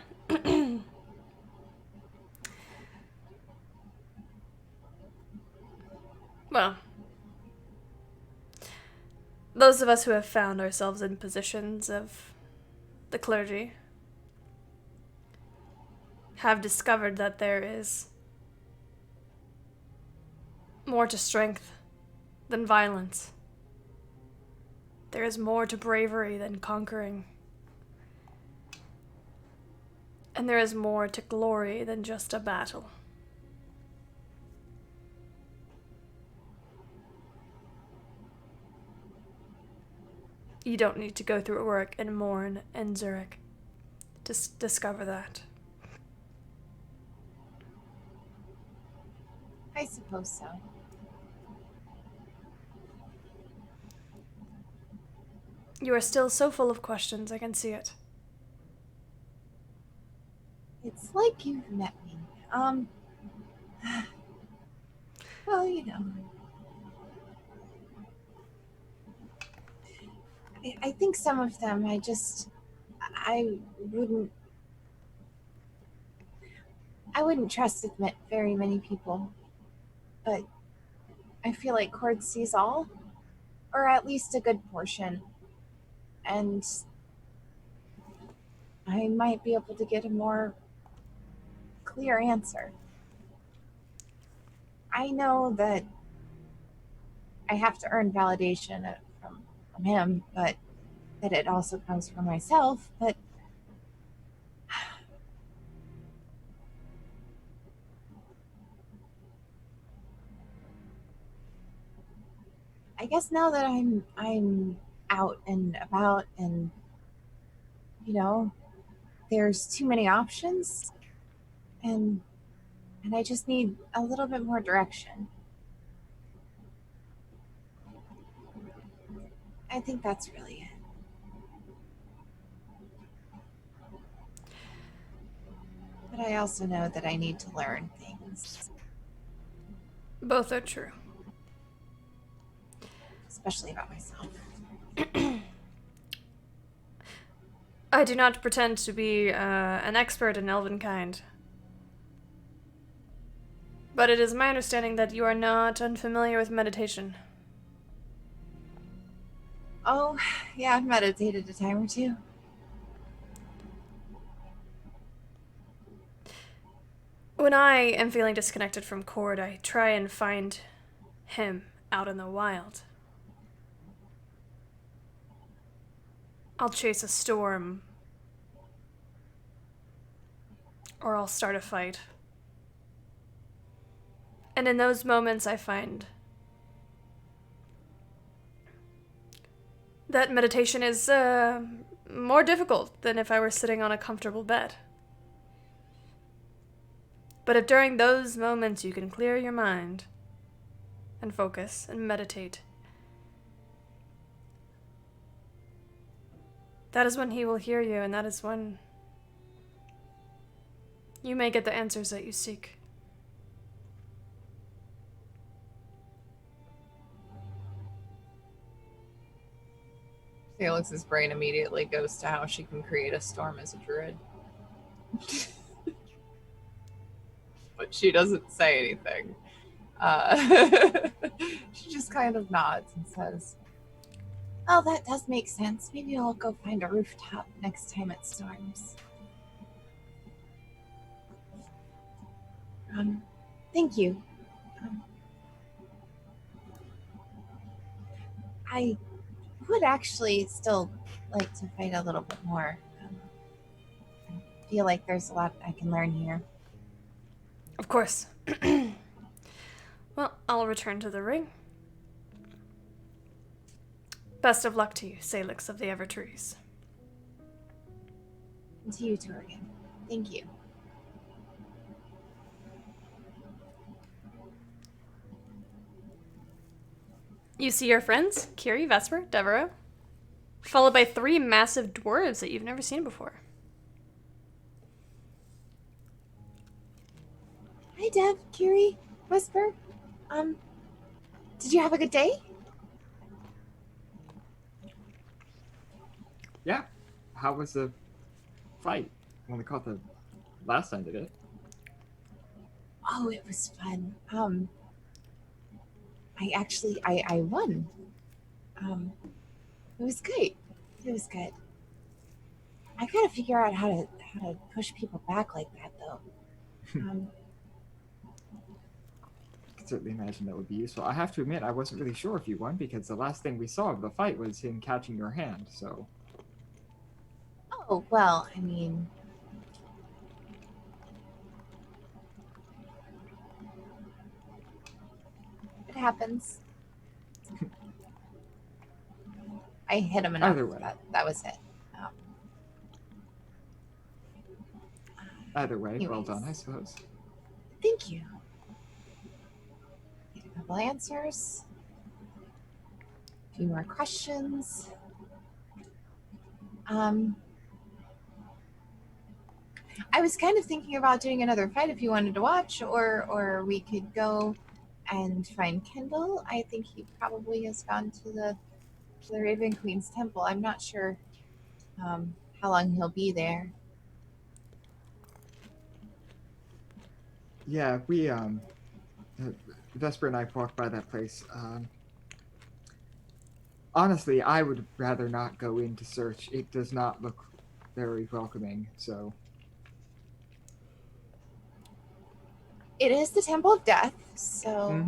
Well, those of us who have found ourselves in positions of the clergy have discovered that there is more to strength than violence. There is more to bravery than conquering. And there is more to glory than just a battle. You don't need to go through Auric and Morn and Zurich to discover that. I suppose so. You are still so full of questions, I can see it. It's like you've met me. Well, you know. I think some of them I wouldn't trust with very many people. But I feel like Cord sees all, or at least a good portion. And I might be able to get a more clear answer. I know that I have to earn validation from him, but that it also comes from myself, but I guess now that I'm out and about and you know, there's too many options and I just need a little bit more direction. I think that's really it. But I also know that I need to learn things. Both are true. Especially about myself. I do not pretend to be an expert in Elvenkind. But it is my understanding that you are not unfamiliar with meditation. Oh, yeah, I've meditated a time or two. When I am feeling disconnected from Cord, I try and find him out in the wild. I'll chase a storm, or I'll start a fight. And in those moments, I find that meditation is more difficult than if I were sitting on a comfortable bed. But if during those moments you can clear your mind and focus and meditate, that is when he will hear you, and that is when you may get the answers that you seek. Salex's brain immediately goes to how she can create a storm as a druid. But she doesn't say anything. She just kind of nods and says, Oh, that does make sense. Maybe I'll go find a rooftop next time it storms. Thank you. I would actually still like to fight a little bit more. I feel like there's a lot I can learn here. Of course. Well, I'll return to the ring. Best of luck to you, Salex of the Evertrees. And to you, Torian. Thank you. You see your friends, Kiri, Vesper, Devereaux, followed by 3 massive dwarves that you've never seen before. Hi, Dev, Kiri, Whisper. Did you have a good day? Yeah. How was the fight? When we caught the last time, did it? Oh, it was fun. I won. It was great. It was good. I gotta figure out how to push people back like that, though. I could certainly imagine that would be useful. I have to admit, I wasn't really sure if you won because the last thing we saw of the fight was him catching your hand. So. Oh well, I mean. It happens. I hit him enough. Either way. That was it. Either way, well Anyways. done, I suppose. Thank you. Get a couple answers. A few more questions. I was kind of thinking about doing another fight if you wanted to watch, or we could go and find Kendall. I think he probably has gone to the Raven Queen's temple. I'm not sure how long he'll be there. Yeah, we Vesper and I walked by that place. Honestly, I would rather not go in to search. It does not look very welcoming, so. It is the Temple of Death, so.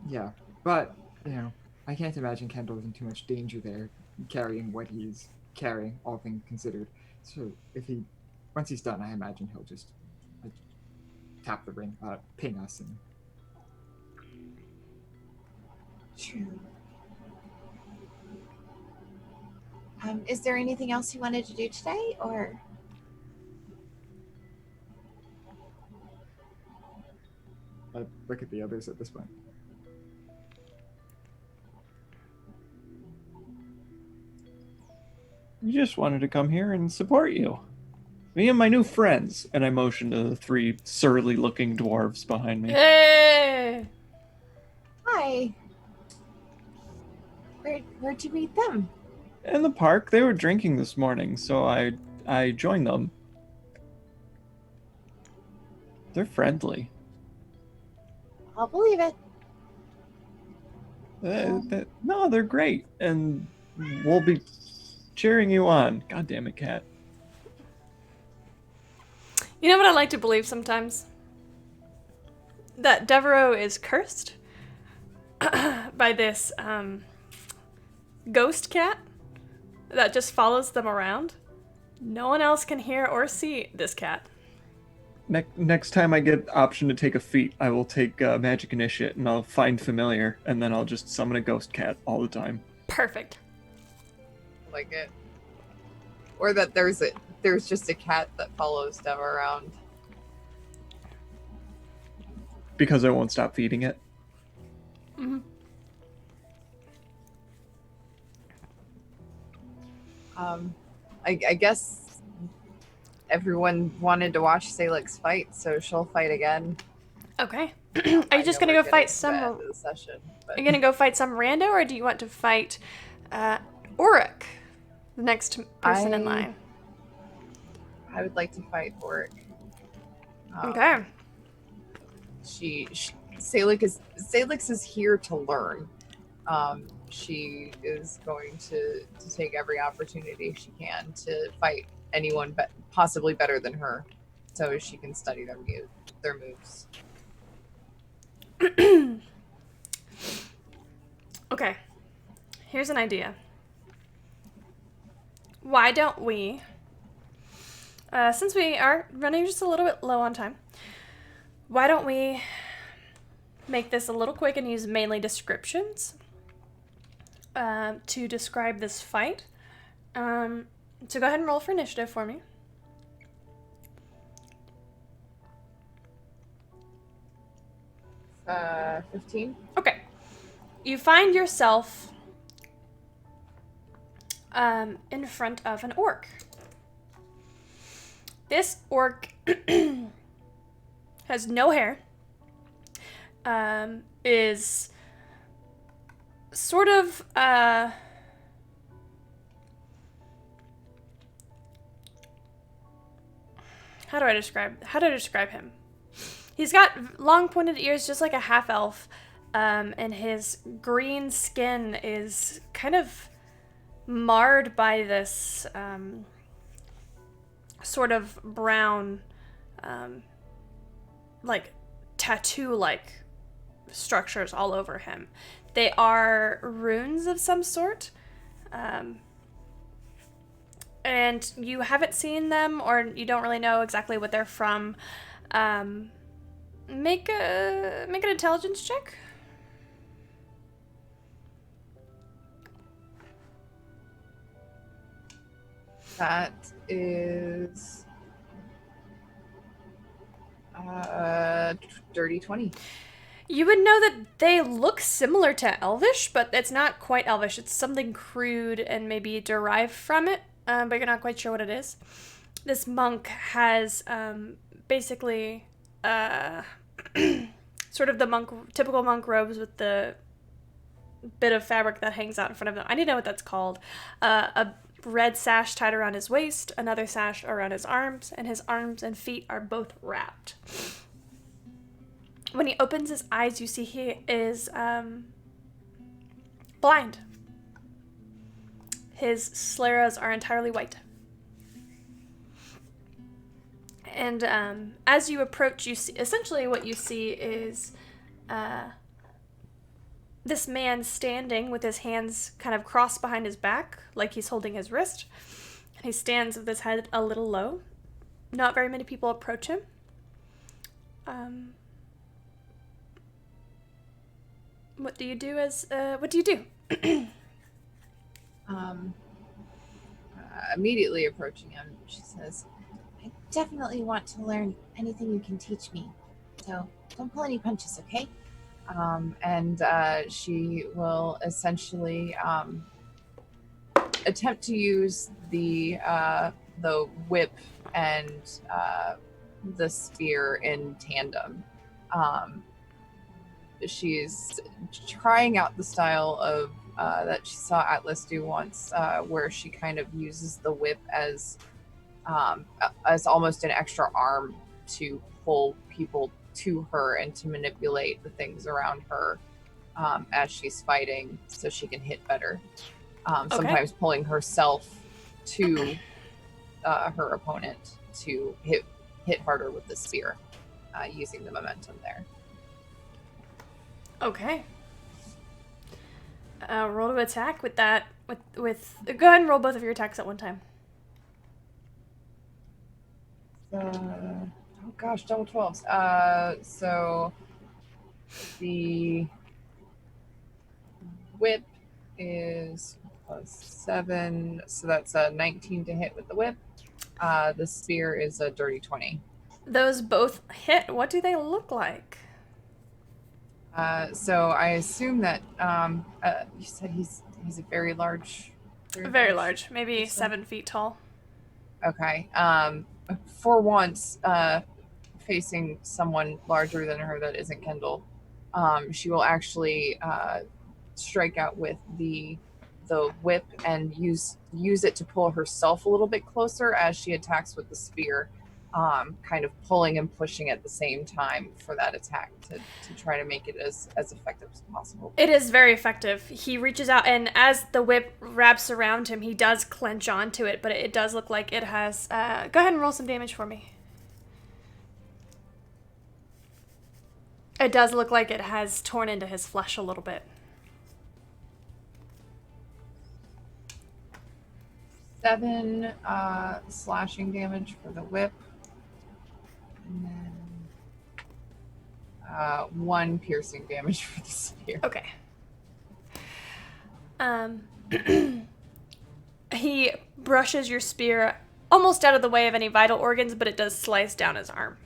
Yeah, but, you know, I can't imagine Kendall is in too much danger there, carrying what he's carrying, all things considered. So, once he's done, I imagine he'll just tap the ring, ping us, and. True. Is there anything else you wanted to do today, or? I look at the others at this point. We just wanted to come here and support you. Me and my new friends. And I motion to the 3 surly-looking dwarves behind me. Hey! Hi. Where'd you meet them? In the park, they were drinking this morning, so I joined them. They're friendly. I'll believe it. No, they're great, and we'll be cheering you on. God damn it, Cat. You know what I like to believe sometimes? That Devereaux is cursed by this ghost cat that just follows them around. No one else can hear or see this cat. Next time I get option to take a feat, I will take Magic Initiate, and I'll find Familiar, and then I'll just summon a ghost cat all the time. Perfect. Like it. Or that there's just a cat that follows them around. Because I won't stop feeding it. Mm-hmm. I guess everyone wanted to watch Salex fight, so she'll fight again. Okay. Are you just gonna go fight some? Are you gonna go fight some rando, or do you want to fight Auric, the next person in line? I would like to fight Auric. Okay. Salex is here to learn. She is going to take every opportunity she can to fight anyone possibly better than her, so she can study their moves. Okay. Here's an idea. Why don't we, since we are running just a little bit low on time, why don't we make this a little quick and use mainly descriptions to describe this fight. So go ahead and roll for initiative for me. Uh, 15. Okay. You find yourself in front of an orc. This orc has no hair, is sort of how do I describe him? He's got long pointed ears, just like a half elf, and his green skin is kind of marred by this sort of brown, like tattoo-like structures all over him. They are runes of some sort, and you haven't seen them, or you don't really know exactly what they're from. Make an intelligence check. That is dirty 20. You would know that they look similar to Elvish, but it's not quite Elvish. It's something crude and maybe derived from it, but you're not quite sure what it is. This monk has basically sort of the typical monk robes with the bit of fabric that hangs out in front of them. I didn't know what that's called. A red sash tied around his waist, another sash around his arms, and his arms and feet are both wrapped. When he opens his eyes, you see he is blind. His scleras are entirely white. And as you approach, you see essentially what you see is this man standing with his hands kind of crossed behind his back, like he's holding his wrist. And he stands with his head a little low. Not very many people approach him. What do you do what do you do? Immediately approaching him, she says, I definitely want to learn anything you can teach me. So don't pull any punches, okay? and she will essentially attempt to use the whip and the spear in tandem. She's trying out the style of that she saw Atlas do once, where she kind of uses the whip as almost an extra arm to pull people to her and to manipulate the things around her as she's fighting, so she can hit better. Sometimes pulling herself to her opponent to hit harder with the spear, using the momentum there. Okay. Roll to attack with that. With go ahead and roll both of your attacks at one time. Oh gosh, double 12s. So the whip is +7, so that's a 19 to hit with the whip. The spear is a dirty 20. Those both hit. What do they look like? So I assume that you said he's a very large. Very large, maybe 7 feet tall. Okay. For once, facing someone larger than her that isn't Kendall, she will actually strike out with the whip and use it to pull herself a little bit closer as she attacks with the spear, kind of pulling and pushing at the same time for that attack to try to make it as effective as possible. It is very effective. He reaches out, and as the whip wraps around him, he does clench onto it, but it does look like it has... go ahead and roll some damage for me. It does look like it has torn into his flesh a little bit. 7 slashing damage for the whip. And then 1 piercing damage for the spear. Okay. He brushes your spear almost out of the way of any vital organs, but it does slice down his arm.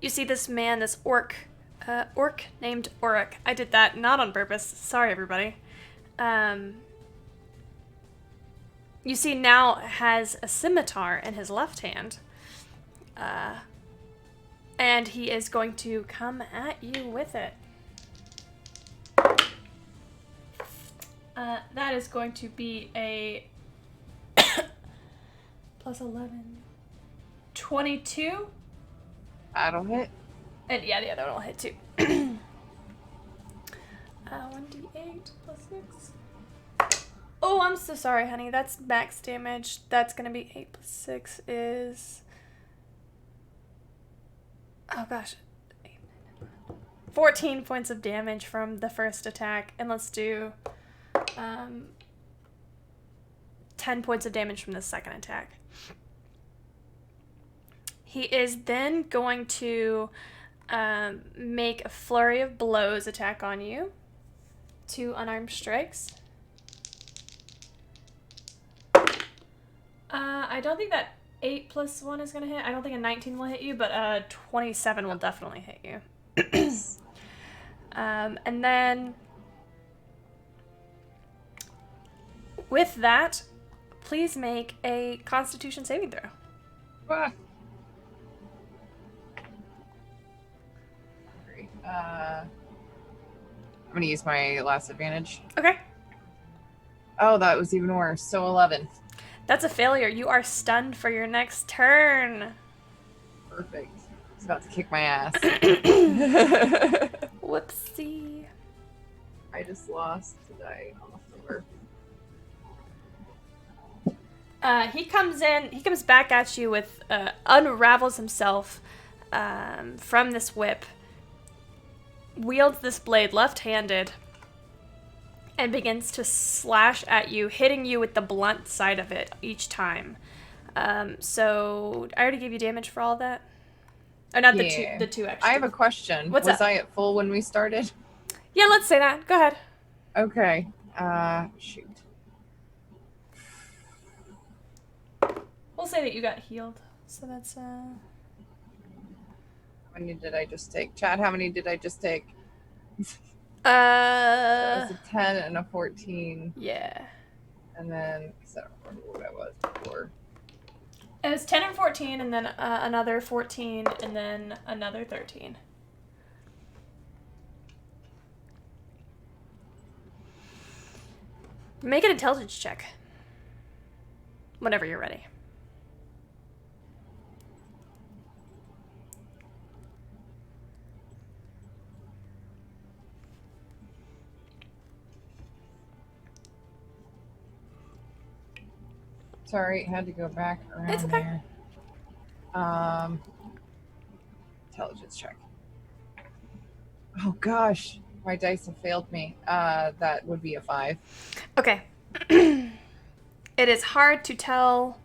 You see this man, this orc named Oric. I did that not on purpose. Sorry, everybody. You see now has a scimitar in his left hand. And he is going to come at you with it. That is going to be a plus 11. 22. That'll hit. And yeah, the other one will hit too. 1d8 plus 6. Oh, I'm so sorry, honey. That's max damage. That's going to be 8 plus 6 is... Oh, gosh. 14 points of damage from the first attack. And let's do 10 points of damage from the second attack. He is then going to make a flurry of blows attack on you. 2 unarmed strikes. I don't think that 8 plus 1 is going to hit. I don't think a 19 will hit you, but 27 will definitely hit you. And then with that, please make a Constitution saving throw. I'm going to use my last advantage. Okay. Oh, that was even worse. So 11. That's a failure. You are stunned for your next turn. Perfect. He's about to kick my ass. Whoopsie. I just lost the die on the floor. He comes back at you with, unravels himself from this whip, wields this blade left-handed, and begins to slash at you, hitting you with the blunt side of it each time. So I already gave you damage for all of that? Or not the two extra. I have a question. What's Was up? I at full when we started? Yeah, let's say that. Go ahead. Okay. Shoot. We'll say that you got healed. So that's, How many did I just take? Chad, how many did I just take? So it was a 10 and a 14. Yeah. And then, because I don't remember what I was before. It was 10 and 14, and then another 14, and then another 13. Make an intelligence check. Whenever you're ready. Sorry, had to go back around It's okay. there. Intelligence check. Oh gosh, My dice have failed me. That would be a 5. Okay. It is hard to tell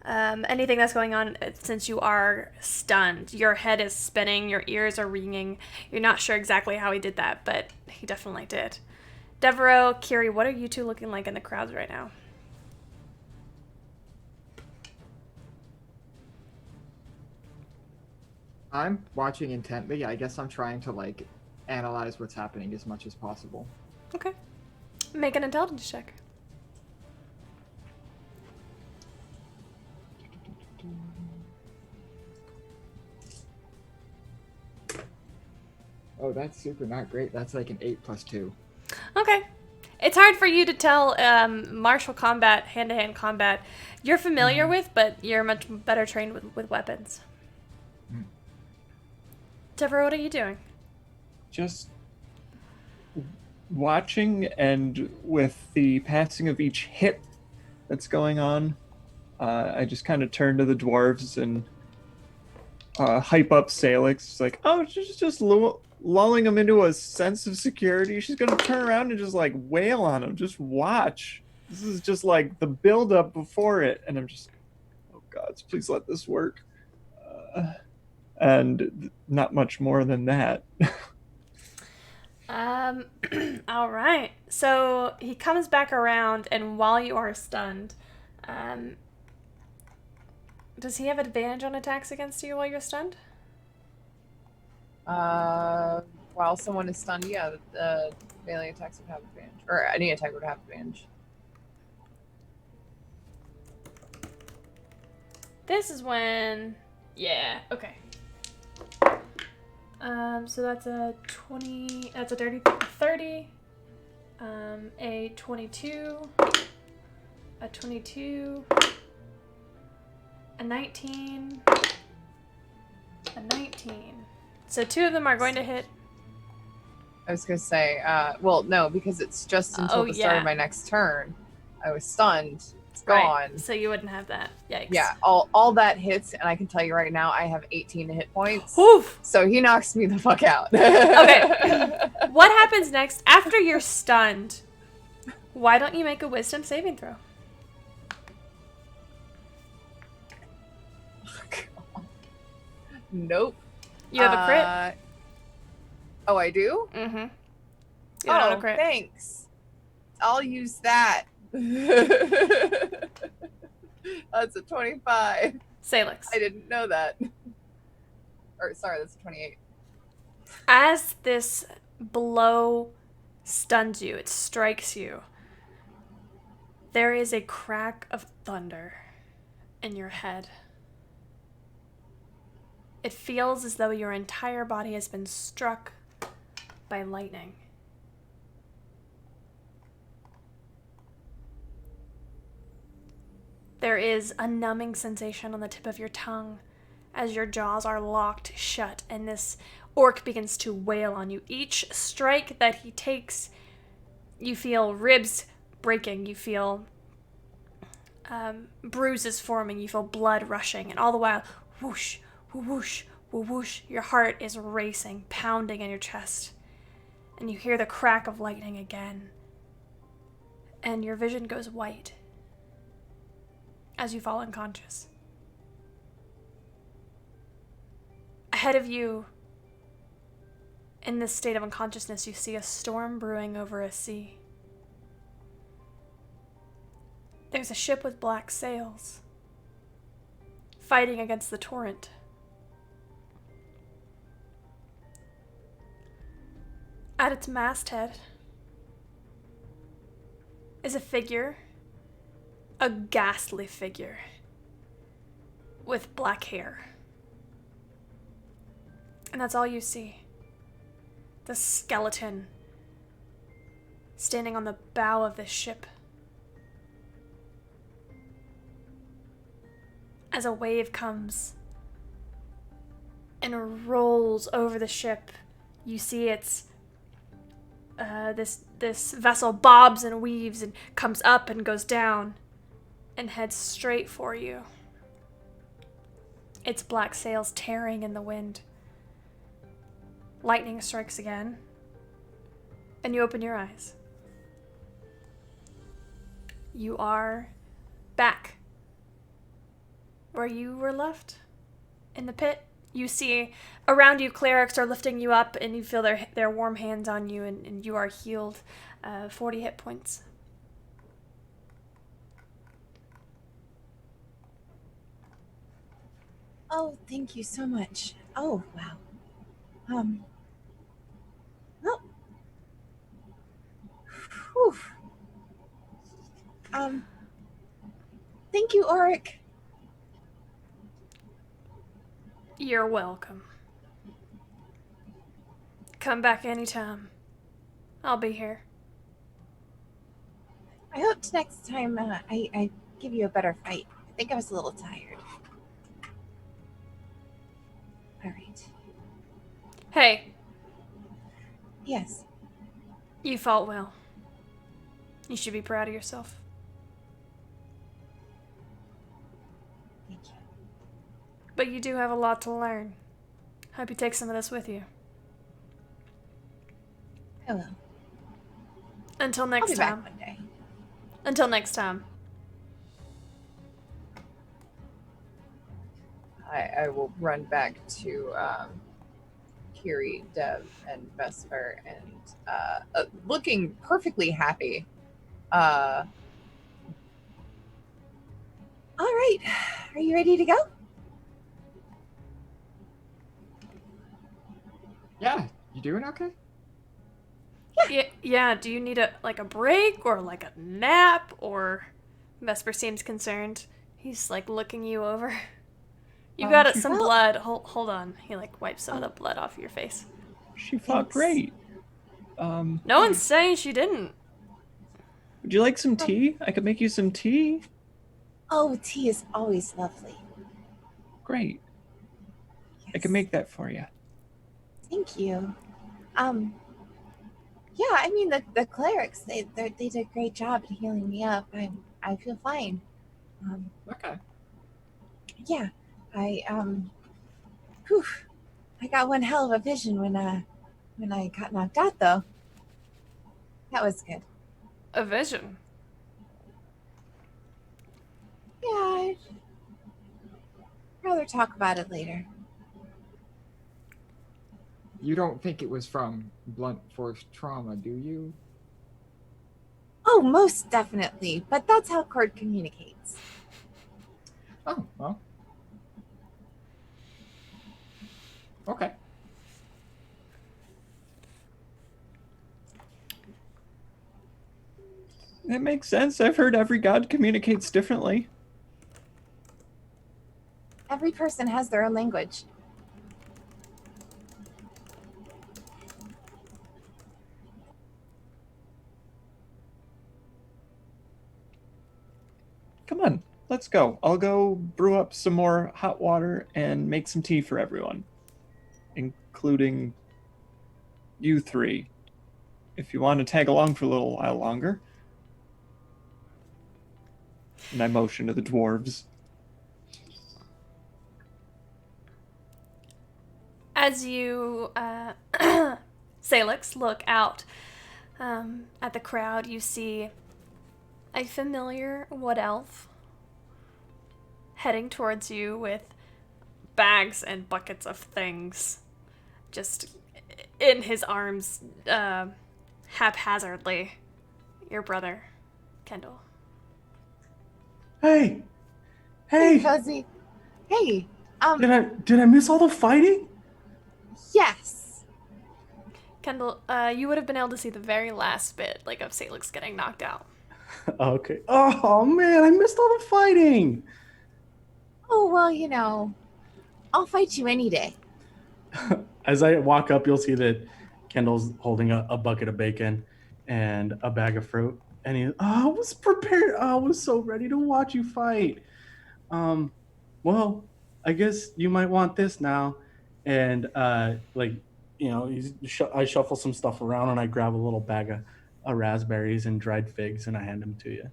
anything that's going on since you are stunned. Your head is spinning, your ears are ringing. You're not sure exactly how he did that, but he definitely did. Devereaux, Kiri, what are you two looking like in the crowds right now? I'm watching intently. I guess I'm trying to like analyze what's happening as much as possible. Okay. Make an intelligence check. Oh, that's super not great. That's like an 8 + 2. Okay. It's hard for you to tell martial combat, hand-to-hand combat, you're familiar with, but you're much better trained with weapons. Deborah, what are you doing? Just watching, and with the passing of each hit that's going on, I just kind of turn to the dwarves and hype up Salex. It's like, oh, she's just lulling him into a sense of security. She's gonna turn around and just like wail on him. Just watch. This is just like the build up before it, and I'm just, oh gods, please let this work. And not much more than that. All right. So he comes back around, and while you are stunned, does he have advantage on attacks against you while you're stunned? While someone is stunned, yeah, the melee attacks would have advantage, or any attack would have advantage. This is when, yeah, okay. So that's a 20, that's a 30, a 22, a 22, a 19, a 19. So 2 of them are going to hit. I was gonna say, well, no, because it's just until the start of my next turn. I was stunned. It's gone. Right. So you wouldn't have that. Yikes. Yeah, all that hits, and I can tell you right now, I have 18 hit points. Oof. So he knocks me the fuck out. Okay. What happens next after you're stunned? Why don't you make a wisdom saving throw? Nope. You have a crit? Oh, I do? Mm-hmm. Oh, a crit. Thanks. I'll use that. That's a 25. Salex. I didn't know that. Or, sorry, that's a 28. As this blow stuns you, it strikes you, there is a crack of thunder in your head. It feels as though your entire body has been struck by lightning. There is a numbing sensation on the tip of your tongue as your jaws are locked shut and this orc begins to wail on you. Each strike that he takes, you feel ribs breaking, you feel bruises forming, you feel blood rushing, and all the while, whoosh, whoosh, whoosh, your heart is racing, pounding in your chest. And you hear the crack of lightning again. And your vision goes white as you fall unconscious. Ahead of you, in this state of unconsciousness, you see a storm brewing over a sea. There's a ship with black sails, fighting against the torrent. At its masthead is a figure, a ghastly figure, with black hair. And that's all you see. The skeleton standing on the bow of this ship. As a wave comes and rolls over the ship, you see its this vessel bobs and weaves and comes up and goes down and heads straight for you. Its black sails tearing in the wind. Lightning strikes again. and you open your eyes. You are back where you were left, in the pit. You see around you clerics are lifting you up, and you feel their warm hands on you, and you are healed 40 hit points. Oh, thank you so much. Oh, wow. Well, whew. Thank you, Auric. You're welcome. Come back anytime. I'll be here. I hope next time I give you a better fight. I think I was a little tired. All right. Hey, Yes. you fought well. You should be proud of yourself. Thank you. But you do have a lot to learn. Hope you take some of this with you. I will. Until I'll next be time. back one day. Until next time. I will run back to Kiri, Dev, and Vesper, and looking perfectly happy. All right. Are you ready to go? Yeah, you doing okay? Yeah, do you need a break or like a nap? Or Vesper seems concerned. He's like looking you over. You got some Well- blood. Hold on. He like wipes some of the blood off your face. She fought Thanks. great. No one's saying she didn't. Would you like some tea? I could make you some tea. Oh, tea is always lovely. Great. I Yes. can make that for you. Thank you. Yeah, I mean the clerics they did a great job at healing me up. I feel fine. Okay. Yeah, whew, I got one hell of a vision when I got knocked out though. That was good. A vision. Yeah, I'd rather talk about it later. You don't think it was from blunt force trauma, do you? Oh, most definitely. But that's how Cord communicates. Oh, well. Okay. That makes sense. I've heard every god communicates differently. Every person has their own language. Come on, let's go. I'll go brew up some more hot water and make some tea for everyone, including you three. If you want to tag along for a little while longer. And I motion to the dwarves. As you, Salex, look out at the crowd, you see a familiar wood elf heading towards you with bags and buckets of things just in his arms, haphazardly. Your brother, Kendall. Hey, Fuzzy. Hey, did I miss all the fighting? yes. Kendall, you would have been able to see the very last bit, like, of Salix getting knocked out. Okay. Oh man, I missed all the fighting. Oh, well, you know, I'll fight you any day. As I walk up, you'll see that Kendall's holding a bucket of bacon and a bag of fruit, and I was prepared. I was so ready to watch you fight. Well, I guess you might want this now, and I shuffle some stuff around and I grab a little bag of raspberries and dried figs and I hand them to you.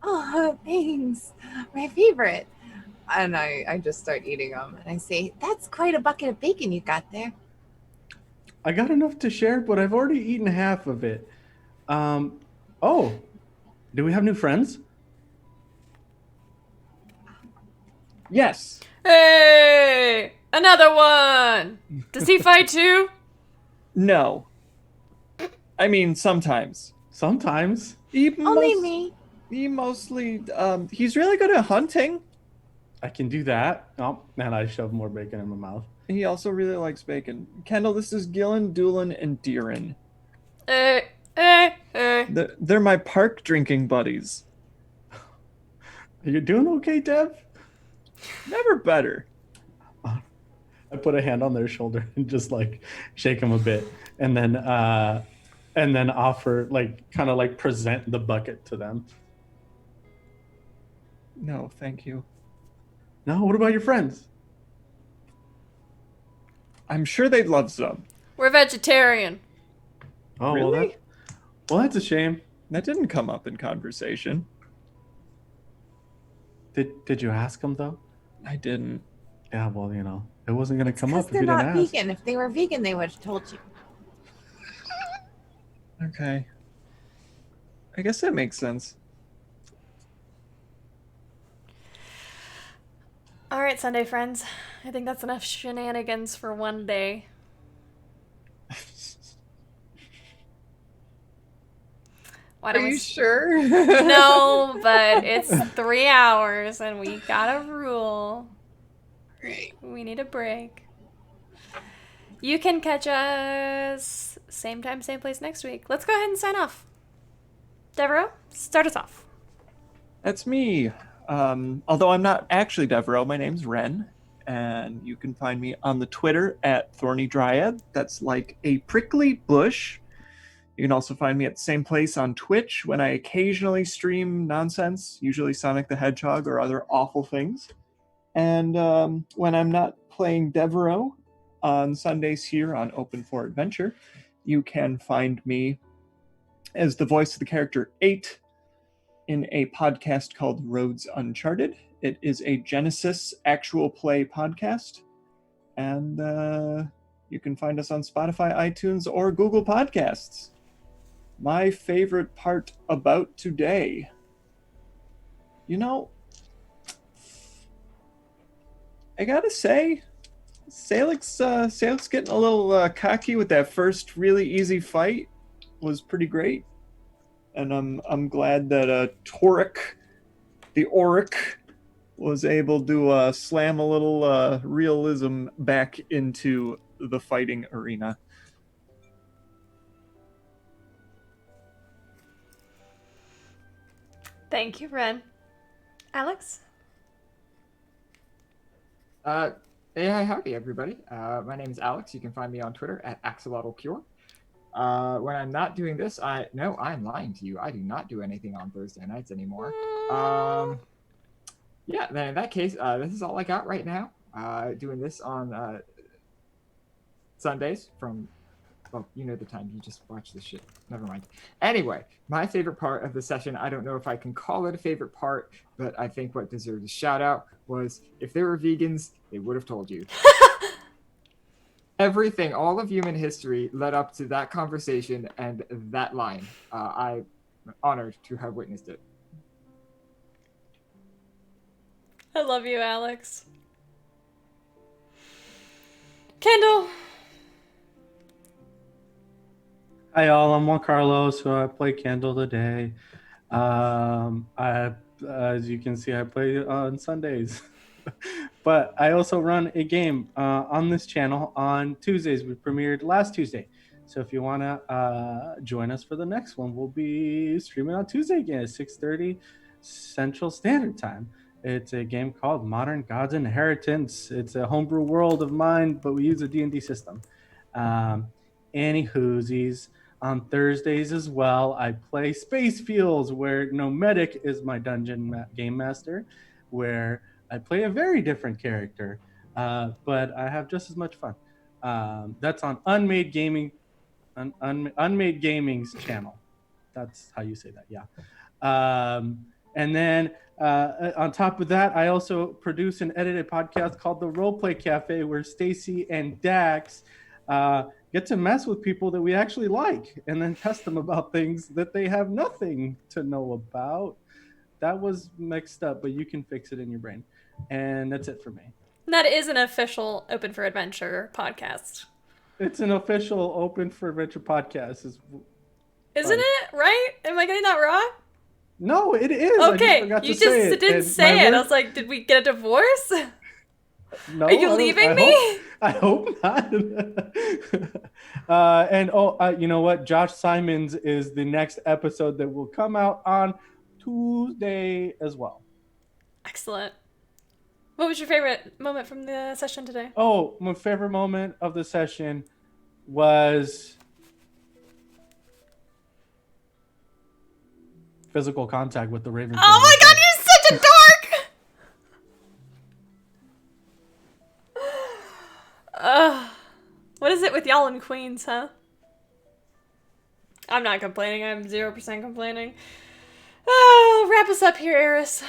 Oh, thanks. My favorite. And I just start eating them. And I say, that's quite a bucket of bacon you got there. I got enough to share, but I've already eaten half of it. Oh, do we have new friends? Yes. Hey! Another one! Does he fight too? No. I mean, sometimes. Sometimes. Only me. He mostly, he's really good at hunting. I can do that. Oh, and I shove more bacon in my mouth. He also really likes bacon. Kendall, this is Gillen, Doolin, and Deerin. They're my park drinking buddies. Are you doing okay, Dev? Never better. I put a hand on their shoulder and just like shake them a bit, and then offer kind of present the bucket to them. No, thank you. No, what about your friends? I'm sure they'd love some. We're vegetarian. Oh, really? Well, that's a shame. That didn't come up in conversation. Did you ask them though? I didn't. Yeah, well, it wasn't going to come up if you They're didn't not ask. vegan. If they were vegan, they would have told you. Okay. I guess that makes sense. All right, Sunday friends. I think that's enough shenanigans for one day. Are you sure? No, but it's 3 hours and we got a rule. Right. We need a break. You can catch us same time, same place next week. Let's go ahead and sign off. Devereaux, start us off. That's me. Although I'm not actually Devereaux, my name's Ren, and you can find me on the Twitter at Thorny Dryad. That's like a prickly bush. You can also find me at the same place on Twitch when I occasionally stream nonsense, usually Sonic the Hedgehog or other awful things. And when I'm not playing Devereaux on Sundays here on Open for Adventure, you can find me as the voice of the character 8 in a podcast called Roads Uncharted. It is a Genesis actual play podcast. And you can find us on Spotify, iTunes, or Google Podcasts. My favorite part about today. I gotta say, Salex getting a little cocky with that first really easy fight was pretty great. And I'm glad that Toric, the Auric, was able to slam a little realism back into the fighting arena. Thank you, Ren. Alex? Hey, hi, howdy, everybody. My name is Alex. You can find me on Twitter at axolotlcure. When I'm not doing this, I'm lying to you. I do not do anything on Thursday nights anymore. Yeah, then in that case, this is all I got right now. Doing this on Sundays from, well, you know the time. You just watch this shit. Never mind. Anyway, my favorite part of the session, I don't know if I can call it a favorite part, but I think what deserves a shout out was if they were vegans, they would have told you. Everything, all of human history led up to that conversation and that line. I'm honored to have witnessed it. I love you, Alex. Kendall. Hi, y'all. I'm Juan Carlos, so I play Kendall today. As you can see, I play on Sundays. But I also run a game on this channel on Tuesdays. We premiered last Tuesday. So if you want to join us for the next one, we'll be streaming on Tuesday again at 6:30 Central Standard Time. It's a game called Modern Gods Inheritance. It's a homebrew world of mine, but we use a D&D system. Any whoosies. On Thursdays as well, I play Space Fields, where Nomadic is my dungeon game master, where I play a very different character, but I have just as much fun. That's on Unmade Gaming, Unmade Gaming's channel. That's how you say that, yeah. And then on top of that, I also produce an edited podcast called The Roleplay Cafe, where Stacy and Dax get to mess with people that we actually like and then test them about things that they have nothing to know about. That was mixed up, but you can fix it in your brain. And that's it for me. That is an official Open for Adventure podcast. It's an official Open for Adventure podcast. Isn't it? Right? Am I getting that wrong? No, it is. Okay, you just didn't say it. I was like, did we get a divorce? No. Are you leaving me? I hope not. You know what? Josh Simons is the next episode that will come out on Tuesday as well. Excellent. What was your favorite moment from the session today? Oh, my favorite moment of the session was physical contact with the Raven. Oh my god, you're such a dork! What is it with y'all and queens, huh? I'm not complaining. I'm 0% complaining. Oh, wrap us up here, Eris.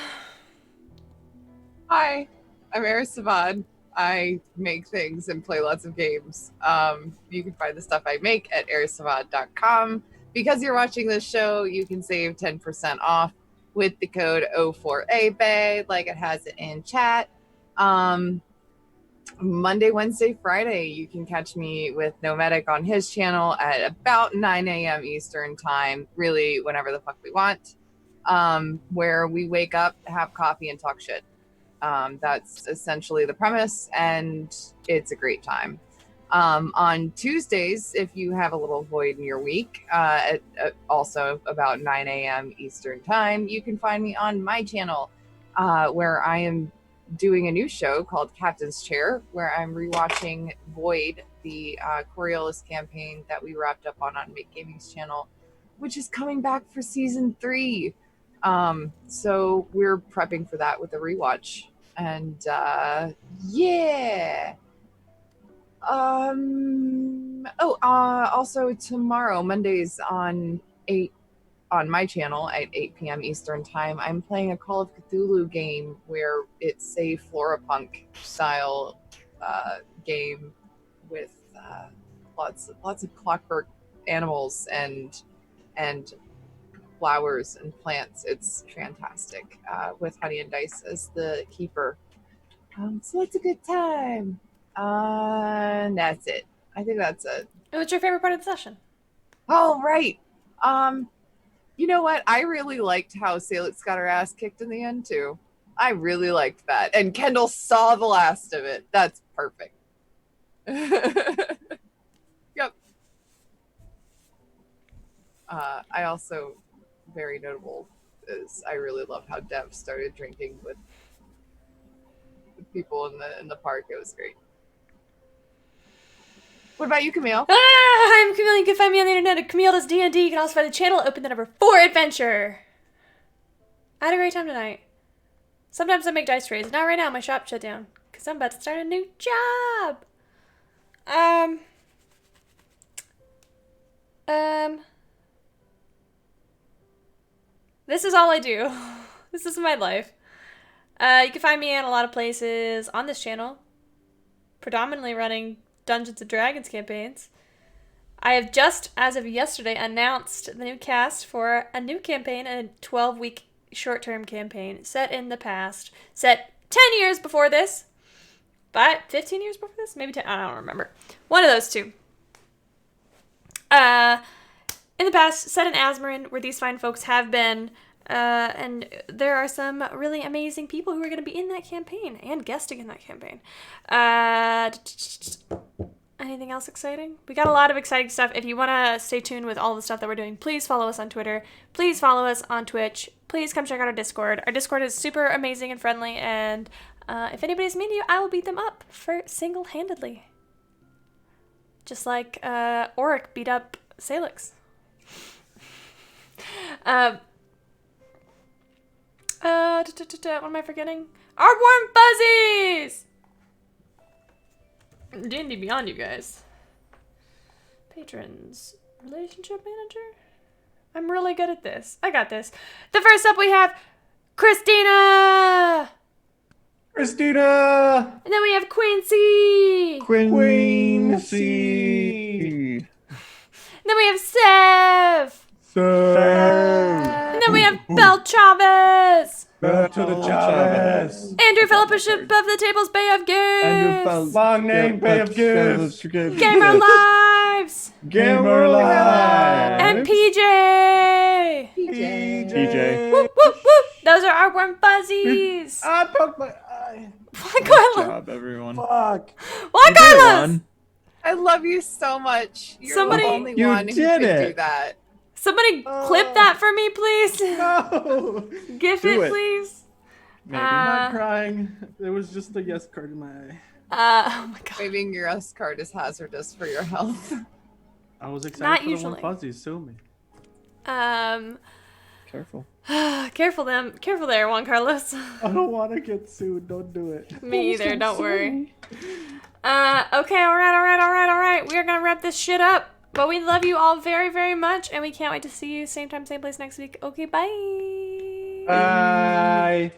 Hi, I'm Eris Savad. I make things and play lots of games. You can find the stuff I make at erisavad.com. Because you're watching this show, you can save 10% off with the code O4ABAY, like it has it in chat. Monday, Wednesday, Friday, you can catch me with Nomadic on his channel at about 9 a.m. Eastern time, really whenever the fuck we want, where we wake up, have coffee, and talk shit. That's essentially the premise, and it's a great time. On Tuesdays, if you have a little void in your week, also about 9 a.m. Eastern time, you can find me on my channel, where I am doing a new show called Captain's Chair, where I'm rewatching Void, the Coriolis campaign that we wrapped up on Make Gaming's channel, which is coming back for season 3. So we're prepping for that with a rewatch. And yeah. Also tomorrow, Mondays on my channel at 8 p.m. Eastern time, I'm playing a Call of Cthulhu game where it's a Florapunk style game with lots of clockwork animals and flowers and plants. It's fantastic, with Honey and Dice as the keeper. So it's a good time. And that's it. I think that's it. What's your favorite part of the session? Oh, right. You know what? I really liked how Salex got her ass kicked in the end, too. I really liked that. And Kendall saw the last of it. That's perfect. Yep. I also, very notable, is I really love how Dev started drinking with people in the park. It was great. What about you, Camille? I'm Camille. You can find me on the internet at Camille Does D&D. You can also find the channel Open the Number 4 Adventure. I had a great time tonight. Sometimes I make dice trays. Not right now. My shop shut down because I'm about to start a new job. This is all I do. This is my life. You can find me in a lot of places on this channel, predominantly running Dungeons & Dragons campaigns. I have just, as of yesterday, announced the new cast for a new campaign, a 12-week short-term campaign set in the past, set 10 years before this, but 15 years before this? Maybe 10, I don't remember. One of those two. In the past, set in Asmarin, where these fine folks have been, and there are some really amazing people who are going to be in that campaign and guesting in that campaign. Anything else exciting? We got a lot of exciting stuff. If you want to stay tuned with all the stuff that we're doing, please follow us on Twitter. Please follow us on Twitch. Please come check out our Discord. Our Discord is super amazing and friendly, and if anybody's mean to you, I will beat them up single-handedly. Just like Auric beat up Salex. What am I forgetting? Our warm fuzzies! D&D Beyond, you guys. Patrons. Relationship manager? I'm really good at this. I got this. The first up we have Christina! Christina. And then we have Quincy. Quincy. And then we have Sev. And then we have Bel Chavez. Back to the Chavez. Andrew Fellowship of the Tables Bay of Gifts. Long name, Bay of Gifts. Gamer Lives. Gamer Live. And PJ. PJ. Whoop, whoop, whoop. Those are our warm fuzzies. I poked my eye. Why, Good Carlos? job, everyone. Fuck. Why, Carlos? I love you so much. You're Somebody- the only You one who did could it. do that. Somebody clip that for me, please. No. GIF Do it, it. please. Maybe. I'm not crying. There was just a yes card in my eye. Oh my god. Waving your S card is hazardous for your health. I was excited Not for usually. the one fuzzy. Sue me. Careful. Careful there, Juan Carlos. I don't want to get sued. Don't do it. Me either, don't worry. Okay, alright. We are gonna wrap this shit up. But we love you all very, very much, and we can't wait to see you same time, same place next week. Okay, bye. Bye.